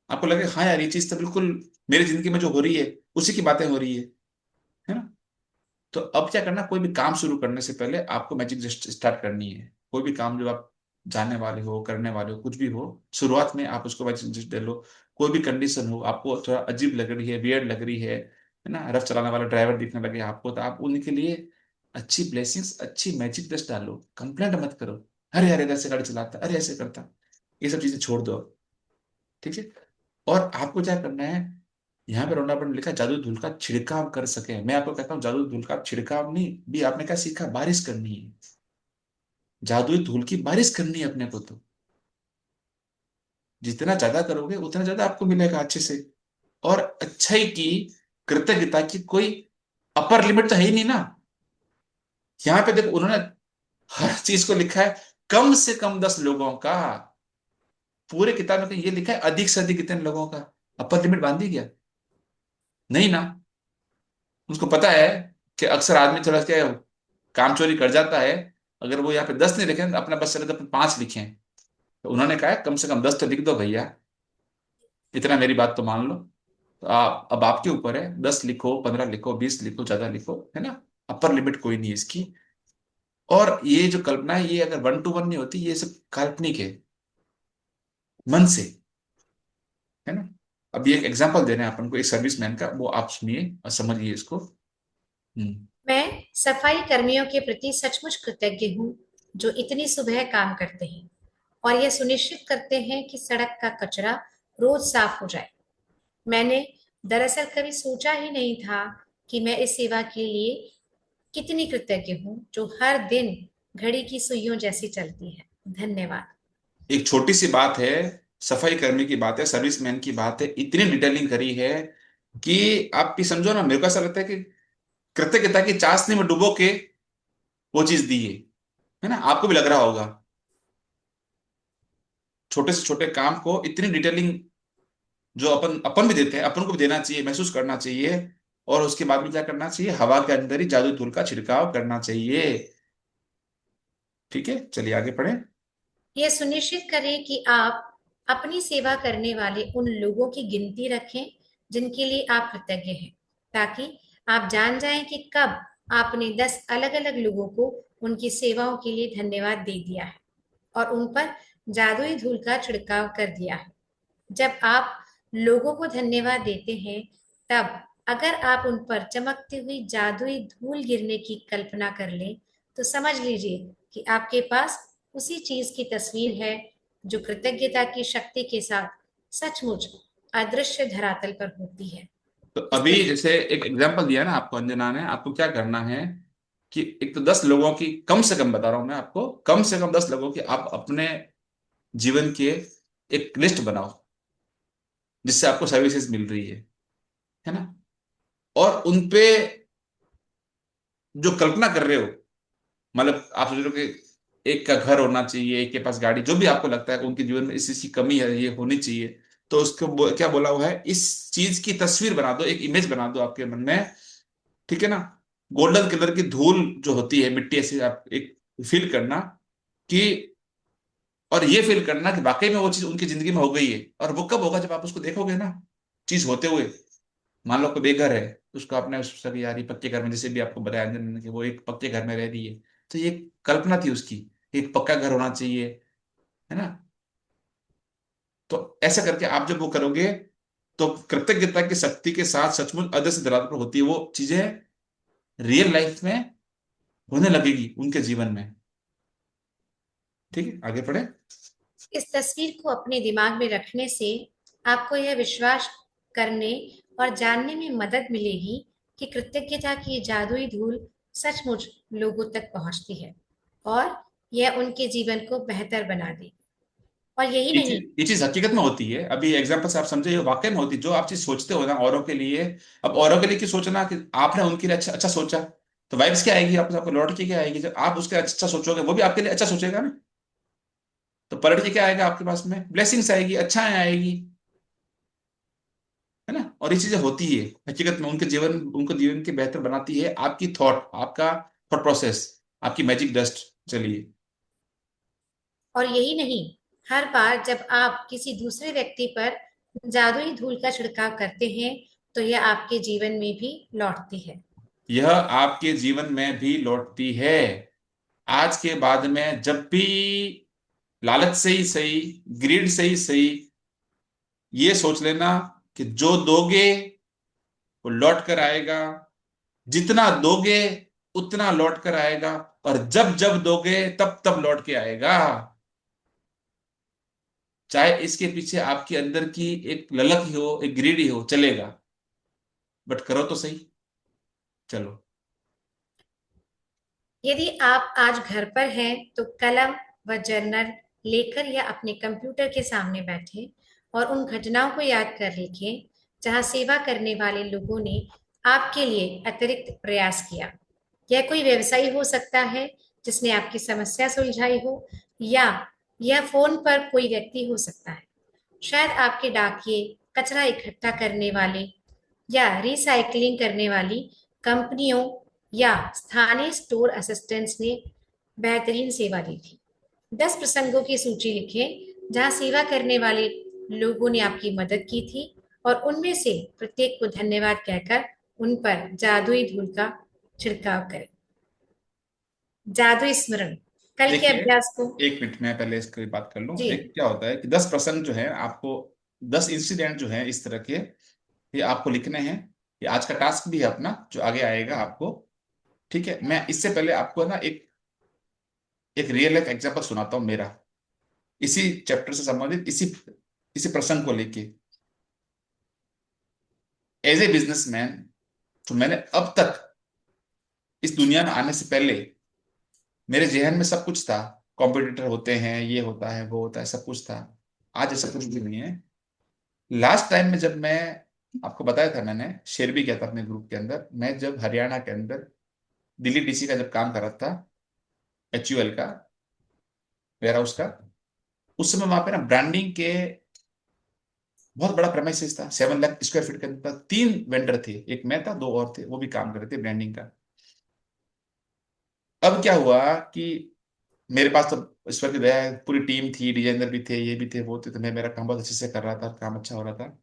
आपको लगे हाँ यार, ये चीज तो बिल्कुल मेरी जिंदगी में जो हो रही है उसी की बातें हो रही है ना। तो अब क्या करना, कोई भी काम शुरू करने से पहले आपको मैजिक जस्ट स्टार्ट करनी है। कोई भी काम जो आप जानने वाले हो, करने वाले हो, कुछ भी हो, शुरुआत में आप उसको मैजिक जस्ट डालो। कोई भी कंडीशन हो, आपको थोड़ा अजीब लग रही है, वियर्ड लग रही है ना, रफ चलाने वाला ड्राइवर दिखने लगे आपको, तो आप उनके लिए अच्छी ब्लेसिंग्स, अच्छी मैजिक जस्ट डालो। कंप्लेंट मत करो, अरे अरे ऐसे गाड़ी चलाता, अरे ऐसे करता। ये सब चीजें छोड़ दो। ठीक है। और आपको क्या करना है, यहाँ पे रोना अपन लिखा है, जादू धूल का छिड़काव कर सके। मैं आपको कहता हूँ जादू धूल का छिड़काव नहीं, भी आपने क्या सीखा, बारिश करनी है। जादुई धूल की बारिश करनी है अपने को। तो जितना ज्यादा करोगे उतना ज्यादा आपको मिलेगा अच्छे से। और अच्छाई की, कृतज्ञता की कोई अपर लिमिट तो है ही नहीं ना। यहाँ पे देखो, उन्होंने हर चीज को लिखा है कम से कम 10 लोगों का। पूरे किताब में कहीं ये लिखा है अधिक से अधिक कितने लोगों का। अपर लिमिट बांधी गया नहीं ना। उसको पता है कि अक्सर आदमी थोड़ा क्या काम चोरी कर जाता है। अगर वो यहाँ पे 10 नहीं लिखे, अपना बस चले तो अपन 5 लिखे। तो उन्होंने कहा है कम से कम 10 तो लिख दो भैया, इतना मेरी बात तो मान लो। तो आप, अब आपके ऊपर है, 10 लिखो, 15 लिखो, 20 लिखो, ज्यादा लिखो, है ना। अपर लिमिट कोई नहीं है इसकी। और ये जो कल्पना है, ये अगर 1 to 1 नहीं होती, ये सब काल्पनिक है, मन से, है ना। अब ये एक एग्जांपल दे रहे हैं अपन को एक सर्विसमैन का, वो आप सुनिए और समझिए इसको। हम्म। मैं सफाई कर्मियों के प्रति सचमुच कृतज्ञ हूँ जो इतनी सुबह काम करते हैं और यह सुनिश्चित करते हैं कि सड़क का कचरा रोज साफ हो जाए। मैंने दरअसल कभी सोचा ही नहीं था कि मैं इस सेवा के लिए कितनी कृतज्ञ हूँ जो हर दिन घड़ी की सुइयों जैसी चलती है। धन्यवाद। एक छोटी सी बात है, सफाई कर्मी की बात है, सर्विसमैन की बात है, इतनी डिटेलिंग करी है कि आप भी समझो ना। मेरे को ऐसा लगता है कि कृतज्ञता की चाशनी में डुबो के वो चीज दी है ना। आपको भी लग रहा होगा, छोटे से छोटे काम को इतनी डिटेलिंग जो अपन अपन भी देते हैं, अपन को भी देना चाहिए, महसूस करना चाहिए। और उसके बाद में क्या करना चाहिए, हवा के अंदर ही जादू धूल का छिड़काव करना चाहिए। ठीक है, चलिए आगे पढ़ें। यह सुनिश्चित करें कि आप अपनी सेवा करने वाले उन लोगों की गिनती रखें जिनके लिए आप कृतज्ञ हैं, ताकि आप जान जाएं कि कब आपने 10 अलग-अलग लोगों को उनकी सेवाओं के लिए धन्यवाद दे दिया है और उन पर जादुई धूल का छिड़काव कर दिया है। जब आप लोगों को धन्यवाद देते हैं, तब अगर आप उन पर चमकती हुई जादुई धूल गिरने की कल्पना कर लें, तो समझ लीजिए कि आपके पास उसी चीज की तस्वीर है जो कृतज्ञता की शक्ति के साथ सचमुच अदृश्य धरातल पर होती है। तो इस अभी तस्वीर जैसे एक एग्जांपल दिया ना आपको अंजना ने, आपको क्या करना है कि एक तो 10 लोगों की, कम से कम बता रहा हूं मैं आपको, कम से कम 10 लोगों की आप अपने जीवन के एक लिस्ट बनाओ जिससे आपको सर्विसेज मिल रही है ना। और उनपे जो कल्पना कर रहे हो, मतलब आप सोच रहे हो कि एक का घर होना चाहिए, एक के पास गाड़ी, जो भी आपको लगता है कि उनके जीवन में इस चीज की कमी है, ये होनी चाहिए। तो उसको क्या बोला हुआ है, इस चीज की तस्वीर बना दो, एक इमेज बना दो आपके मन में। ठीक है ना। गोल्डन कलर की धूल जो होती है मिट्टी, ऐसे आप एक फील करना कि, और ये फील करना कि वाकई में वो चीज उनकी जिंदगी में हो गई है। और वो कब होगा, जब आप उसको देखोगे ना चीज होते हुए। मान लो कोई बेघर है, उसको आपने उस सभी यारी पक्के घर में, जैसे भी आपको बताया अंजन ने कि वो एक पक्के घर में रह रही है, तो ये कल्पना थी उसकी एक पक्का घर होना चाहिए, है ना। तो ऐसा करके आप जब वो करोगे, तो कृतज्ञता की शक्ति के साथ सचमुच अदृश्य दरार पर होती है वो चीजें, रियल लाइफ में होने लगेगी उनके जीवन में। ठीक है, आगे पढ़े। इस तस्वीर को अपने दिमाग में रखने से आपको यह विश्वास करने और जानने में मदद मिलेगी कि कृतज्ञता की जादुई धूल सचमुच लोगों तक पहुंचती है और यह उनके जीवन को बेहतर बना देगी। और यही नहीं, ये चीज हकीकत में होती है। अभी एग्जाम्पल से आप समझे, ये वाकई में होती है। जो आप चीज सोचते हो ना औरों के लिए, अब औरों के लिए क्यों सोचना कि आपने उनके लिए अच्छा अच्छा सोचा, तो वाइब्स क्या आएगी, आपको लौट के क्या आएगी। जब आप उसके अच्छा सोचोगे, वो भी आपके लिए अच्छा सोचेगा ना, तो पलट के क्या आएगा आपके पास में, ब्लेसिंग्स आएगी, अच्छा आएगी, है ना। और ये चीजें होती है हकीकत में, उनको जीवन के बेहतर बनाती है आपकी थॉट, आपका थॉट प्रोसेस, आपकी मैजिक डस्ट। चलिए। और यही नहीं, हर बार जब आप किसी दूसरे व्यक्ति पर जादुई धूल का छिड़काव करते हैं, तो यह आपके जीवन में भी लौटती है। यह आपके जीवन में भी लौटती है। आज के बाद में जब भी लालच से ही सही, ग्रीड से ही सही, ये सोच लेना कि जो दोगे वो लौट कर आएगा, जितना दोगे उतना लौट कर आएगा, और जब जब दोगे तब तब लौट के आएगा। चाहे इसके पीछे आपके अंदर की एक ललक ही हो, एक ग्रीड ही हो, चलेगा, बट करो तो सही। चलो। यदि आप आज घर पर हैं, तो कलम व जर्नल लेकर या अपने कंप्यूटर के सामने बैठे और उन घटनाओं को याद कर लिखें जहां सेवा करने वाले लोगों ने आपके लिए अतिरिक्त प्रयास किया। यह कोई व्यवसायी हो सकता है जिसने आपकी समस्या सुलझाई हो, या यह फोन पर कोई व्यक्ति हो सकता है, शायद आपके डाकिये, कचरा इकट्ठा करने वाले या रिसाइकलिंग करने वाली कंपनियों या स्थानीय स्टोर असिस्टेंट्स ने बेहतरीन सेवा दी थी। 10 प्रसंगों की सूची लिखें जहां सेवा करने वाले लोगों ने आपकी मदद की थी, और उनमें से प्रत्येक को धन्यवाद कहकर उन पर जादुई धूल का छिड़काव करें। जादुई स्मरण, कल के देखिए, अभ्यास को। एक मिनट में पहले इसकी बात कर लूं। जी। एक क्या होता है कि 10% जो है आपको, 10 इंसिडेंट जो है इस तरह के, ये आपको लिखने हैं। ये आज का टास्क भी है अपना, जो आगे आएगा आपको। ठीक है, मैं इससे पहले आपको ना एक एक रियल लाइफ एग्जांपल सुनाता हूँ मेरा, इसी चैप्टर से संबंधित, इसी इसी प्रसंग को लेके। एज ए बिजनेसमैन, तो मैंने अब तक इस दुनिया में आने से पहले मेरे जहन में सब कुछ था। कॉम्पिटिटर होते हैं, ये होता है, वो होता है, सब कुछ था। आज ऐसा कुछ भी नहीं है। लास्ट टाइम में जब मैं आपको बताया था, मैंने शेयर भी किया था अपने ग्रुप के अंदर, मैं जब हरियाणा के अंदर दिल्ली डीसी का जब काम कर रहा था, HUL का, वेयर हाउस का, उस समय वहां पे ना ब्रांडिंग के बहुत बड़ा प्रेमाइसिस था। 7 लाख स्क्वायर फीट के अंदर 3 वेंडर थे, एक मैं था, दो और थे, वो भी काम कर रहे थे ब्रांडिंग का। अब क्या हुआ कि मेरे पास तो ईश्वर की दया है, पूरी टीम थी, डिजाइनर भी थे, ये भी थे, वो थे, तो मैं मेरा काम बहुत अच्छे से कर रहा था, काम अच्छा हो रहा था।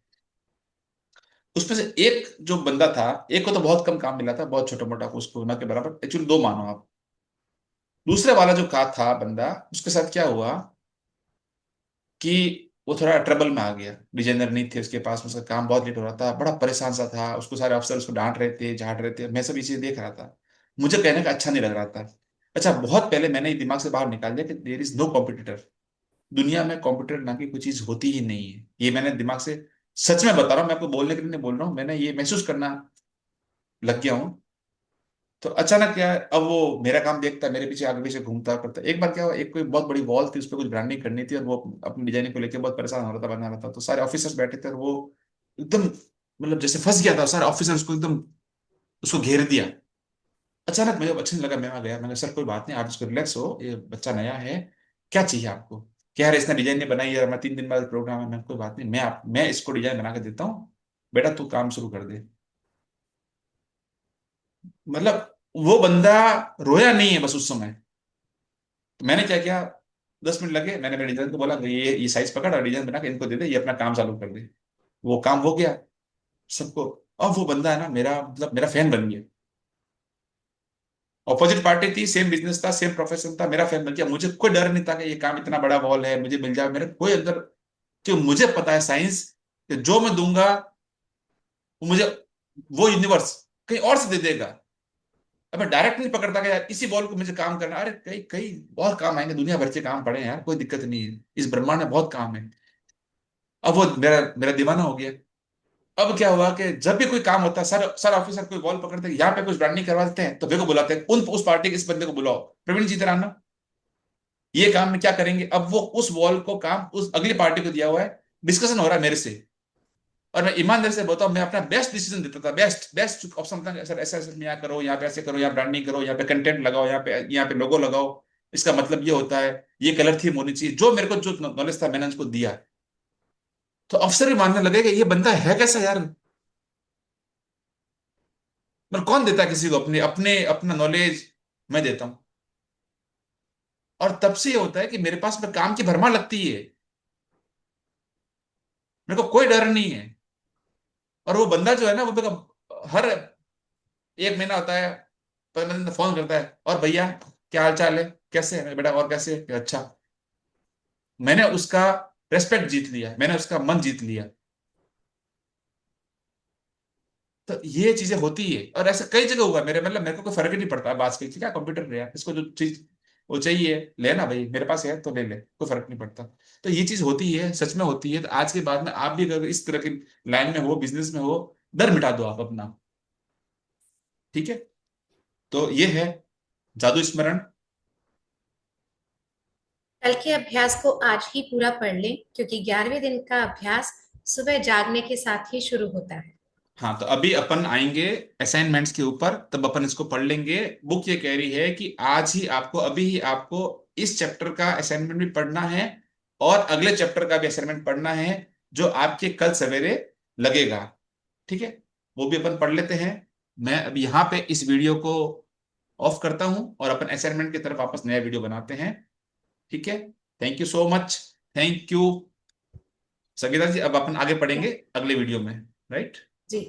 उसमें से एक जो बंदा था, एक को तो बहुत कम काम मिला था, बहुत छोटा मोटा, उसको ना के बराबर, एक्चुअली दो मानो आप। दूसरे वाला जो का था बंदा, उसके साथ क्या हुआ कि वो थोड़ा ट्रबल में आ गया। डिजाइनर नहीं थे उसके पास, उसका काम बहुत लेट हो रहा था, बड़ा परेशान सा था। उसको सारे अफसर उसको डांट रहे थे, झाड़ रहे थे, मैं सब ये चीज देख रहा था। मुझे कहने का अच्छा नहीं लग रहा था। अच्छा, बहुत पहले मैंने ये दिमाग से बाहर निकाल दिया कि देयर इज नो कॉम्पिटिटर। दुनिया में कंप्यूटर ना की कोई चीज होती ही नहीं है। ये मैंने दिमाग से, सच में बता रहा हूँ, मैं आपको बोलने के लिए नहीं बोल रहा हूँ, मैंने ये महसूस करना लग गया हूँ। तो अचानक क्या है, अब वो मेरा काम देखता, मेरे पीछे आगे पीछे घूमता करता। एक बार क्या हुआ, एक कोई बहुत बड़ी वॉल थी, उस पर कुछ ब्रांडिंग करनी थी, और वो अपनी डिजाइनिंग को लेकर बहुत परेशान हो रहा था, बना रहा था। तो सारे ऑफिसर्स बैठे थे, और वो एकदम, मतलब जैसे फंस गया था। सारे ऑफिसर्स को एकदम उसको घेर दिया। अचानक मुझे अच्छा नहीं लगा, मैं वहां गया, मैंने, सर कोई बात नहीं, आप इसको रिलैक्स हो, ये बच्चा नया है, क्या चाहिए आपको। क्या यार, इसने डिजाइन नहीं बनाई है, हमारा 3 दिन बाद प्रोग्राम है। मैं, कोई बात नहीं, मैं इसको डिजाइन बना के देता हूँ, बेटा तू काम शुरू कर दे। मतलब वो बंदा रोया नहीं है बस उस समय। तो मैंने क्या किया, 10 मिनट लगे, मैंने मेरे डिजाइन को बोला कि ये साइज पकड़ और डिजाइन बना के इनको दे दे, ये अपना काम चालू कर दे। वो काम हो गया सबको। अब वो बंदा है ना, मेरा मतलब मेरा फैन बन गया। ऑपोजिट पार्टी थी, सेम बिजनेस था, सेम प्रोफेशन था, मेरा फेम बन गया। मुझे कोई डर नहीं था कि ये काम इतना बड़ा वॉल है मुझे मिल जाए, मेरे कोई अंदर, क्यों मुझे पता है साइंस कि जो मैं दूंगा वो मुझे वो यूनिवर्स कहीं और से दे देगा। अब मैं डायरेक्ट नहीं पकड़ता कि यार इसी बॉल को मुझे काम करना, अरे कई कई बहुत काम आएंगे, दुनिया भर के काम पड़े हैं यार, कोई दिक्कत नहीं है, इस ब्रह्मांड में बहुत काम है। अब वो मेरा मेरा दीवाना हो गया। अब क्या हुआ कि जब भी कोई काम होता है, सर सर ऑफिसर कोई बॉल पकड़ते हैं, यहाँ पे कुछ ब्रांडिंग करवा देते हैं, तो मेरे को बुलाते हैं, उन उस पार्टी के इस बंदे को बुलाओ, प्रवीण जी इधर आना, ये काम में क्या करेंगे। अब वो उस बॉल को काम उस अगली पार्टी को दिया हुआ है, डिस्कशन हो रहा है मेरे से, और मैं ईमानदारी से बताऊं मैं अपना बेस्ट डिसीजन देता था, बेस्ट बेस्ट ऑप्शन था, सर ऐसा ऐसा यहाँ करो, यहाँ पे ऐसे करो, यहाँ ब्रांडिंग करो, यहाँ पे कंटेंट लगाओ, यहाँ पे लोगो लगाओ, इसका मतलब ये होता है, ये कलर थीम होनी चाहिए, जो मेरे को जो नॉलेज था मैंने उसको दिया। तो अफसर भी मानने लगे कि ये बंदा है कैसा यार, मतलब कौन देता है किसी को अपने अपने अपना नॉलेज, मैं देता हूं। और तब से ये होता है कि मेरे पास में काम की भरमार लगती है, मेरे को कोई डर नहीं है। और वो बंदा जो है ना, वो मेरे को हर 1 महीना होता है, 15 दिन में फोन करता है, और भैया क्या हाल चाल है, कैसे है, मैंने बेटा और कैसे है? अच्छा, मैंने उसका रेस्पेक्ट जीत लिया, मैंने उसका मन जीत लिया। तो ये चीजें होती है, और ऐसा कई जगह हुआ मेरे, मतलब मेरे को कोई फर्क ही नहीं पड़ता बात की, क्या कंप्यूटर है यार, इसको जो चीज वो चाहिए लेना भाई, मेरे पास है तो ले ले, कोई फर्क नहीं पड़ता। तो ये चीज होती है, सच में होती है। तो आज के बाद में आप भी अगर इस तरह की लाइन में हो, बिजनेस में हो, डर मिटा दो आप अपना, ठीक है। तो ये है जादू स्मरण। कल के अभ्यास को आज ही पूरा पढ़ लें, क्योंकि 11वें दिन का अभ्यास सुबह जागने के साथ ही शुरू होता है। हाँ, तो अभी अपन आएंगे असाइनमेंट्स के ऊपर, तब अपन इसको पढ़ लेंगे। बुक ये कह रही है कि आज ही आपको, अभी ही आपको इस चैप्टर का असाइनमेंट भी पढ़ना है, और अगले चैप्टर का भी असाइनमेंट पढ़ना है, जो आपके कल सवेरे लगेगा, ठीक है। वो भी अपन पढ़ लेते हैं। मैं अभी यहाँ पे इस वीडियो को ऑफ करता हूँ, और अपन असाइनमेंट की तरफ वापस नया वीडियो बनाते हैं, ठीक है। Thank you so much. Thank you Sangeeta ji. अब अपन आगे पढ़ेंगे अगले वीडियो में, राइट। जी।